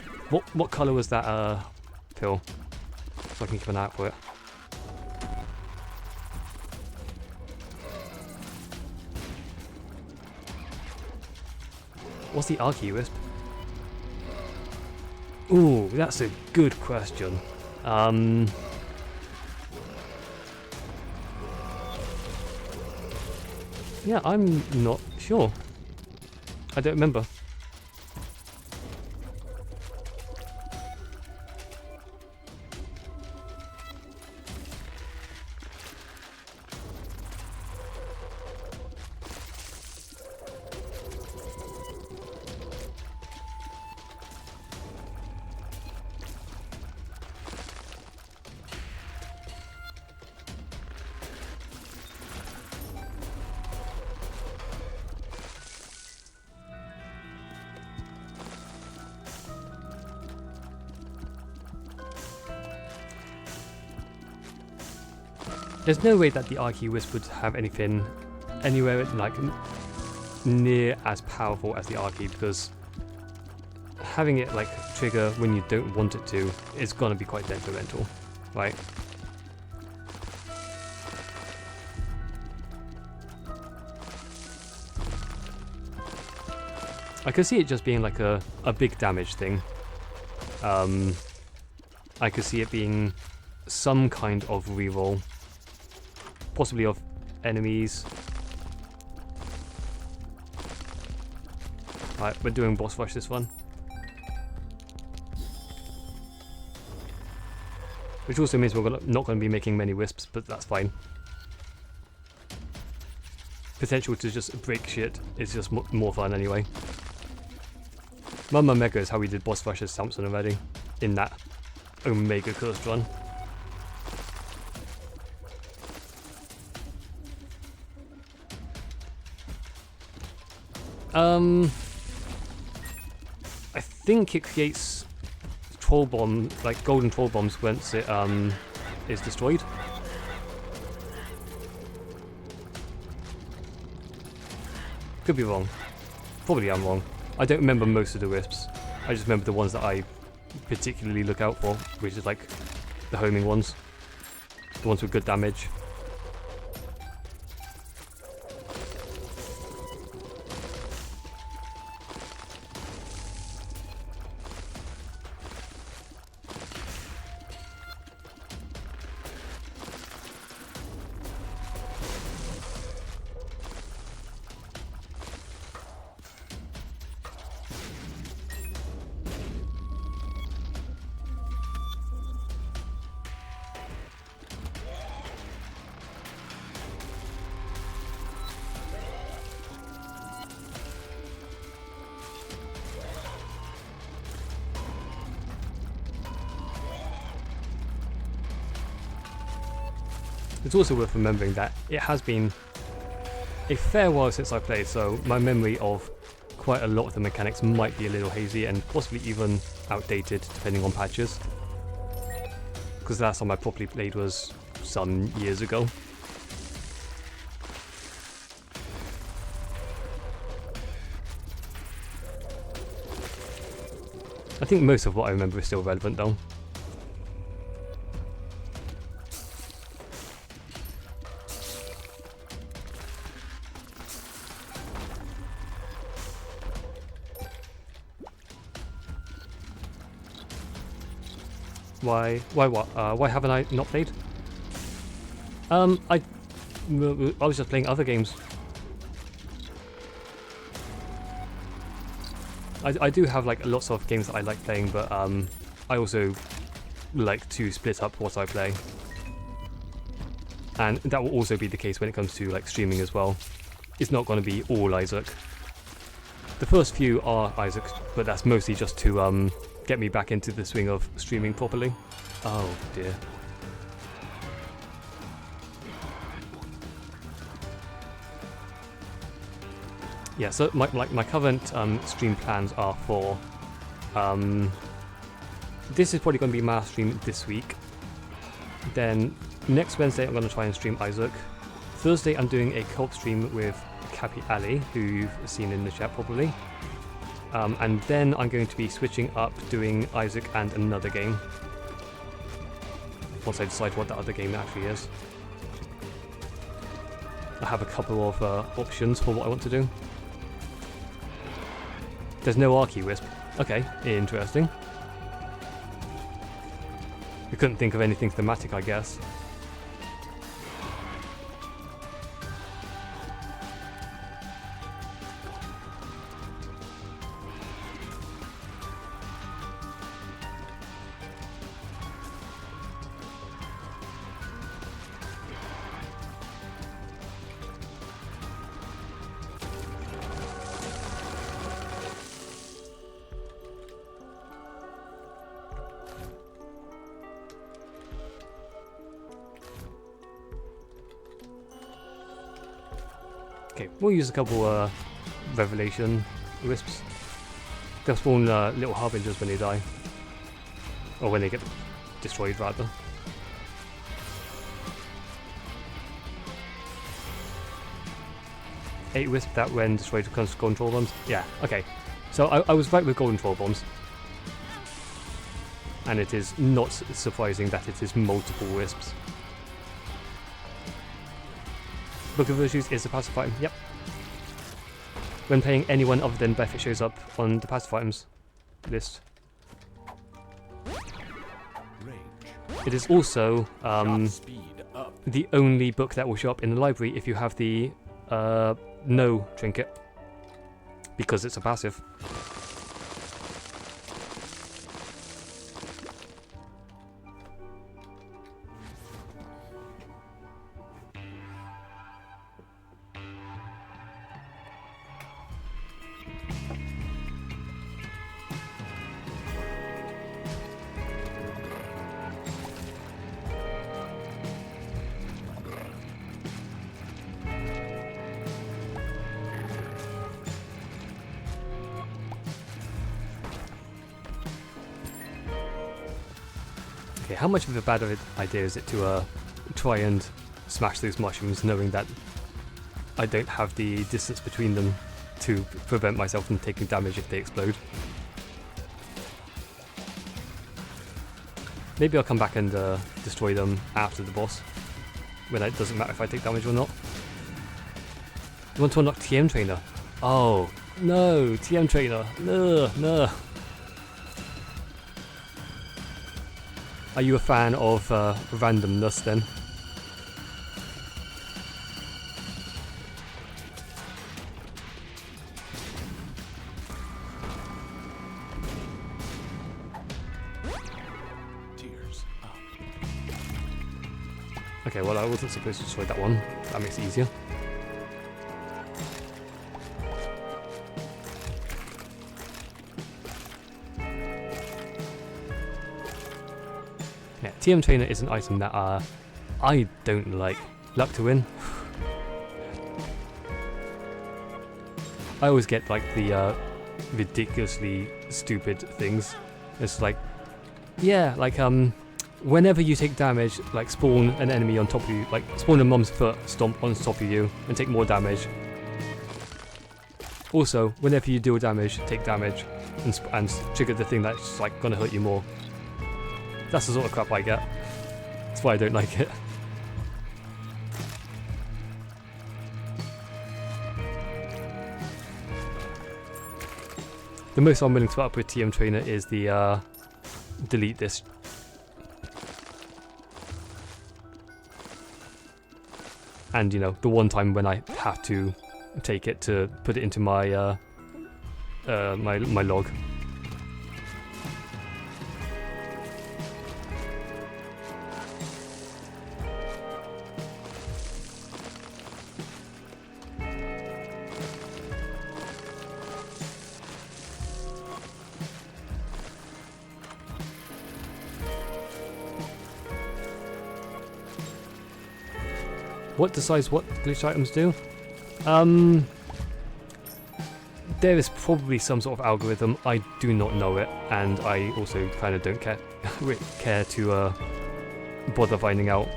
What colour was that pill? So I can keep an eye out for it. What's the Archie Wisp? Ooh, that's a good question. Yeah, I'm not sure. I don't remember. There's no way that the Archie-Wisp would have anything anywhere like near as powerful as the Archie, because having it like trigger when you don't want it to is gonna be quite detrimental, right? I could see it just being like a big damage thing. I could see it being some kind of reroll. Possibly of enemies. Right, we're doing boss rush this one. Which also means we're not going to be making many wisps, but that's fine. Potential to just break shit is just more fun anyway. Mama Mega is how we did boss rush as Samson already, in that Omega cursed run. I think it creates troll bomb, like golden troll bombs once it is destroyed. Could be wrong. Probably I'm wrong. I don't remember most of the wisps. I just remember the ones that I particularly look out for, which is like the homing ones. The ones with good damage. It's also worth remembering that it has been a fair while since I played, so my memory of quite a lot of the mechanics might be a little hazy and possibly even outdated depending on patches. Because the last time I properly played was some years ago. I think most of what I remember is still relevant though. Why what? Why haven't I not played? I was just playing other games. I do have like lots of games that I like playing, but I also like to split up what I play. And that will also be the case when it comes to like streaming as well. It's not going to be all Isaac. The first few are Isaac, but that's mostly just to get me back into the swing of streaming properly. Oh dear. Yeah, so my current stream plans are for this is probably going to be my stream this week. Then next Wednesday I'm going to try and stream Isaac. Thursday I'm doing a co-op stream with Cappy Ali, who you've seen in the chat probably. And then I'm going to be switching up doing Isaac and another game. Once I decide what that other game actually is. I have a couple of options for what I want to do. There's no Archie-Wisp. Okay, interesting. We couldn't think of anything thematic, I guess. Okay, we'll use a couple Revelation Wisps. They'll spawn little harbingers when they die. Or when they get destroyed, rather. Eight Wisp that when destroyed becomes golden troll bombs. Yeah, okay. So I was right with golden troll bombs. And it is not surprising that it is multiple Wisps. Book of Virtues is the passive item, yep. When playing anyone other than Beth, it shows up on the passive items list. It is also the only book that will show up in the library if you have the no trinket, because it's a passive. Okay, how much of a bad idea is it to try and smash those mushrooms knowing that I don't have the distance between them to prevent myself from taking damage if they explode? Maybe I'll come back and destroy them after the boss, when it doesn't matter if I take damage or not. You want to unlock TM Trainer? Oh, no, TM Trainer, no. Are you a fan of randomness then? Tears up. Okay, well I wasn't supposed to destroy that one. That makes it easier. Yeah, TM Trainer is an item that I don't like. Luck to win. I always get like the ridiculously stupid things. It's like, yeah, like whenever you take damage, like spawn an enemy on top of you, like spawn a mum's foot stomp on top of you and take more damage. Also, whenever you deal damage, take damage and trigger the thing that's like gonna hurt you more. That's the sort of crap I get. That's why I don't like it. The most I'm willing to put up with TM Trainer is the delete this. And you know, the one time when I have to take it to put it into my my log. What decides what glitch items do? There is probably some sort of algorithm. I do not know it, and I also kind of don't care to bother finding out,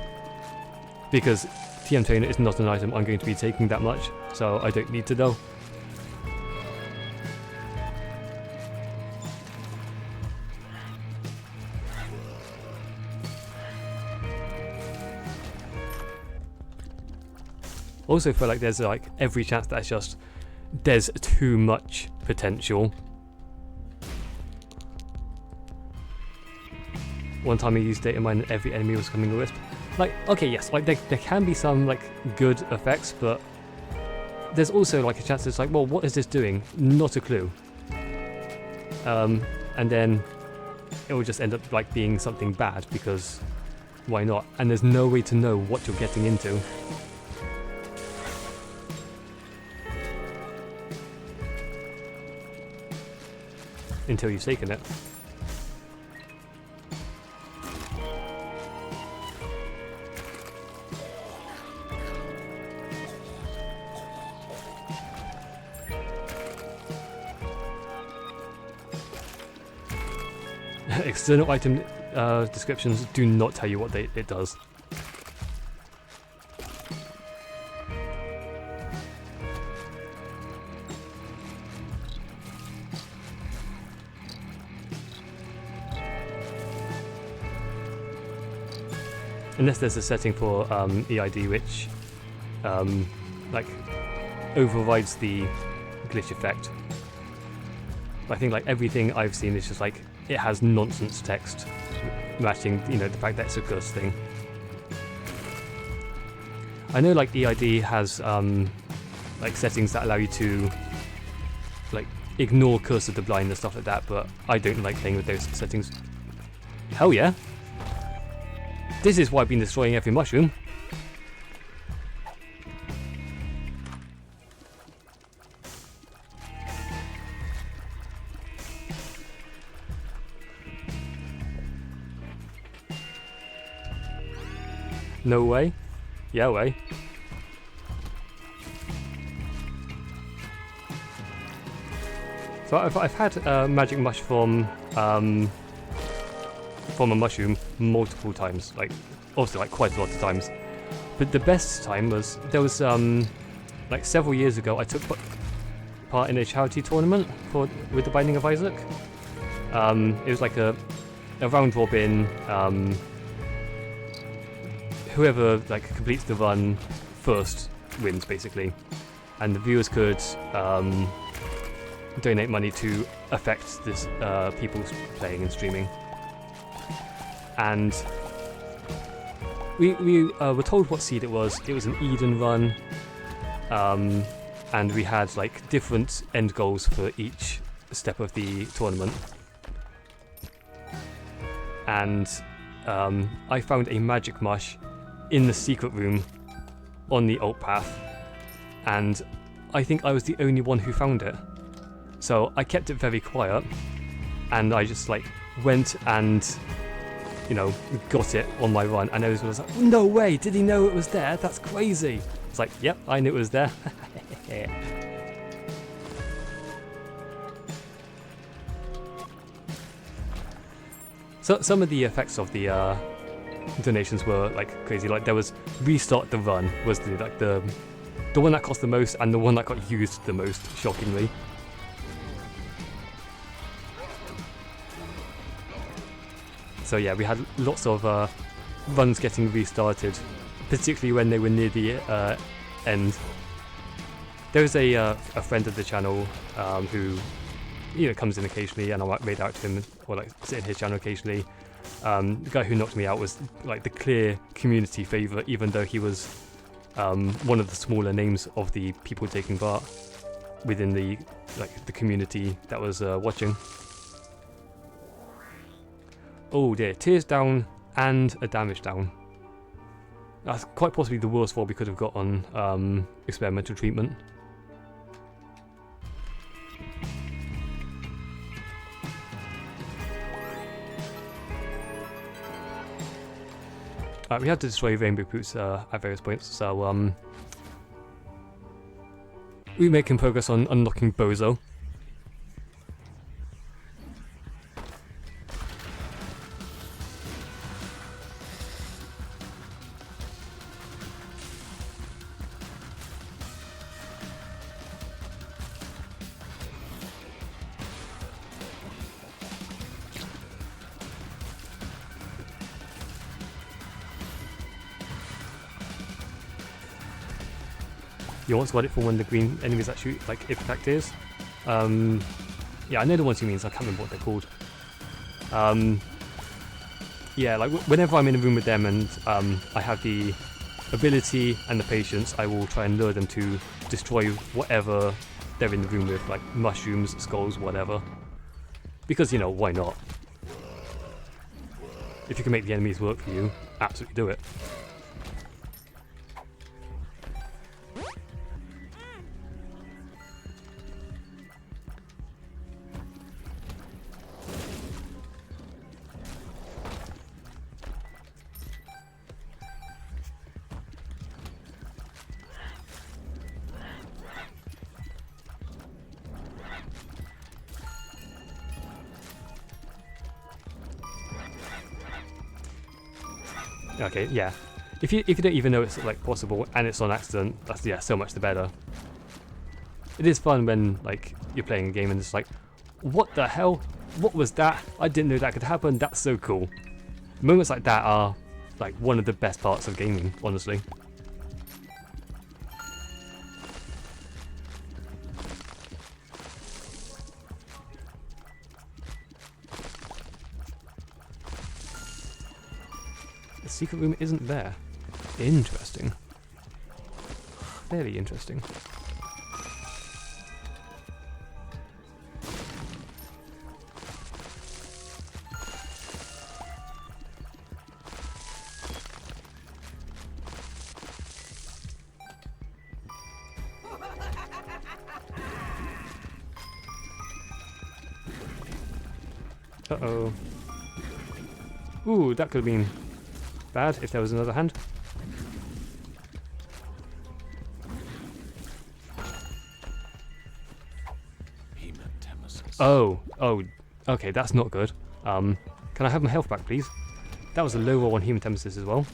because TM Trainer is not an item I'm going to be taking that much, so I don't need to know. Also feel like there's like every chance that there's too much potential. One time I used data mine and every enemy was coming a wisp. Like, okay, yes, like there can be some like good effects, but there's also like a chance it's like, well, what is this doing? Not a clue. And then it will just end up like being something bad, because why not? And there's no way to know what you're getting into. Until you've taken it. external item descriptions do not tell you what it does. Unless there's a setting for EID which like overrides the glitch effect. I think like everything I've seen is just like it has nonsense text matching, you know, the fact that it's a curse thing. I know like EID has like settings that allow you to like ignore Curse of the Blind and stuff like that, but I don't like playing with those settings. Hell yeah! This is why I've been destroying every mushroom. No way. Yeah way. So I've had magic mush from a mushroom multiple times, like obviously like quite a lot of times. But the best time was there was like several years ago I took part in a charity tournament with the Binding of Isaac. It was like a round robin. Whoever like completes the run first wins basically, and the viewers could donate money to affect this people playing and streaming. And we were told what seed it was. It was an Eden run, and we had like different end goals for each step of the tournament. And I found a magic mush in the secret room on the alt path, and I think I was the only one who found it. So I kept it very quiet, and I just like went and, you know, got it on my run, and everyone was like, no way, did he know it was there? That's crazy. It's like, yep, I knew it was there. So some of the effects of the donations were like crazy. Like there was restart the run was the one that cost the most and the one that got used the most, shockingly. So yeah, we had lots of runs getting restarted, particularly when they were near the end. There was a friend of the channel who, you know, comes in occasionally, and I might raid out to him or like sit in his channel occasionally. The guy who knocked me out was like the clear community favourite, even though he was one of the smaller names of the people taking part within the community that was watching. Oh dear, tears down and a damage down. That's quite possibly the worst fall we could have got on experimental treatment. We had to destroy rainbow boots at various points, so we're making progress on unlocking Bozo. You also got it for when the green enemies that shoot like impact is. Yeah, I know the ones you mean, so I can't remember what they're called. Yeah, like whenever I'm in a room with them and I have the ability and the patience, I will try and lure them to destroy whatever they're in the room with, like mushrooms, skulls, whatever. Because, you know, why not? If you can make the enemies work for you, absolutely do it. Okay, yeah. If you don't even know it's like possible and it's on accident, that's so much the better. It is fun when like you're playing a game and it's like, what the hell? What was that? I didn't know that could happen. That's so cool. Moments like that are like one of the best parts of gaming, honestly. The secret room isn't there. Interesting. Very interesting. Uh-oh. Ooh, that could have been bad if there was another hand. Oh, okay, that's not good. Can I have my health back, please? That was a low roll on hematemesis as well.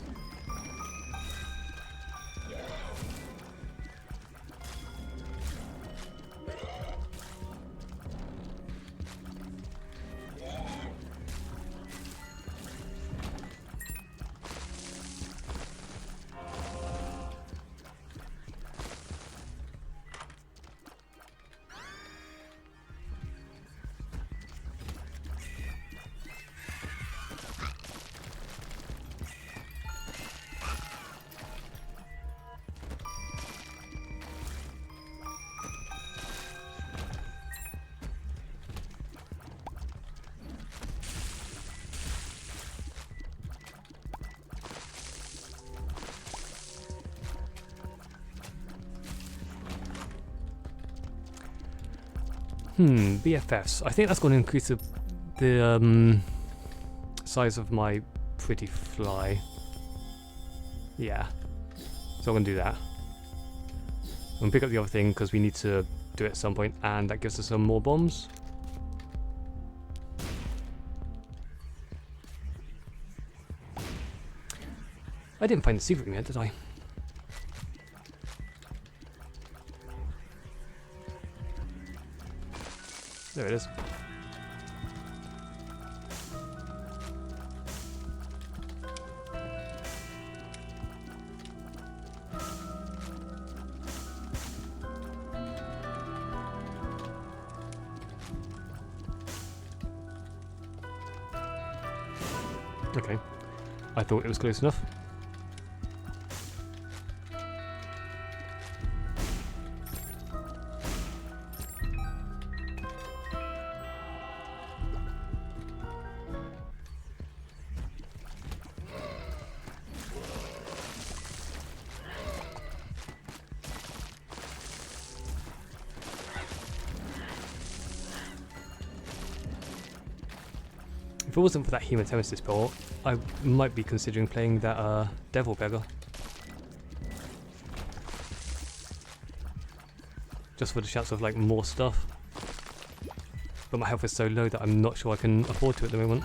BFFs. I think that's going to increase the size of my pretty fly. Yeah. So I'm going to do that. I'm going to pick up the other thing because we need to do it at some point, and that gives us some more bombs. I didn't find the secret room yet, did I? There it is. Okay. I thought it was close enough. If it wasn't for that hematemesis port, I might be considering playing that devil beggar. Just for the chance of like more stuff. But my health is so low that I'm not sure I can afford to at the moment.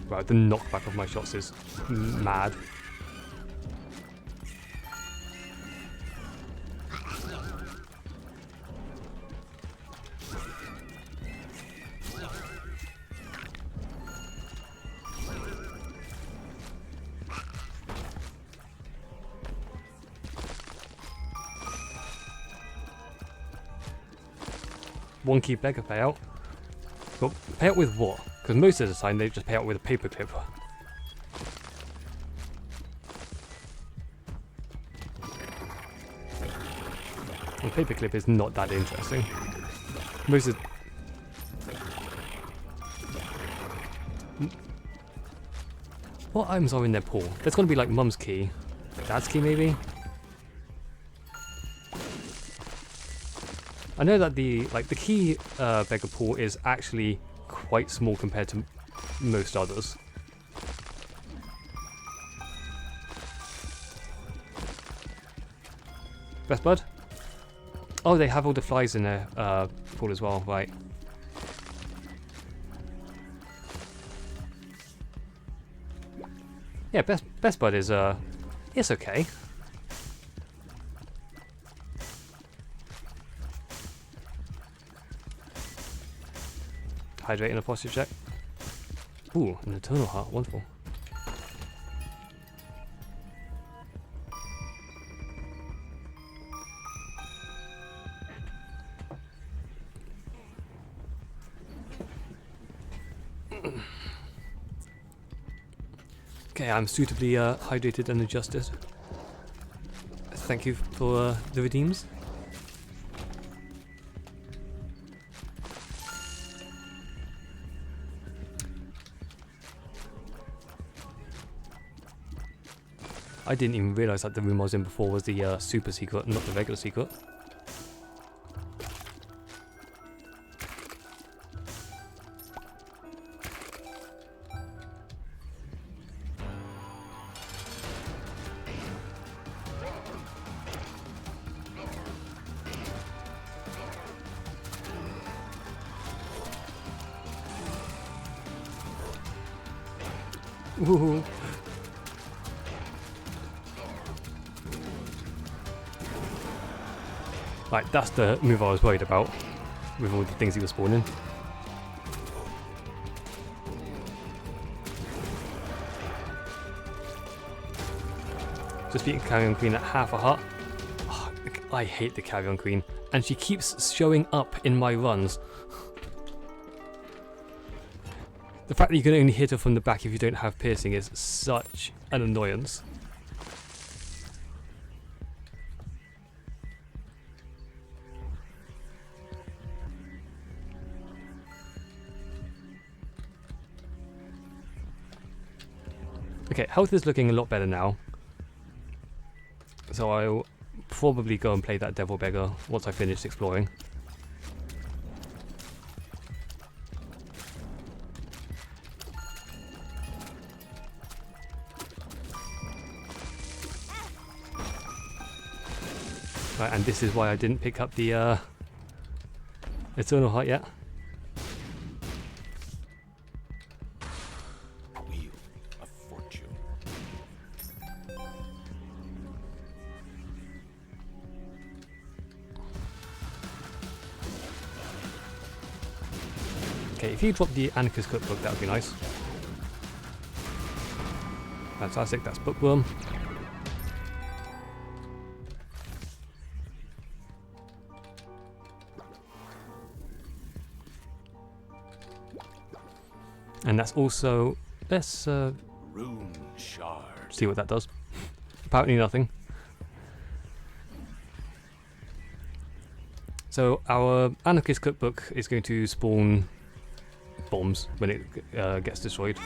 Right, the knockback of my shots is mad. One key beggar payout. But payout with what? Because most of the time they just pay out with a paperclip. The paperclip is not that interesting. Most of... What items are in their pool? There's got to be like Mum's key. Dad's key maybe? I know that the key beggar pool is actually quite small compared to most others. Best bud? Oh, they have all the flies in their pool as well, right. Yeah, best bud is it's okay. Hydrate and a posture check. Ooh, an eternal heart, wonderful. Okay, I'm suitably hydrated and adjusted. Thank you for the redeems. I didn't even realise that the room I was in before was the super secret, not the regular secret. Woohoo! Right, that's the move I was worried about, with all the things he was spawning. Just beating Carrion Queen at half a heart. Oh, I hate the Carrion Queen, and she keeps showing up in my runs. The fact that you can only hit her from the back if you don't have piercing is such an annoyance. Okay, health is looking a lot better now. So I'll probably go and play that Devil Beggar once I finish exploring. Right, and this is why I didn't pick up the Eternal Heart yet. Wheel of Fortune. Okay, if you drop the Anarchist Cookbook, that would be nice. Fantastic, that's Bookworm. And that's also, let's Rune Shard. see what that does. Apparently nothing. So our Anarchist Cookbook is going to spawn bombs when it gets destroyed.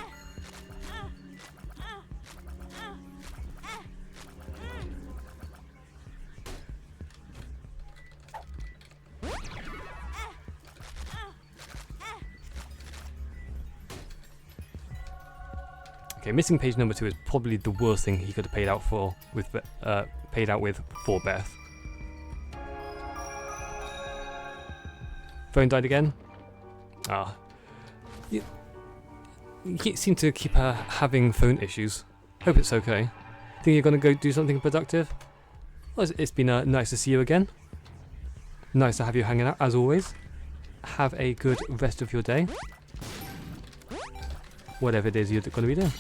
Okay, missing page number 2 is probably the worst thing he could have paid out for with for Beth. Phone died again. Ah, you seem to keep having phone issues. Hope it's okay. Think you're gonna go do something productive? Well, it's been nice to see you again. Nice to have you hanging out as always. Have a good rest of your day. Whatever it is you're going to be doing.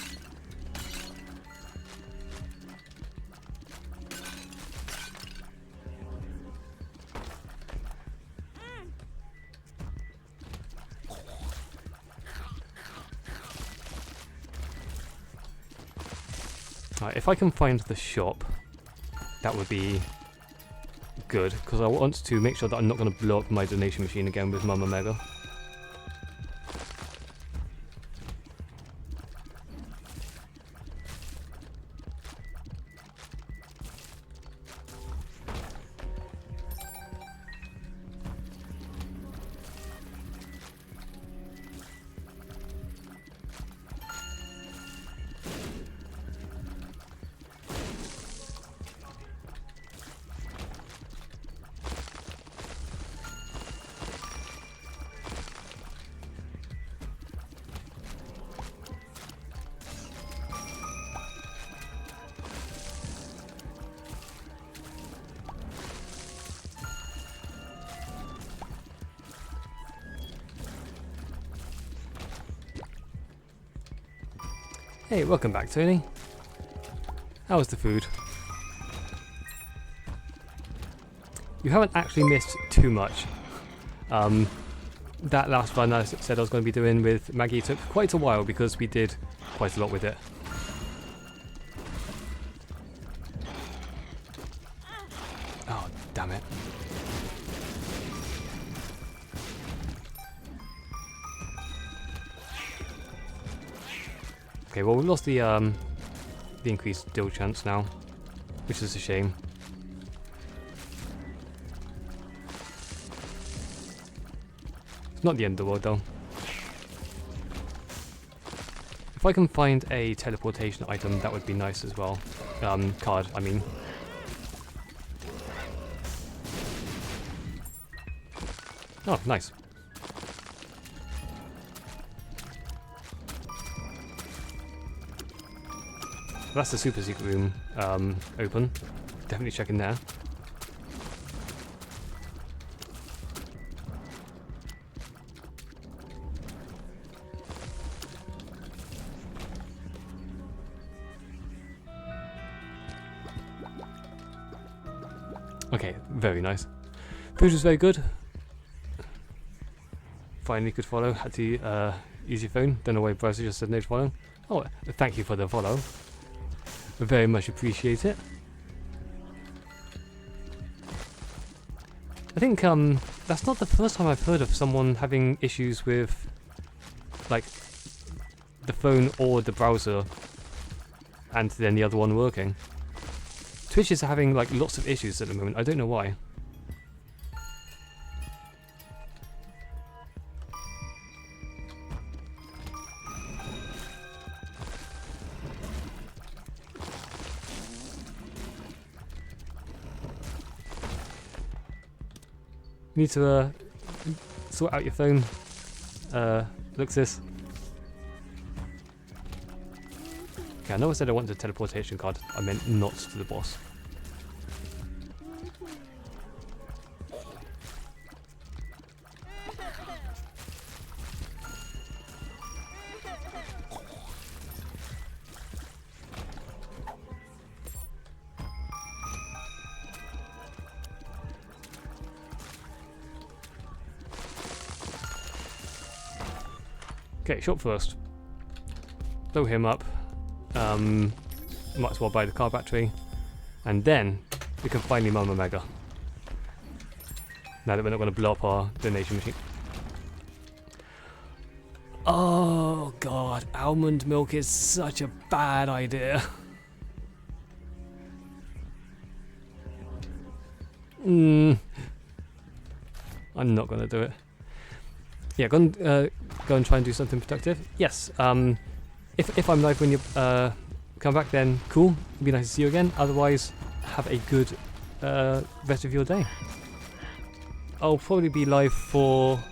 Right, if I can find the shop, that would be good, because I want to make sure that I'm not going to blow up my donation machine again with Mama Mega. Hey, welcome back, Tony. How was the food? You haven't actually missed too much. That last run I said I was going to be doing with Maggie took quite a while because we did quite a lot with it. Oh, damn it. Okay, well we lost the increased deal chance now, which is a shame. It's not the end of the world though. If I can find a teleportation item, that would be nice as well. Card, I mean. Oh, nice. That's the super secret room open. Definitely check in there. Okay, very nice. Food was very good. Finally could follow. Had to use your phone. Don't know why browser just said no to follow. Oh, thank you for the follow. Very much appreciate it. I think that's not the first time I've heard of someone having issues with like the phone or the browser and then the other one working. Twitch is having like lots of issues at the moment. I don't know why. You need to sort out your phone. Looks this. Okay, I know I said I wanted a teleportation card. I meant not to the boss. Okay, shop first. Blow him up. Might as well buy the car battery. And then we can finally Mama Mega. Now that we're not going to blow up our donation machine. Oh god, almond milk is such a bad idea. I'm not going to do it. Yeah, go and try and do something productive. Yes, if I'm live when you come back, then cool. It'd be nice to see you again. Otherwise, have a good rest of your day. I'll probably be live for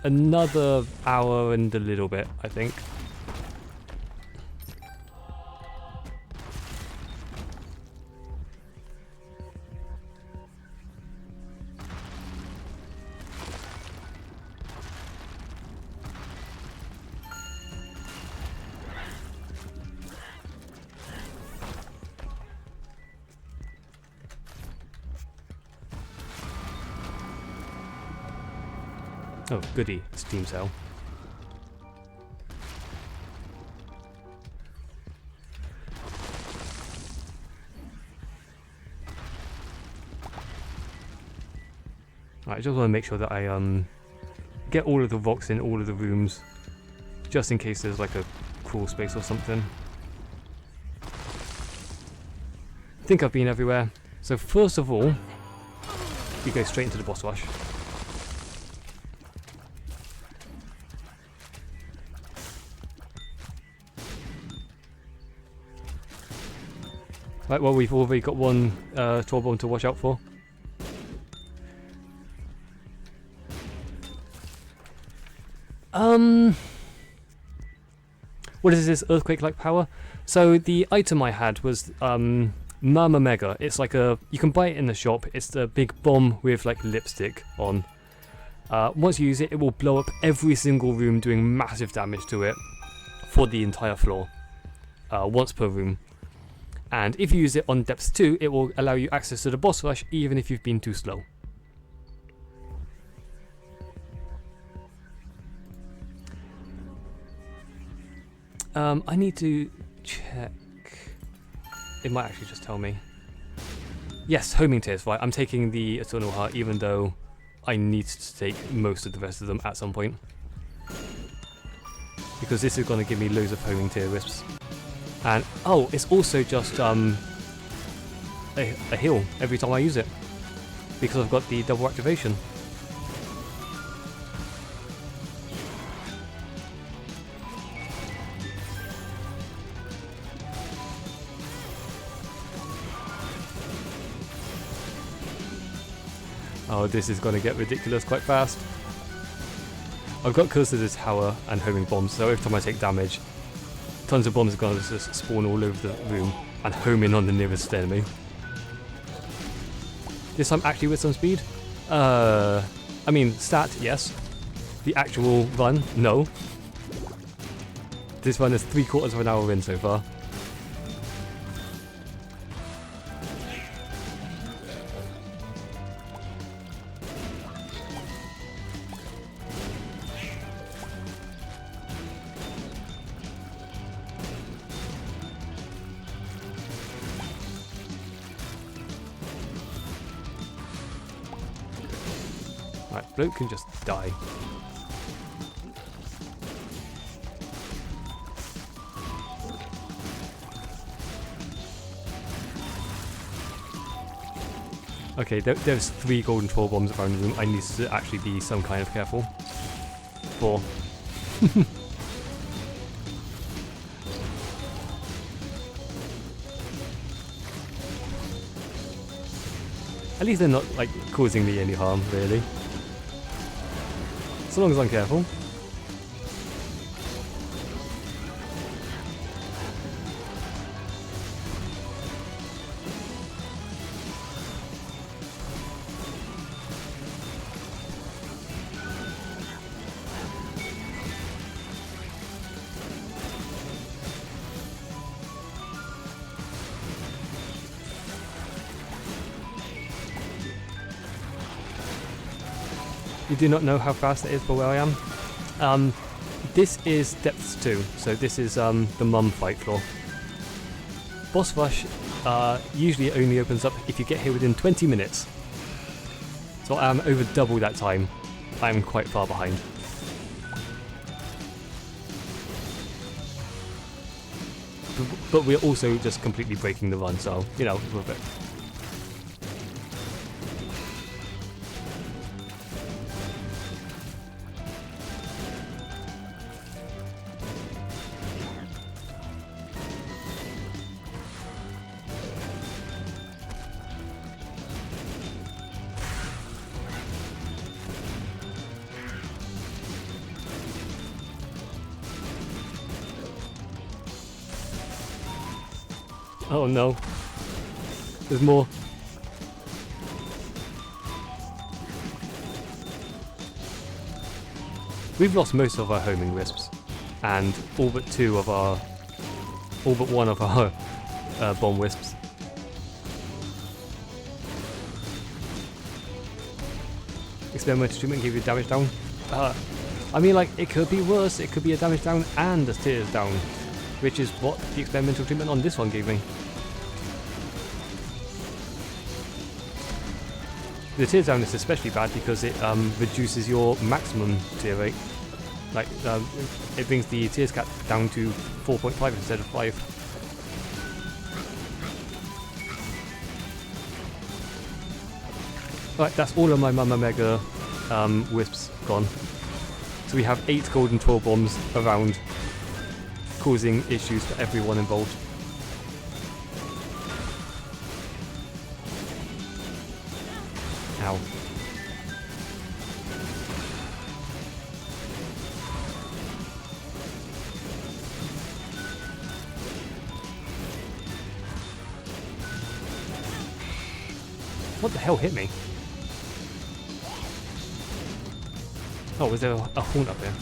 another hour and a little bit, I think. Oh, goody, Steam sale. Right, I just want to make sure that I get all of the rocks in all of the rooms, just in case there's like a crawl space or something. I think I've been everywhere. So first of all, we go straight into the boss rush. Right, well, we've already got one troll bomb to watch out for. What is this earthquake-like power? So the item I had was Mama Mega. It's like a, you can buy it in the shop. It's the big bomb with like lipstick on. Once you use it, it will blow up every single room, doing massive damage to it for the entire floor. once per room. And if you use it on depth 2, it will allow you access to the boss rush even if you've been too slow. I need to check. It might actually just tell me. Yes, homing tears, right. I'm taking the Eternal Heart even though I need to take most of the rest of them at some point. Because this is going to give me loads of homing tear wisps. And, oh, it's also just a heal every time I use it. Because I've got the double activation. Oh, this is going to get ridiculous quite fast. I've got Curse of the Tower and homing bombs, so every time I take damage, tons of bombs are going to just spawn all over the room and home in on the nearest enemy. This time actually with some speed? I mean, stat, yes. The actual run, no. This run is 3/4 of an hour in so far. Right, bloke can just die. Okay, there's 3 golden troll bombs around the room. I need to actually be some kind of careful. 4. At least they're not, like, causing me any harm, really. So long as I'm careful. You do not know how fast it is for where I am. This is depths 2, so this is the mum fight floor. Boss rush usually only opens up if you get here within 20 minutes. So I am over double that time. I am quite far behind. But we're also just completely breaking the run, so, you know, worth it. Oh no. There's more. We've lost most of our homing wisps, and all but one of our bomb wisps. Experimental treatment gave you damage down. I mean, like, it could be worse. It could be a damage down and a tears down, which is what the experimental treatment on this one gave me. The tear down is especially bad because it reduces your maximum tear rate. Like, it brings the tears cap down to 4.5 instead of 5. Right, that's all of my Mama Mega wisps gone. So we have 8 golden troll bombs around, causing issues for everyone involved. Ow. What the hell hit me? Oh, was there a horn up there?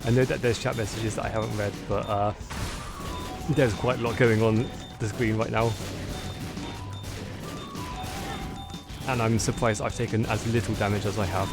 I know that there's chat messages that I haven't read, but there's quite a lot going on the screen right now. And I'm surprised I've taken as little damage as I have.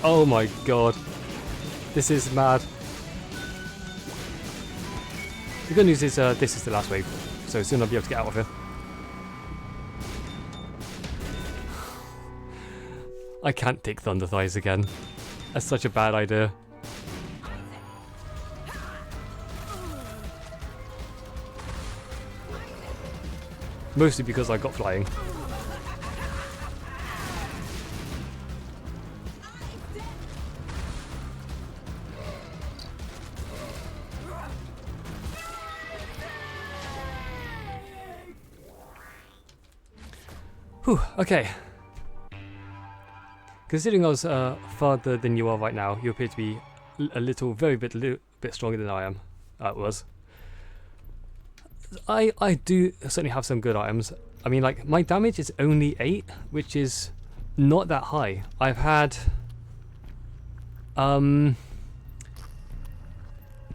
Oh my god. This is mad. The good news is this is the last wave, so soon I'll be able to get out of here. I can't take Thunder Thighs again. That's such a bad idea. Mostly because I got flying. Whew, okay. Considering I was farther than you are right now, you appear to be a little, very bit stronger than I am. Was. I do certainly have some good items. I mean, like, my damage is only 8, which is not that high. I've had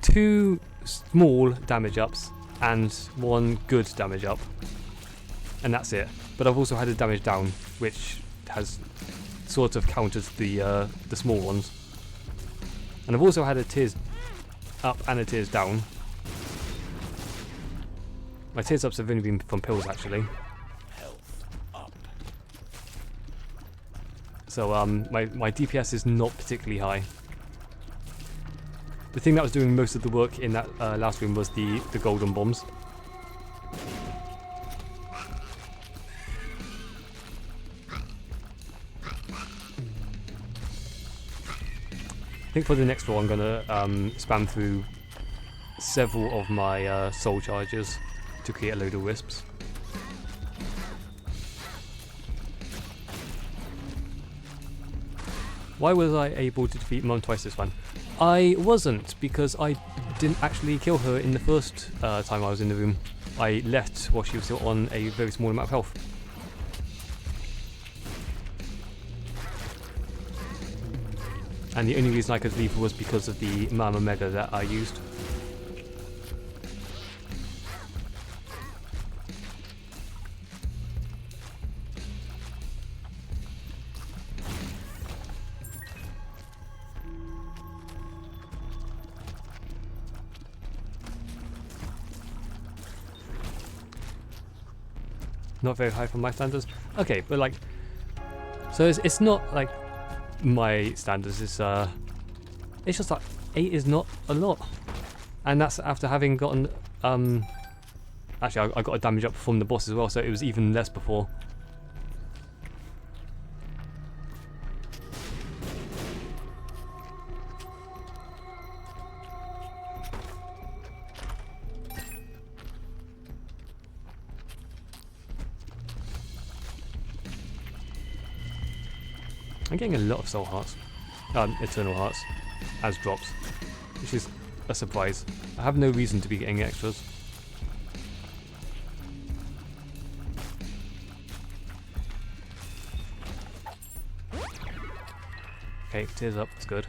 2 small damage ups and 1 good damage up, and that's it. But I've also had a damage down, which has sort of countered the small ones. And I've also had a tears up and a tears down. My tears ups have only been from pills, actually. Health up. So my DPS is not particularly high. The thing that was doing most of the work in that last room was the golden bombs. I think for the next floor I'm gonna spam through several of my soul charges to create a load of wisps. Why was I able to defeat Mum twice this one? I wasn't, because I didn't actually kill her in the first time I was in the room. I left while she was still on a very small amount of health. And the only reason I could leave her was because of the Mama Mega that I used. Not very high for my standards. Okay, but like, so it's not like my standards. It's just like 8 is not a lot, and that's after having gotten actually I got a damage up from the boss as well, so it was even less before. I'm getting a lot of soul hearts, eternal hearts, as drops, which is a surprise. I have no reason to be getting extras. Okay, tears up, that's good.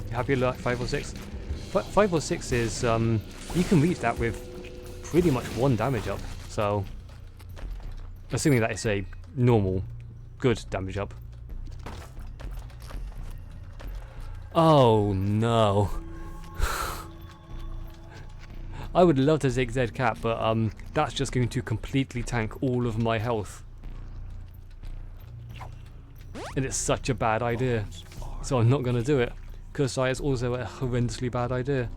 You happy with like 5 or 6? 5 or 6 is, you can reach that with pretty much 1 damage up, so assuming that it's a normal, good damage up. Oh no. I would love to take Z Cap, but that's just going to completely tank all of my health. And it's such a bad idea, so I'm not going to do it. Kursai is also a horrendously bad idea.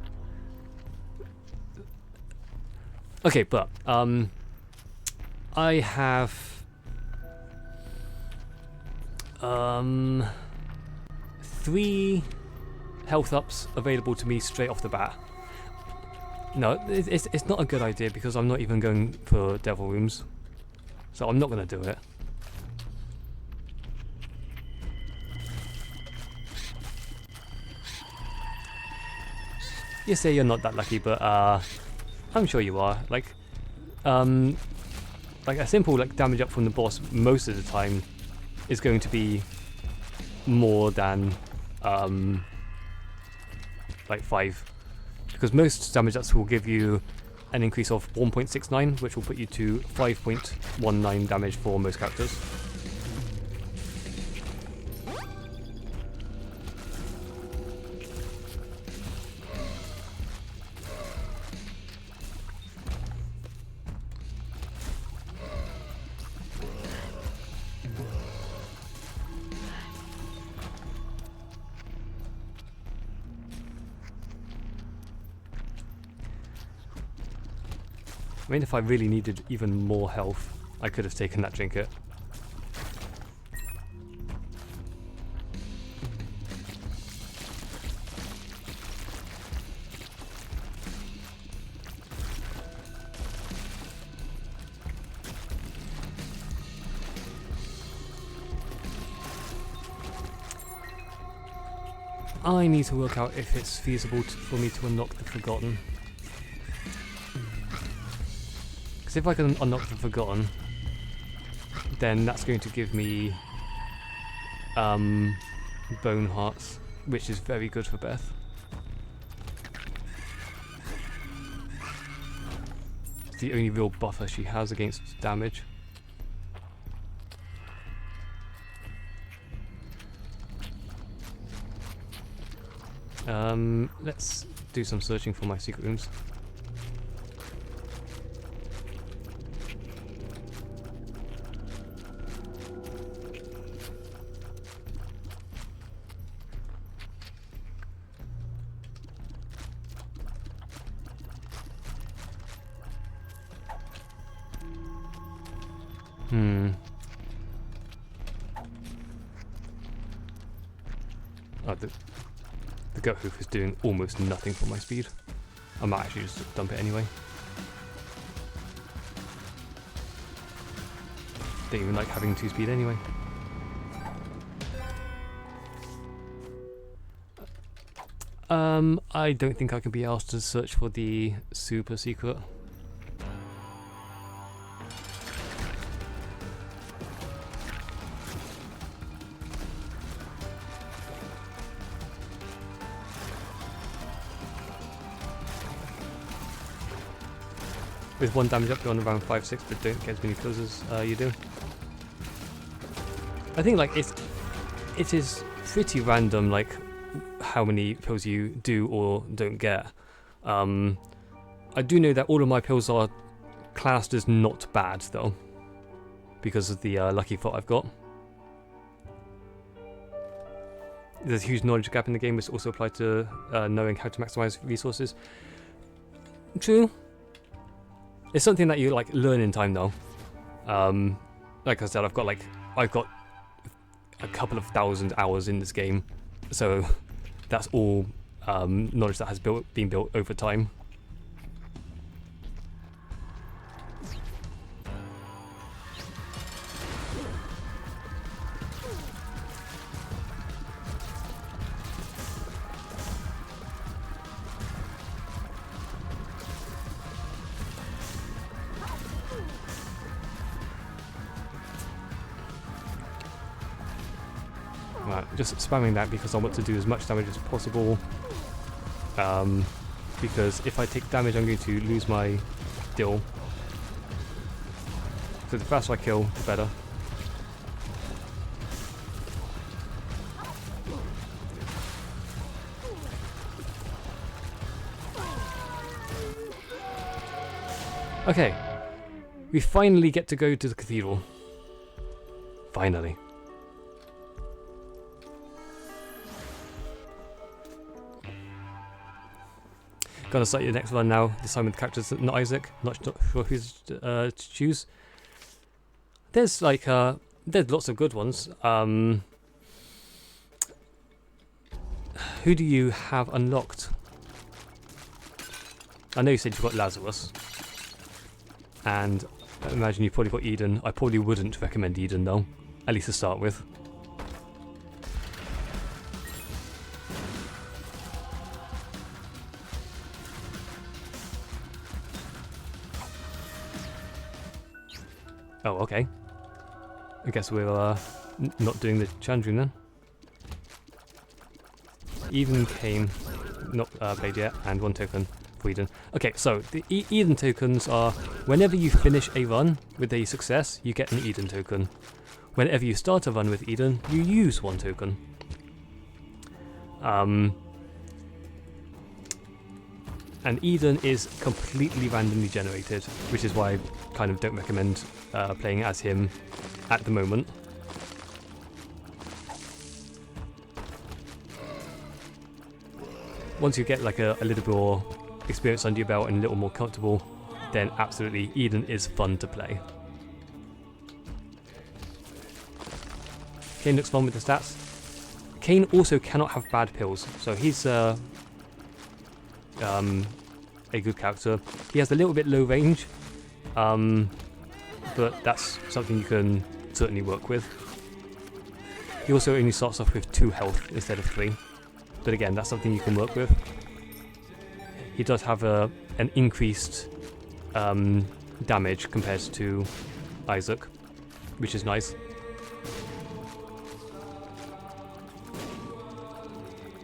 Okay, but I have 3 health ups available to me straight off the bat. No, it's not a good idea because I'm not even going for devil rooms, so I'm not going to do it. You say you're not that lucky, but I'm sure you are. Like a simple damage up from the boss most of the time is going to be more than 5, because most damage ups will give you an increase of 1.69, which will put you to 5.19 damage for most characters. I mean, if I really needed even more health, I could have taken that trinket. I need to work out if it's feasible for me to unlock the Forgotten. Because if I can unlock the Forgotten, then that's going to give me Bone Hearts, which is very good for Beth. It's the only real buffer she has against damage. Let's do some searching for my secret rooms. Oh, the gut hoof is doing almost nothing for my speed. I might actually just dump it anyway. Don't even like having 2 speed anyway. I don't think I can be asked to search for the super secret. With 1 damage up, you're on around 5-6, but don't get as many kills as you do. I think it is pretty random, like how many pills you do or don't get. I do know that all of my pills are classed as not bad though, because of the lucky foot I've got. There's a huge knowledge gap in the game, which also applies to knowing how to maximize resources. True. It's something that you learn in time though. Like I said, I've got a couple of 1,000 hours in this game, so that's all knowledge that has been built over time. Right, just spamming that because I want to do as much damage as possible. Because if I take damage, I'm going to lose my dill. So the faster I kill, the better. Okay, we finally get to go to the cathedral. Finally. Gonna start your next run now, this time with characters not Isaac. Not sure who's to choose. There's there's lots of good ones. who do you have unlocked? I know you said you got Lazarus. And I imagine you've probably got Eden. I probably wouldn't recommend Eden though, at least to start with. Oh, okay. I guess we're not doing the challenge room then. Eden came, not played yet, and 1 token for Eden. Okay, so the Eden tokens are whenever you finish a run with a success, you get an Eden token. Whenever you start a run with Eden, you use 1 token. And Eden is completely randomly generated, which is why I kind of don't recommend playing as him at the moment. Once you get like a little bit more experience under your belt and a little more comfortable, then absolutely Eden is fun to play. Kane looks fun with the stats. Kane also cannot have bad pills, so he's a good character. He has a little bit low range, but that's something you can certainly work with. He also only starts off with 2 health instead of 3, but again, that's something you can work with. He does have an increased damage compared to Isaac, which is nice.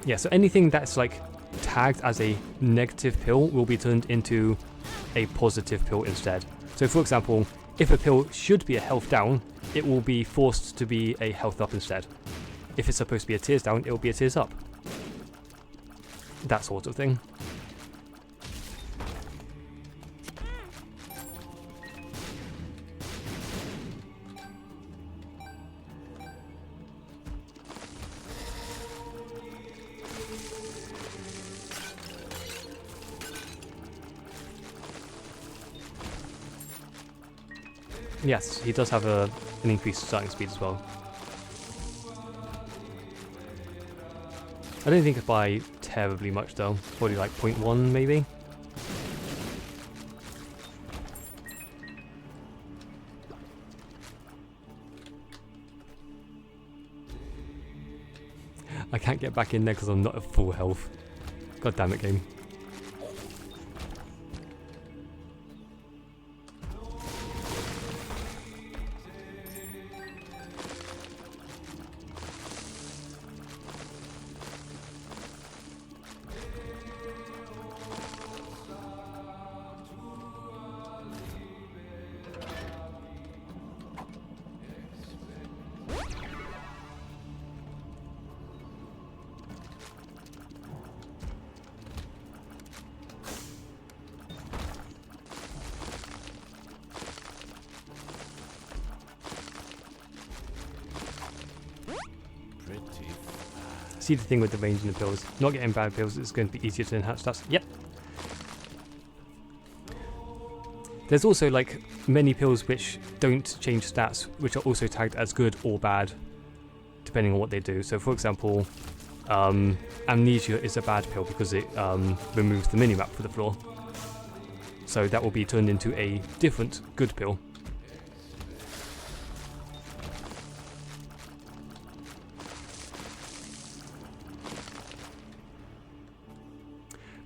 Yeah, so anything that's like tagged as a negative pill will be turned into a positive pill instead. So for example, if a pill should be a health down, it will be forced to be a health up instead. If it's supposed to be a tears down, it will be a tears up. That sort of thing. Yes, he does have an increased starting speed as well. I don't think it's by terribly much though, probably like 0.1 maybe. I can't get back in there because I'm not at full health. God damn it, game. See the thing with the range in the pills. Not getting bad pills, it's going to be easier to enhance stats. Yep. There's also like many pills which don't change stats, which are also tagged as good or bad, depending on what they do. So for example, Amnesia is a bad pill because it removes the minimap for the floor. So that will be turned into a different good pill.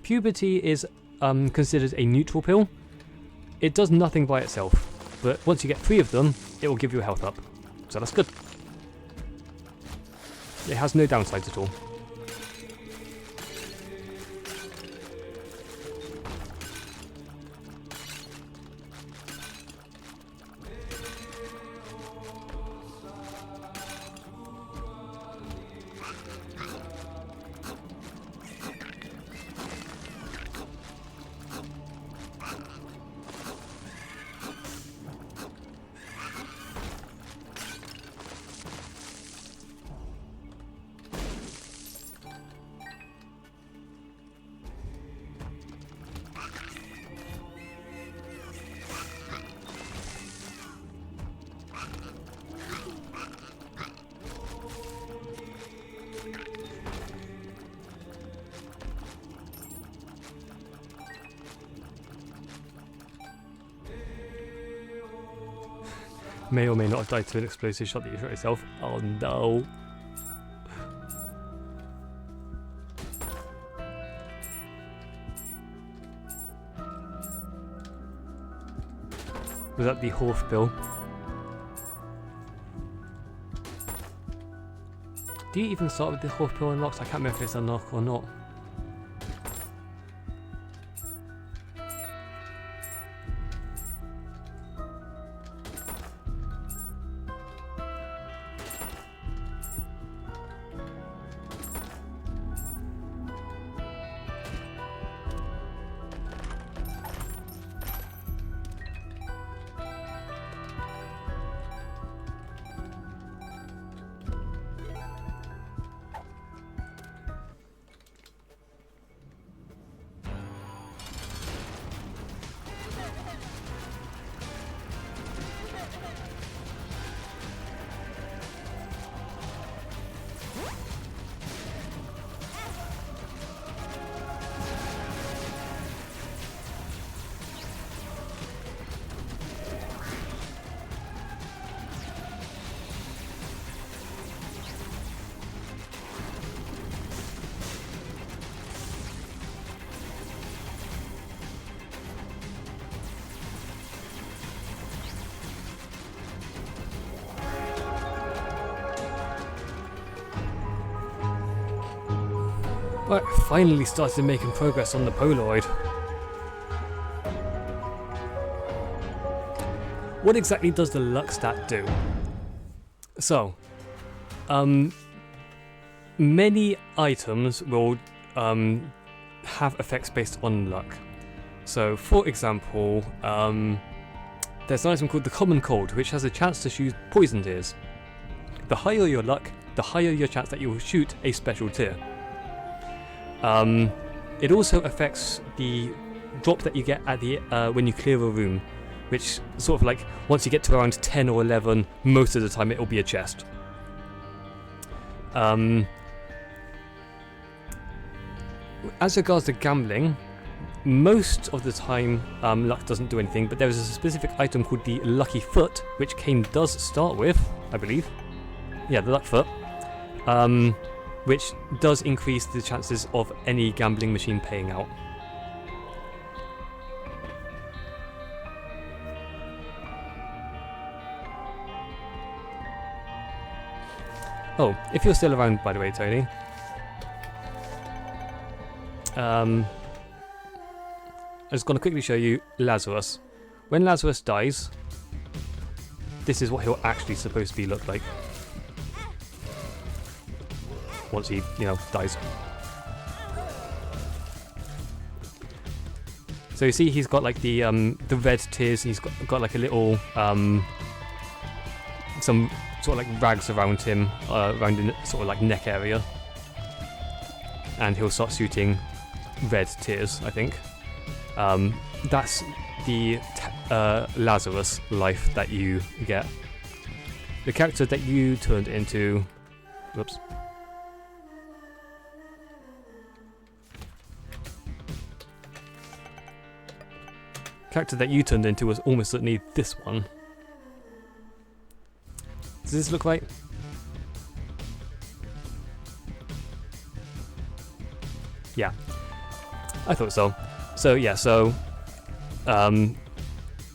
Puberty is considered a neutral pill. It does nothing by itself, but once you get 3 of them, it will give you a health up. So that's good. It has no downsides at all. may or may not have died to an explosive shot that you shot yourself. Oh no. Was that the Horf bill? Do you even start with the Horf bill unlocked? I can't remember if it's unlocked or not. Right, finally started making progress on the Polaroid. What exactly does the luck stat do? So, many items will have effects based on luck. So, for example, there's an item called the Common Cold, which has a chance to shoot poison tears. The higher your luck, the higher your chance that you will shoot a special tear. It also affects the drop that you get at the when you clear a room, which sort of like once you get to around 10 or 11, most of the time it will be a chest. As regards to gambling, most of the time luck doesn't do anything, but there is a specific item called the Lucky Foot, which Kane does start with, I believe. Yeah, the Luck Foot. Which does increase the chances of any gambling machine paying out. Oh, if you're still around, by the way, Tony. I'm just going to quickly show you Lazarus. When Lazarus dies, this is what he'll actually supposed to be look like. Once he, dies. So you see he's got like the red tears, he's got like a little, some sort of like rags around him, around the sort of like neck area. And he'll start shooting red tears, I think. That's the Lazarus life that you get. The character that you turned into... Whoops. Character that you turned into was almost certainly this one. Does this look right? Yeah, I thought so. So yeah,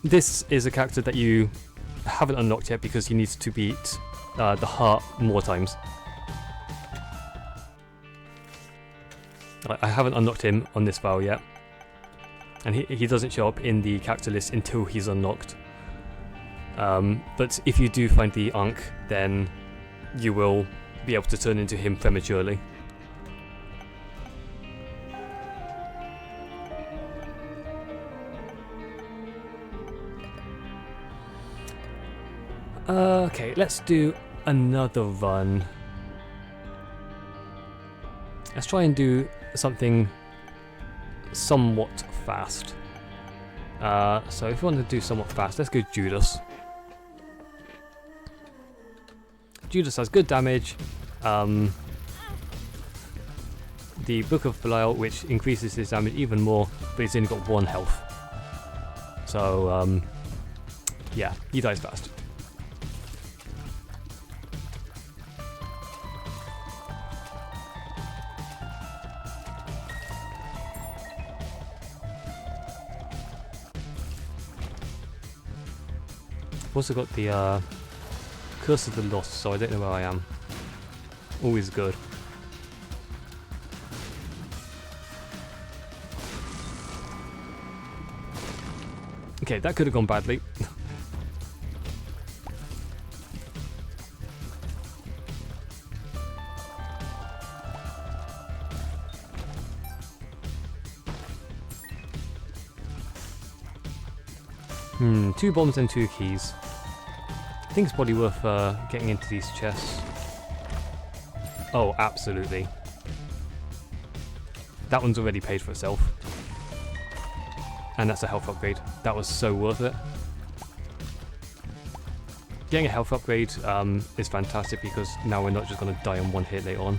this is a character that you haven't unlocked yet because he needs to beat the heart more times. I haven't unlocked him on this file yet. And he doesn't show up in the character list until he's unlocked. But if you do find the Ankh, then you will be able to turn into him prematurely. Okay, let's do another run. Let's try and do something somewhat fast. So if you want to do somewhat fast, let's go Judas. Judas has good damage. The Book of Belial, which increases his damage even more, but he's only got 1 health. So yeah, he dies fast. I've also got the Curse of the Lost, so I don't know where I am. Always good. Okay, that could have gone badly. Two bombs and 2 keys. I think it's probably worth getting into these chests. Oh, absolutely. That one's already paid for itself. And that's a health upgrade. That was so worth it. Getting a health upgrade is fantastic because now we're not just going to die on one hit later on.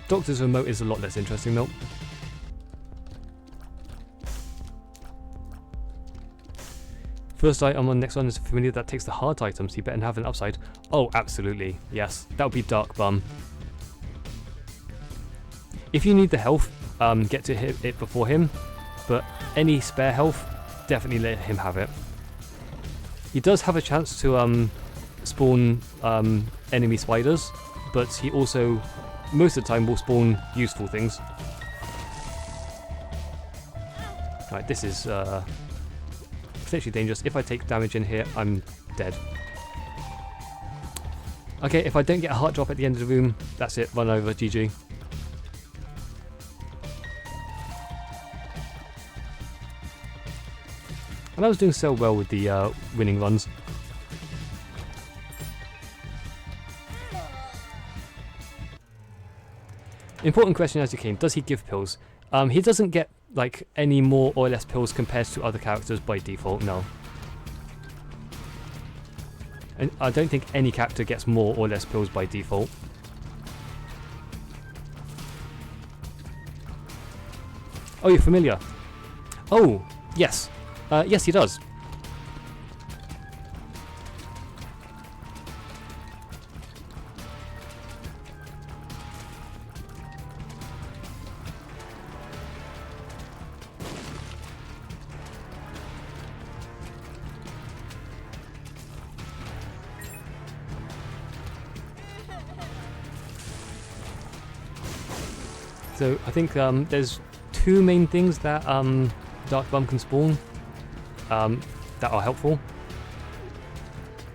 Doctor's remote is a lot less interesting though. First item on the next one is a familiar that takes the heart items. You better have an upside. Oh, absolutely. Yes, that would be Dark Bum. If you need the health, get to hit it before him. But any spare health, definitely let him have it. He does have a chance to spawn enemy spiders, but he also most of the time will spawn useful things. Right, this is potentially dangerous. If I take damage in here, I'm dead. Okay, if I don't get a heart drop at the end of the room, that's it, run over, GG. And I was doing so well with the winning runs. Important question as you came, does he give pills? He doesn't get like any more or less pills compared to other characters by default, no. And I don't think any character gets more or less pills by default. Oh, you're familiar? Oh, yes. Yes, he does. So I think there's 2 main things that Dark Bum can spawn that are helpful.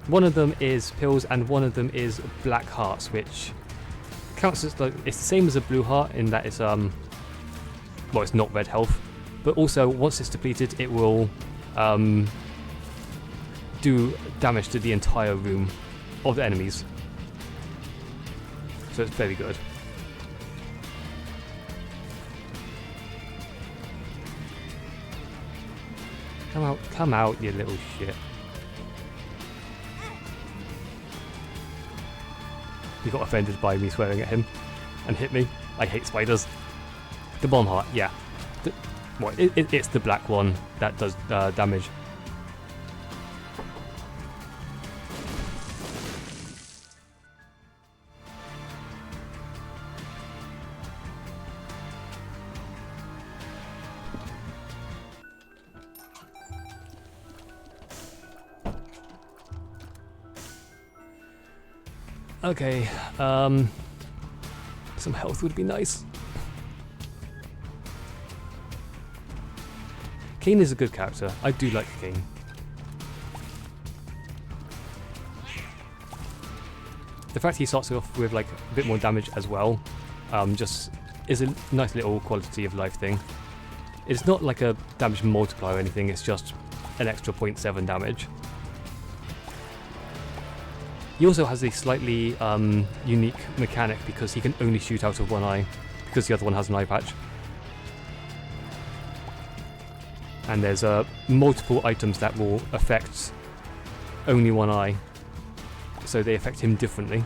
One of them is pills and one of them is black hearts, which counts as like, it's the same as a blue heart in that it's well, it's not red health, but also once it's depleted it will do damage to the entire room of the enemies, so it's very good. Come out, you little shit. He got offended by me swearing at him and hit me. I hate spiders. The bomb heart, yeah. It's the black one that does damage. Okay, some health would be nice. Kane is a good character. I do like Kane. The fact he starts off with like a bit more damage as well, just is a nice little quality of life thing. It's not like a damage multiplier or anything, it's just an extra 0.7 damage. He also has a slightly unique mechanic because he can only shoot out of one eye, because the other one has an eye patch. And there's multiple items that will affect only one eye, so they affect him differently.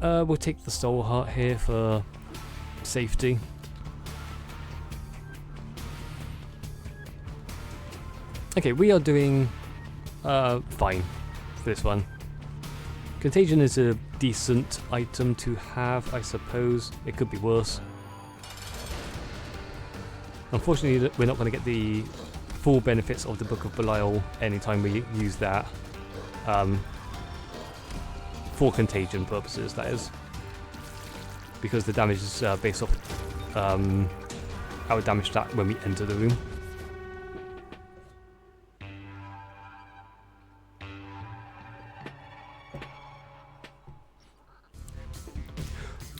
We'll take the soul heart here for safety. Okay, we are doing fine for this one. Contagion is a decent item to have, I suppose. It could be worse. Unfortunately, we're not going to get the full benefits of the Book of Belial anytime we use that. For contagion purposes, that is. Because the damage is based off our damage stat when we enter the room.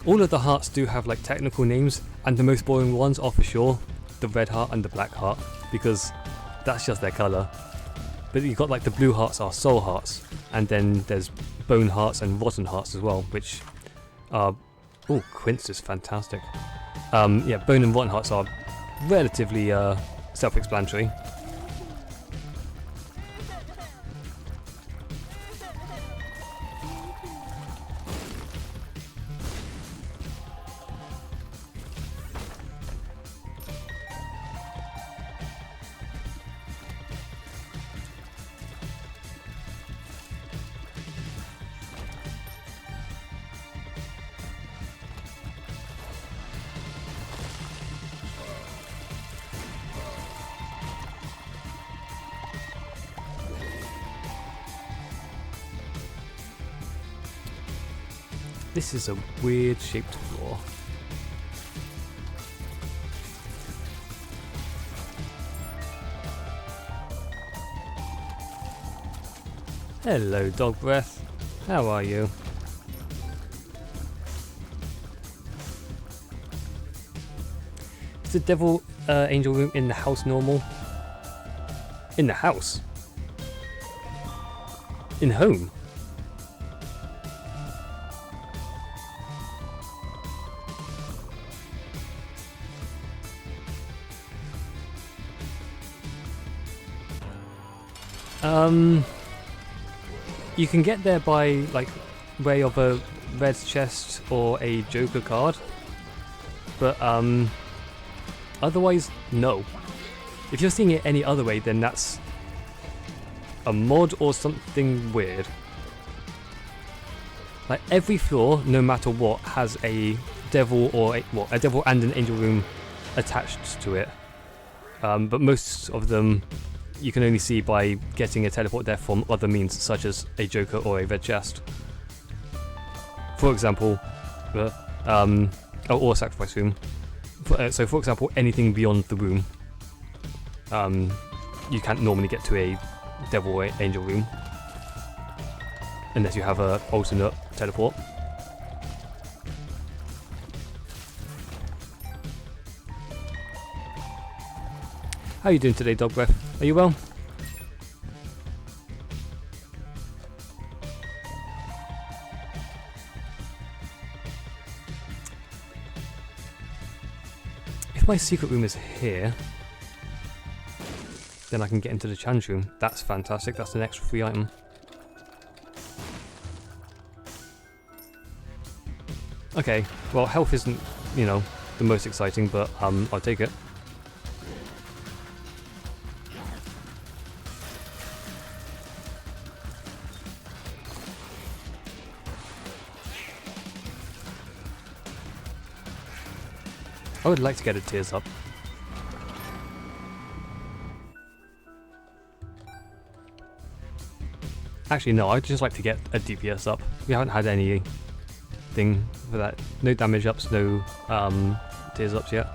All of the hearts do have like technical names, and the most boring ones are for sure the red heart and the black heart, because that's just their colour. But you've got like the blue hearts are soul hearts, and then there's bone hearts and rotten hearts as well, which are... Oh, quince is fantastic. Yeah, bone and rotten hearts are relatively self-explanatory. This is a weird shaped floor. Hello, dog breath. How are you? Is the devil angel room in the house normal? In the house? In home? You can get there by like way of a red chest or a Joker card, but otherwise no. If you're seeing it any other way, then that's a mod or something weird. Like every floor, no matter what, has a devil or a devil and an angel room attached to it. But most of them you can only see by getting a teleport there from other means, such as a Joker or a red chest. For example, or a sacrifice room. So for example, anything beyond the room, you can't normally get to a devil or angel room unless you have an alternate teleport. How are you doing today, dog breath? Are you well? If my secret room is here, then I can get into the challenge room. That's fantastic. That's an extra free item. Okay, well, health isn't, you know, the most exciting, but I'll take it. I would like to get a tears up. Actually, no, I'd just like to get a DPS up. We haven't had anything for that. No damage ups, no tears ups yet.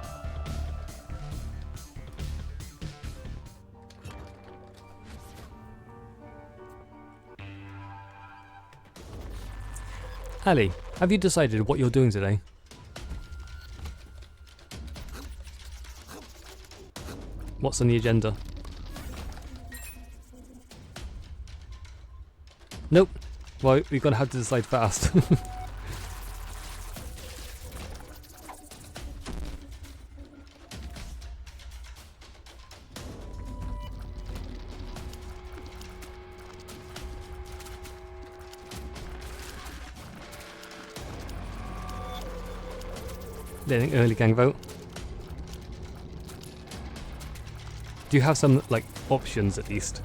Ali, have you decided what you're doing today? What's on the agenda? Nope. Well, we're gonna have to decide fast. Then early gang vote. Do you have some, like, options at least?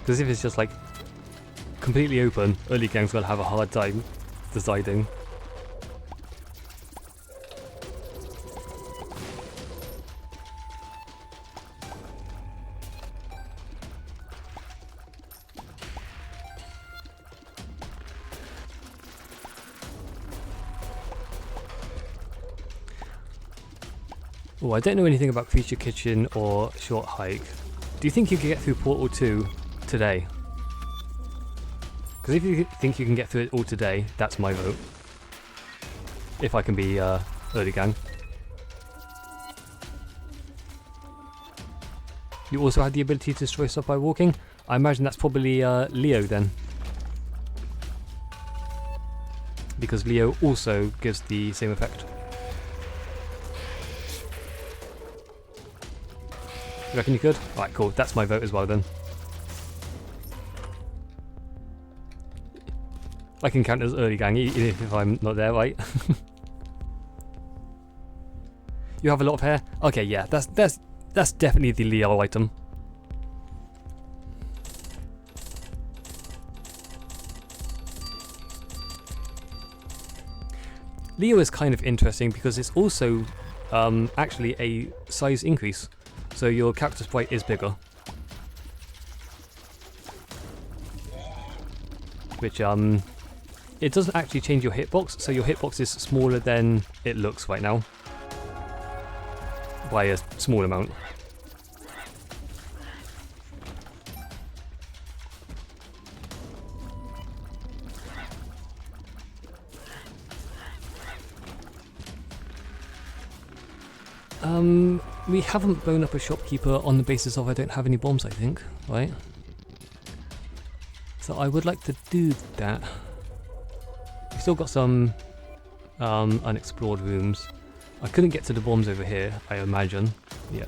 Because if it's just, like, completely open, early gang's gonna have a hard time deciding. Oh, I don't know anything about Creature Kitchen or Short Hike. Do you think you could get through Portal 2 today? Because if you think you can get through it all today, that's my vote. If I can be early gang. You also had the ability to destroy stuff by walking? I imagine that's probably Leo then. Because Leo also gives the same effect. You reckon you could? Alright, cool. That's my vote as well then. I can count as early gang even if I'm not there, right? You have a lot of hair? Okay, yeah, that's definitely the Leo item. Leo is kind of interesting because it's also actually a size increase. So your character sprite is bigger. Which, it doesn't actually change your hitbox, so your hitbox is smaller than it looks right now. By a small amount. We haven't blown up a shopkeeper on the basis of I don't have any bombs, I think, right? So I would like to do that. We've still got some unexplored rooms. I couldn't get to the bombs over here, I imagine. Yeah.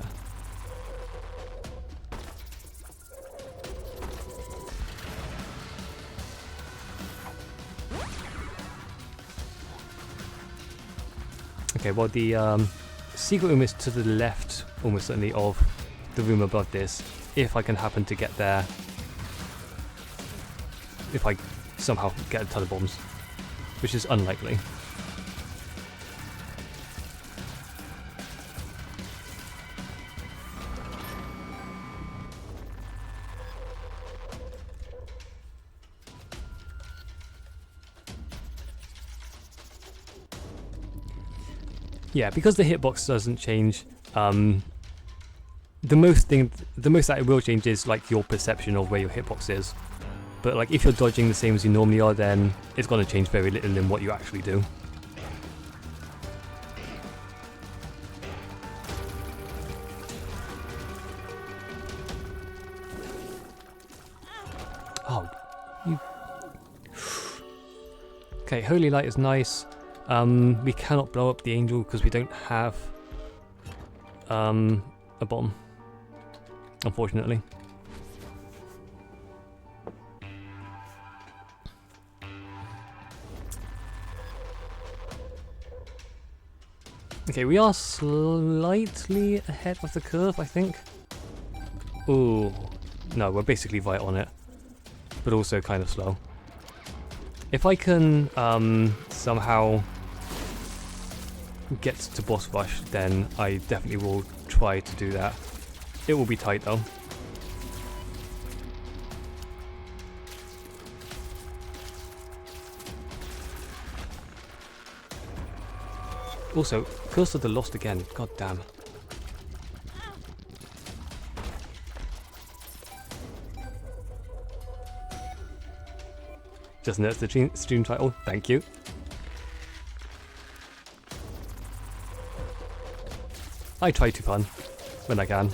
Okay, well the secret room is to the left, almost certainly, of the room above this, if I can happen to get there. If I somehow get a ton of bombs, which is unlikely. Yeah, because the hitbox doesn't change, the most that it will change is like your perception of where your hitbox is. But like if you're dodging the same as you normally are, then it's going to change very little in what you actually do. Oh, you... Okay, Holy Light is nice. We cannot blow up the angel because we don't have a bomb, unfortunately. Okay, we are slightly ahead of the curve, I think. Ooh, no, we're basically right on it, but also kind of slow. If I can somehow get to boss rush, then I definitely will try to do that. It will be tight though. Also, Curse of the Lost again, god damn. Just notice the stream title, thank you. I try to fun when I can.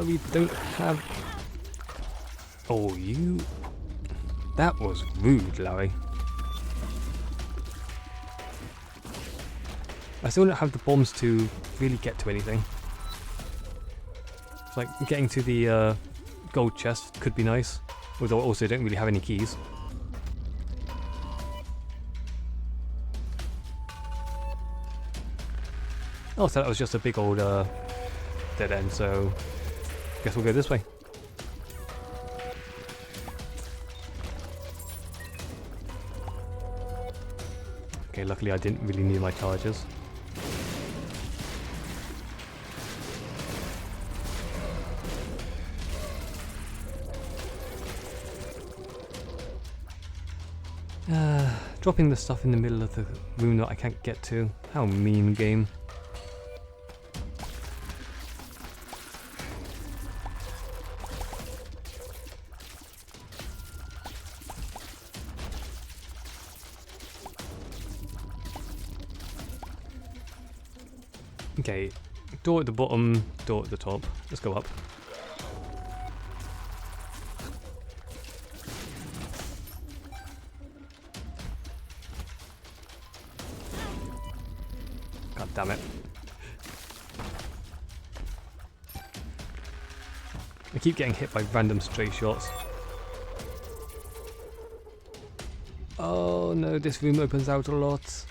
We don't have... Oh, you... That was rude, Larry. I still don't have the bombs to really get to anything. It's like getting to the gold chest could be nice, although I also don't really have any keys. Oh, so that was just a big old dead end, so guess we'll go this way. Okay, luckily I didn't really need my charges. Dropping the stuff in the middle of the room that I can't get to. How mean, game. Okay, door at the bottom, door at the top. Let's go up. God damn it. I keep getting hit by random stray shots. Oh no, this room opens out a lot.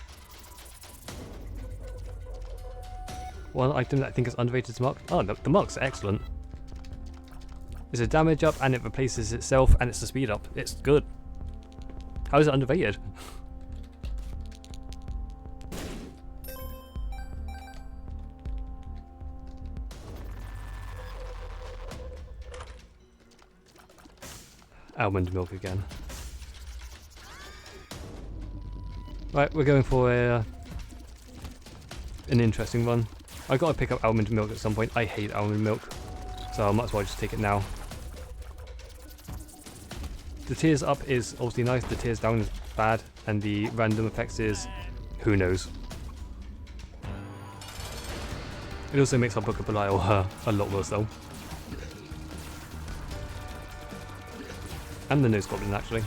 One item that I think is underrated is mark. Oh, the mark's excellent. It's a damage up and it replaces itself and it's a speed up. It's good. How is it underrated? Almond milk again. Right, we're going for an interesting one. I gotta pick up almond milk at some point. I hate almond milk, so I might as well just take it now. The tears up is obviously nice, the tears down is bad, and the random effects is who knows. It also makes our Book of Belial a lot worse though. And the nose goblin actually.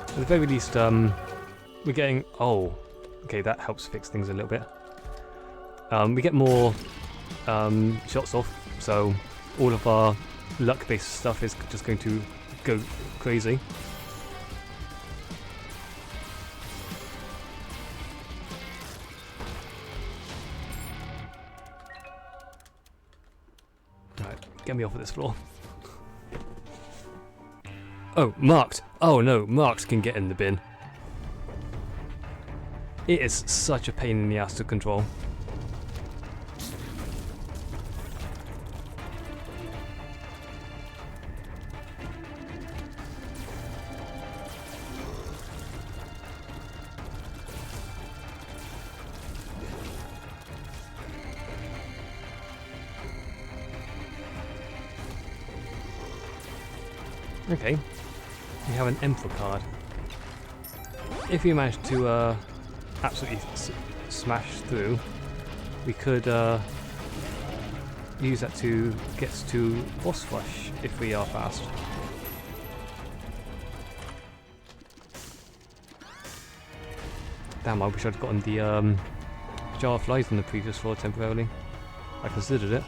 At the very least, we're getting... Oh, okay, that helps fix things a little bit. We get more shots off, so all of our luck-based stuff is just going to go crazy. Right, get me off of this floor. Oh, marked! Oh no, marked can get in the bin. It is such a pain in the ass to control. Okay. We have an Emperor card. If we manage to absolutely smash through, we could use that to get to boss rush if we are fast. Damn, I wish I'd gotten the jar of flies on the previous floor temporarily. I considered it.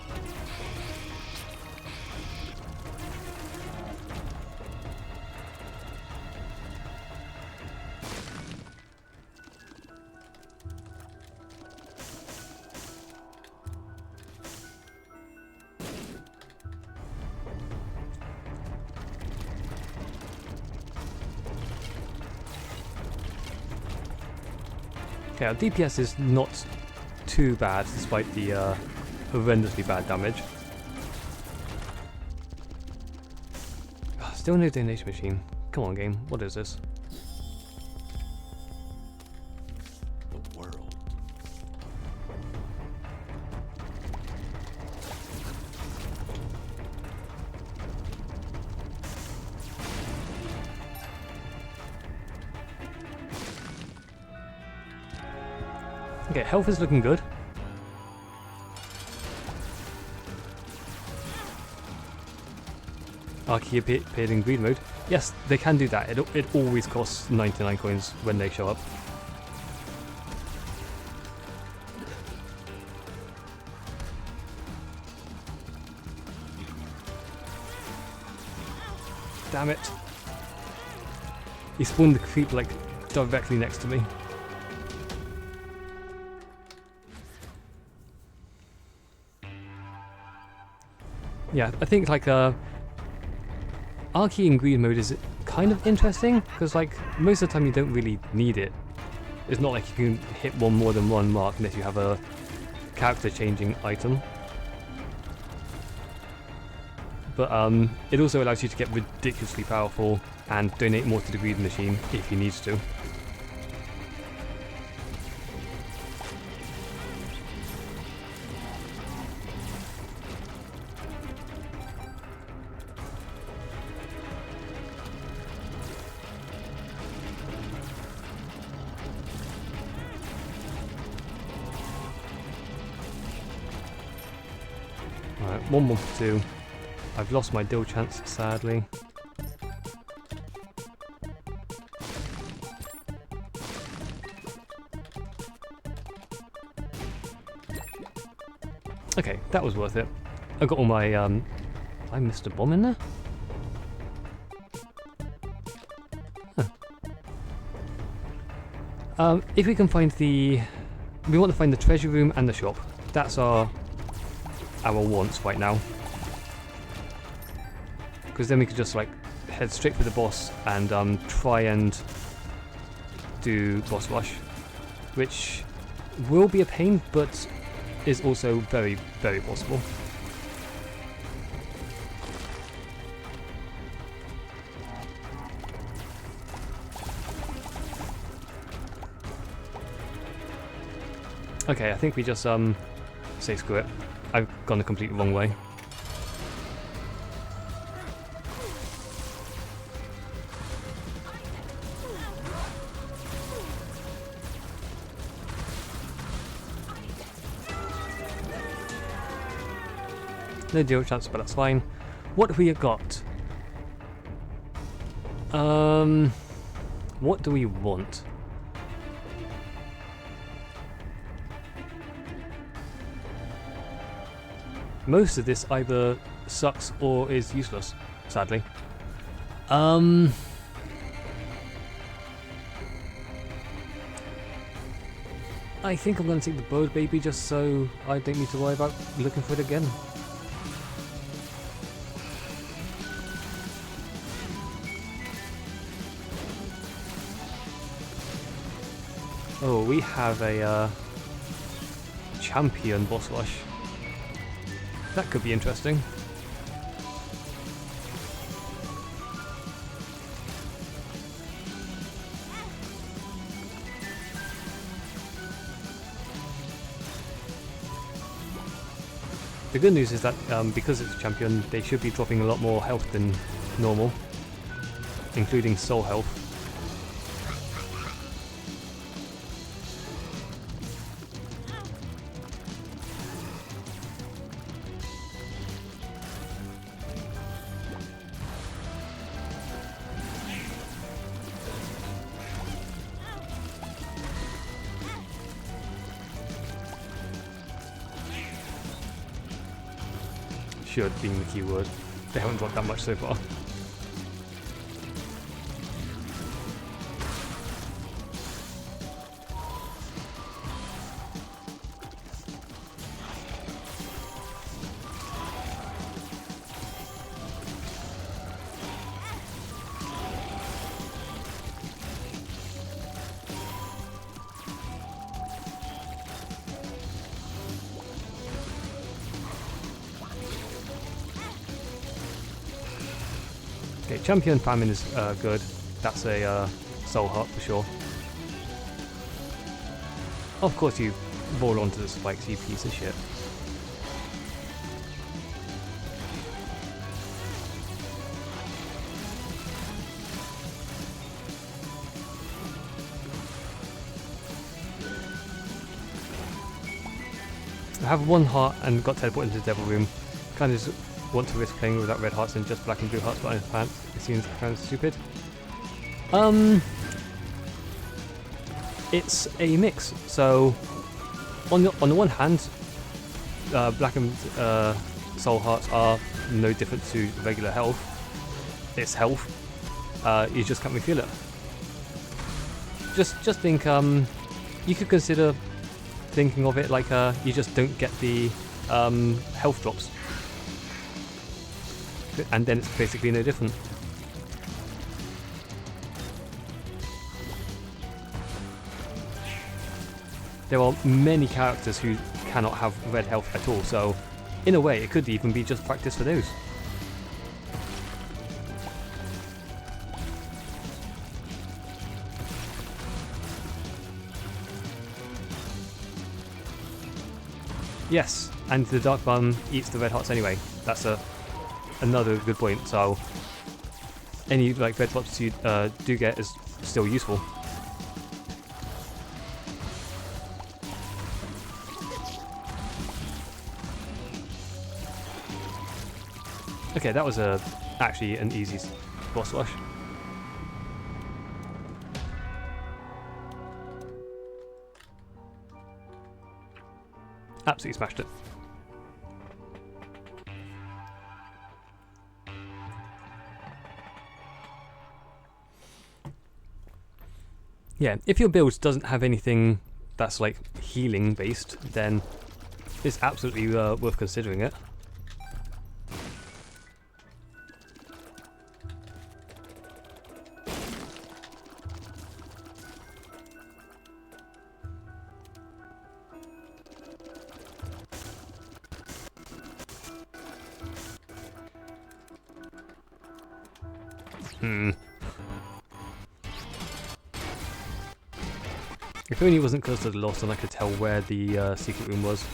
Okay, our DPS is not too bad despite the horrendously bad damage. Still no donation machine. Come on, game. What is this? The world. Okay, health is looking good. Archie appeared in greed mode. Yes, they can do that. It always costs 99 coins when they show up. Damn it. He spawned the creep like directly next to me. Yeah, I think like Archie in greed mode is kind of interesting because like most of the time you don't really need it. It's not like you can hit one more than one mark unless you have a character changing item. But it also allows you to get ridiculously powerful and donate more to the greed machine if you need to. Alright, 1 more for 2. I've lost my deal chance, sadly. Okay, that was worth it. I got all my, I missed a bomb in there? Huh. If we can find we want to find the treasure room and the shop. That's our wants right now. Because then we could just like head straight for the boss and try and do boss rush, which will be a pain, but is also very, very possible. Okay, I think we just say screw it. I've gone the complete wrong way. No deal chance, but that's fine. What have we got? What do we want? Most of this either sucks or is useless, sadly. I think I'm going to take the bird baby just so I don't need to worry about looking for it again. Oh, we have a champion boss rush. That could be interesting. The good news is that because it's a champion, they should be dropping a lot more health than normal, including soul health. Should being the keyword. They haven't dropped that much so far. Okay, champion famine is good. That's a soul heart for sure. Of course you roll onto the spikes, you piece of shit. I have 1 heart and got teleported into the devil room. Kind of just want to risk playing without red hearts and just black and blue hearts, but it seems kind of stupid. It's a mix. So on the one hand, black and soul hearts are no different to regular health. It's health. You just can't really feel it. Just think. You could consider thinking of it like you just don't get the health drops, and then it's basically no different. There are many characters who cannot have red health at all, so in a way it could even be just practice for those. Yes, and the Dark Bum eats the red hearts anyway. That's another good point. So any like red drops you do get is still useful. Okay, that was actually an easy boss rush. Absolutely smashed it. Yeah, if your build doesn't have anything that's like healing based, then it's absolutely worth considering it. If only it wasn't close to the lost and I could tell where the secret room was.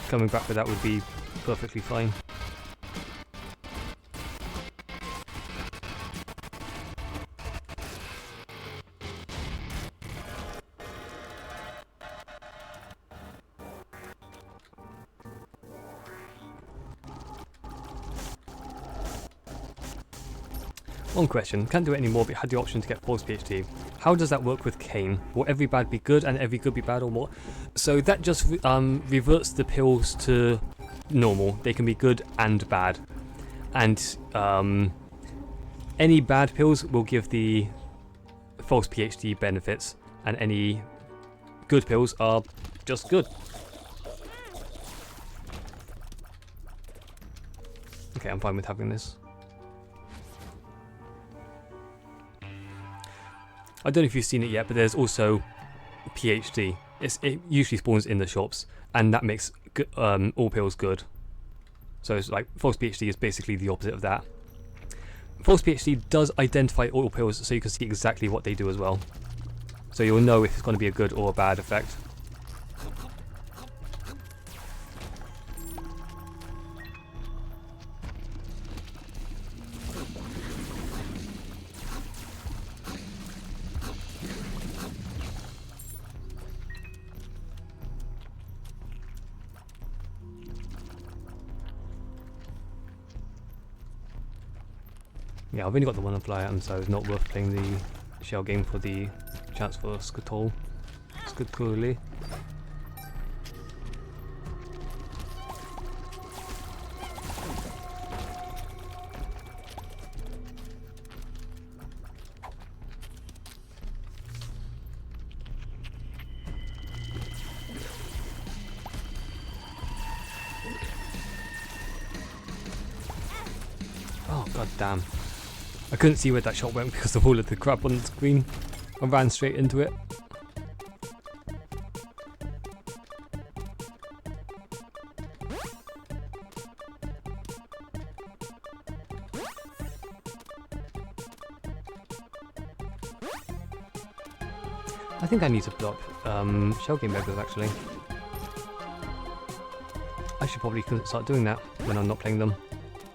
Coming back with that would be perfectly fine. One question, can't do it anymore but had the option to get false PhD. How does that work with Cain? Will every bad be good and every good be bad or more? So that just reverts the pills to normal. They can be good and bad. And any bad pills will give the false PhD benefits and any good pills are just good. Okay, I'm fine with having this. I don't know if you've seen it yet, but there's also PhD. It usually spawns in the shops, and that makes all pills good. So it's like false PhD is basically the opposite of that. False PhD does identify all pills, so you can see exactly what they do as well. So you'll know if it's going to be a good or a bad effect. Yeah, I've only got the one on fly item, so it's not worth playing the shell game for the chance for Skutoli. Oh, god damn. I couldn't see where that shot went because of all of the crap on the screen. I ran straight into it. I think I need to block shell game beggars actually. I should probably start doing that when I'm not playing them.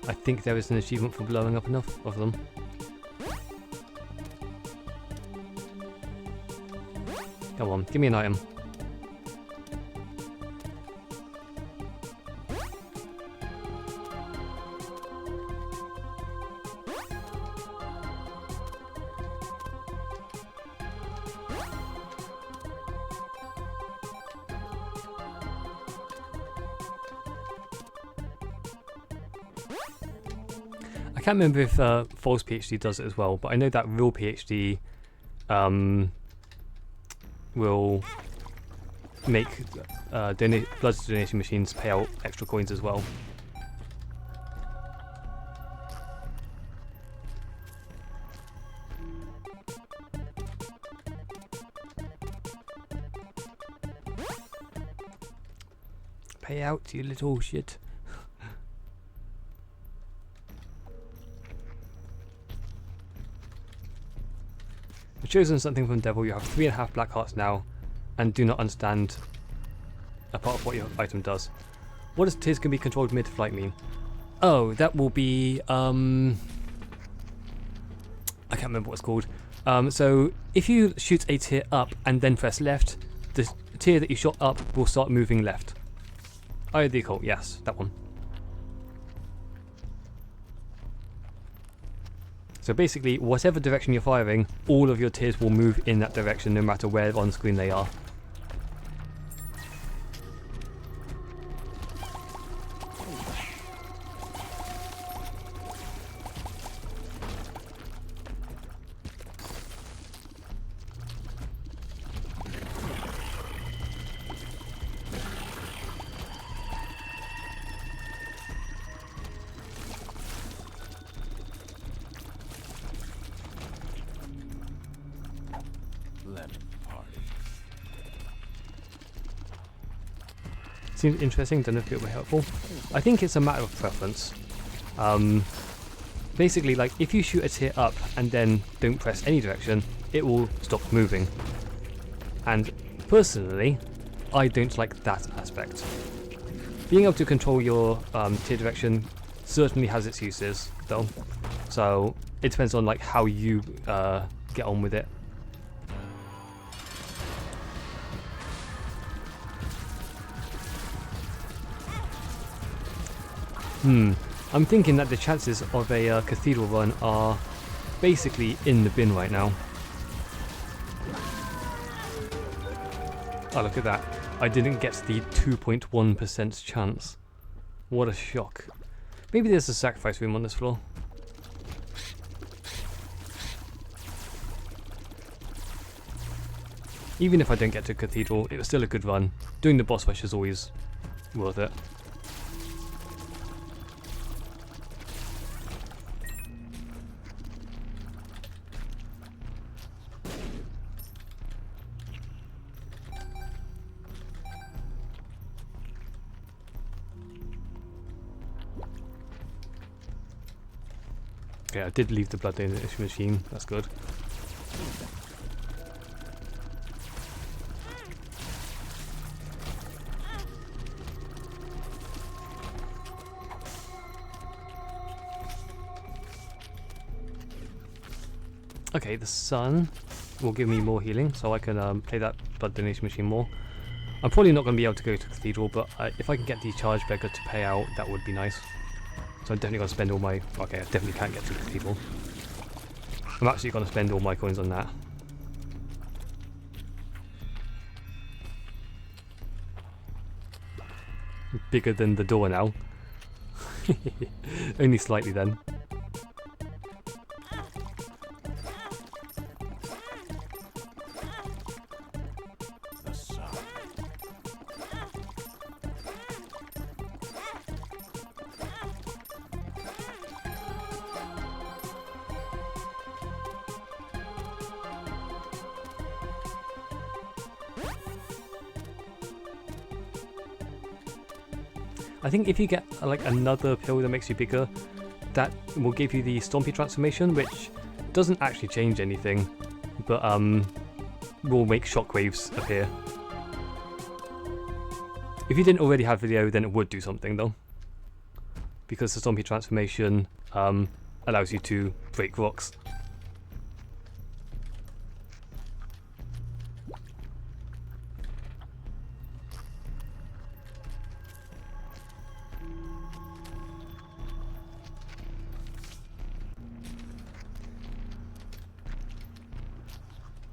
I think there is an achievement for blowing up enough of them. Come on, give me an item. I can't remember if false PhD does it as well, but I know that real PhD will make blood donation machines pay out extra coins as well. Pay out, you little shit. I've chosen something from Devil. You have 3.5 black hearts now, and do not understand a part of what your item does. What does tears can be controlled mid-flight mean? Oh, that will be I can't remember what it's called. So if you shoot a tear up and then press left, the tear that you shot up will start moving left. Oh, the occult, yes, that one. So basically, whatever direction you're firing, all of your tears will move in that direction no matter where on screen they are. Seems interesting, don't know if it will be helpful. I think it's a matter of preference. Basically, like, if you shoot a tear up and then don't press any direction, it will stop moving. And personally, I don't like that aspect. Being able to control your tear direction certainly has its uses, though. So it depends on like how you get on with it. I'm thinking that the chances of a cathedral run are basically in the bin right now. Oh, look at that. I didn't get the 2.1% chance. What a shock. Maybe there's a sacrifice room on this floor. Even if I don't get to cathedral, it was still a good run. Doing the boss rush is always worth it. Okay, I did leave the blood donation machine, that's good. Okay, the sun will give me more healing, so I can play that blood donation machine more. I'm probably not going to be able to go to Cathedral, but if I can get the charge beggar to pay out, that would be nice. So I'm definitely going to spend all my... Okay, I definitely can't get to Cathedral. I'm actually going to spend all my coins on that. Bigger than the door now. Only slightly then. I think if you get like another pill that makes you bigger, that will give you the Stompy transformation, which doesn't actually change anything, but will make shockwaves appear. If you didn't already have video, then it would do something though, because the Stompy transformation allows you to break rocks.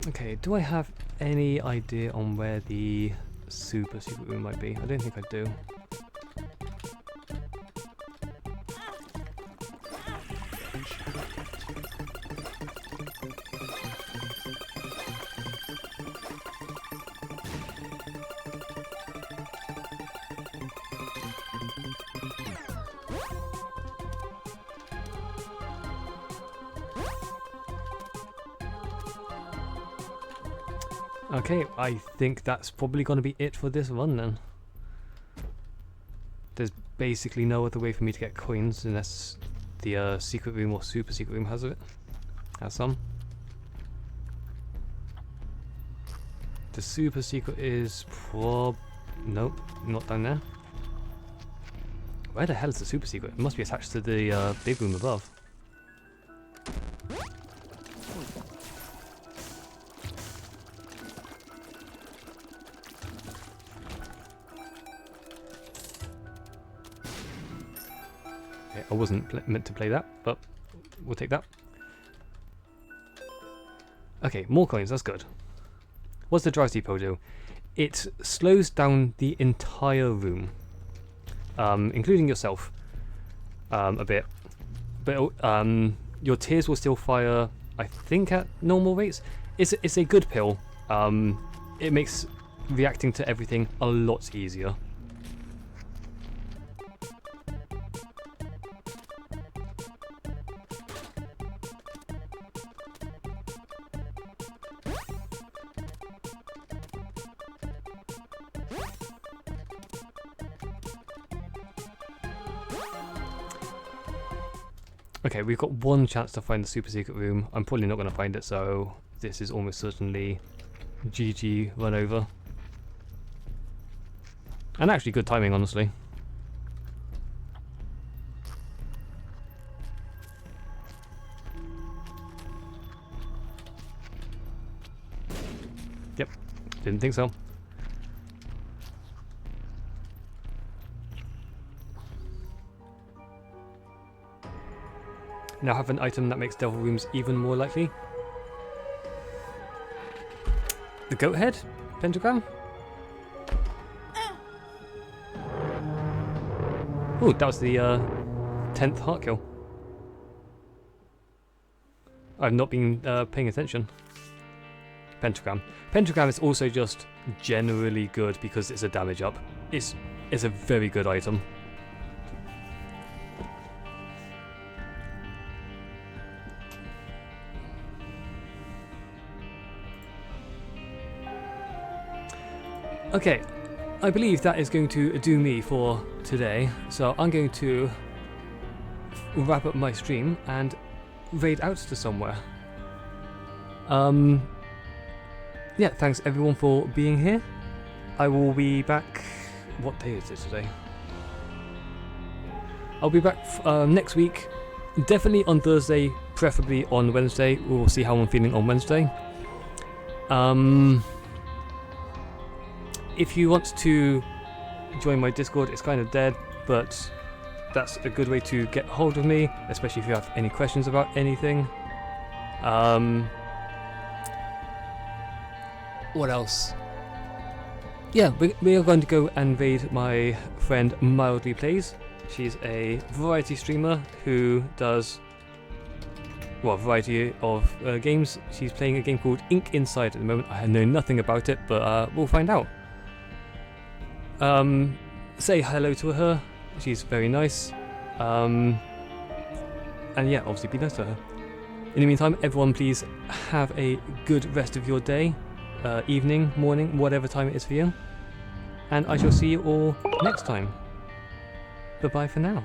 Okay, do I have any idea on where the super secret room might be? I don't think I do. Okay, I think that's probably going to be it for this run then. There's basically no other way for me to get coins unless the secret room or super secret room has it. Has some. The super secret is nope, not down there. Where the hell is the super secret? It must be attached to the big room above. Okay, I wasn't meant to play that, but we'll take that. Okay, more coins, that's good. What's the drive depot do? It slows down the entire room, including yourself, a bit. But your tears will still fire, I think, at normal rates. It's a good pill. It makes reacting to everything a lot easier. Okay, we've got one chance to find the super secret room. I'm probably not going to find it, so this is almost certainly GG run over. And actually good timing, honestly. Yep, didn't think so. Now have an item that makes devil rooms even more likely. The goat head? Pentagram? Oh, that was the 10th heart kill. I've not been paying attention. Pentagram. Pentagram is also just generally good because it's a damage up. It's a very good item. Okay, I believe that is going to do me for today, so I'm going to wrap up my stream and raid out to somewhere. Yeah, thanks everyone for being here. I will be back... What day is it today? I'll be back next week, definitely on Thursday, preferably on Wednesday. We'll see how I'm feeling on Wednesday. If you want to join my Discord, it's kind of dead, but that's a good way to get hold of me, especially if you have any questions about anything. What else? Yeah, we are going to go and raid my friend Mildly Plays. She's a variety streamer who does, well, a variety of games. She's playing a game called Ink Inside at the moment. I know nothing about it, but we'll find out. Say hello to her, she's very nice, and yeah, obviously be nice to her. In the meantime, everyone please have a good rest of your day, evening, morning, whatever time it is for you, and I shall see you all next time. Bye bye for now.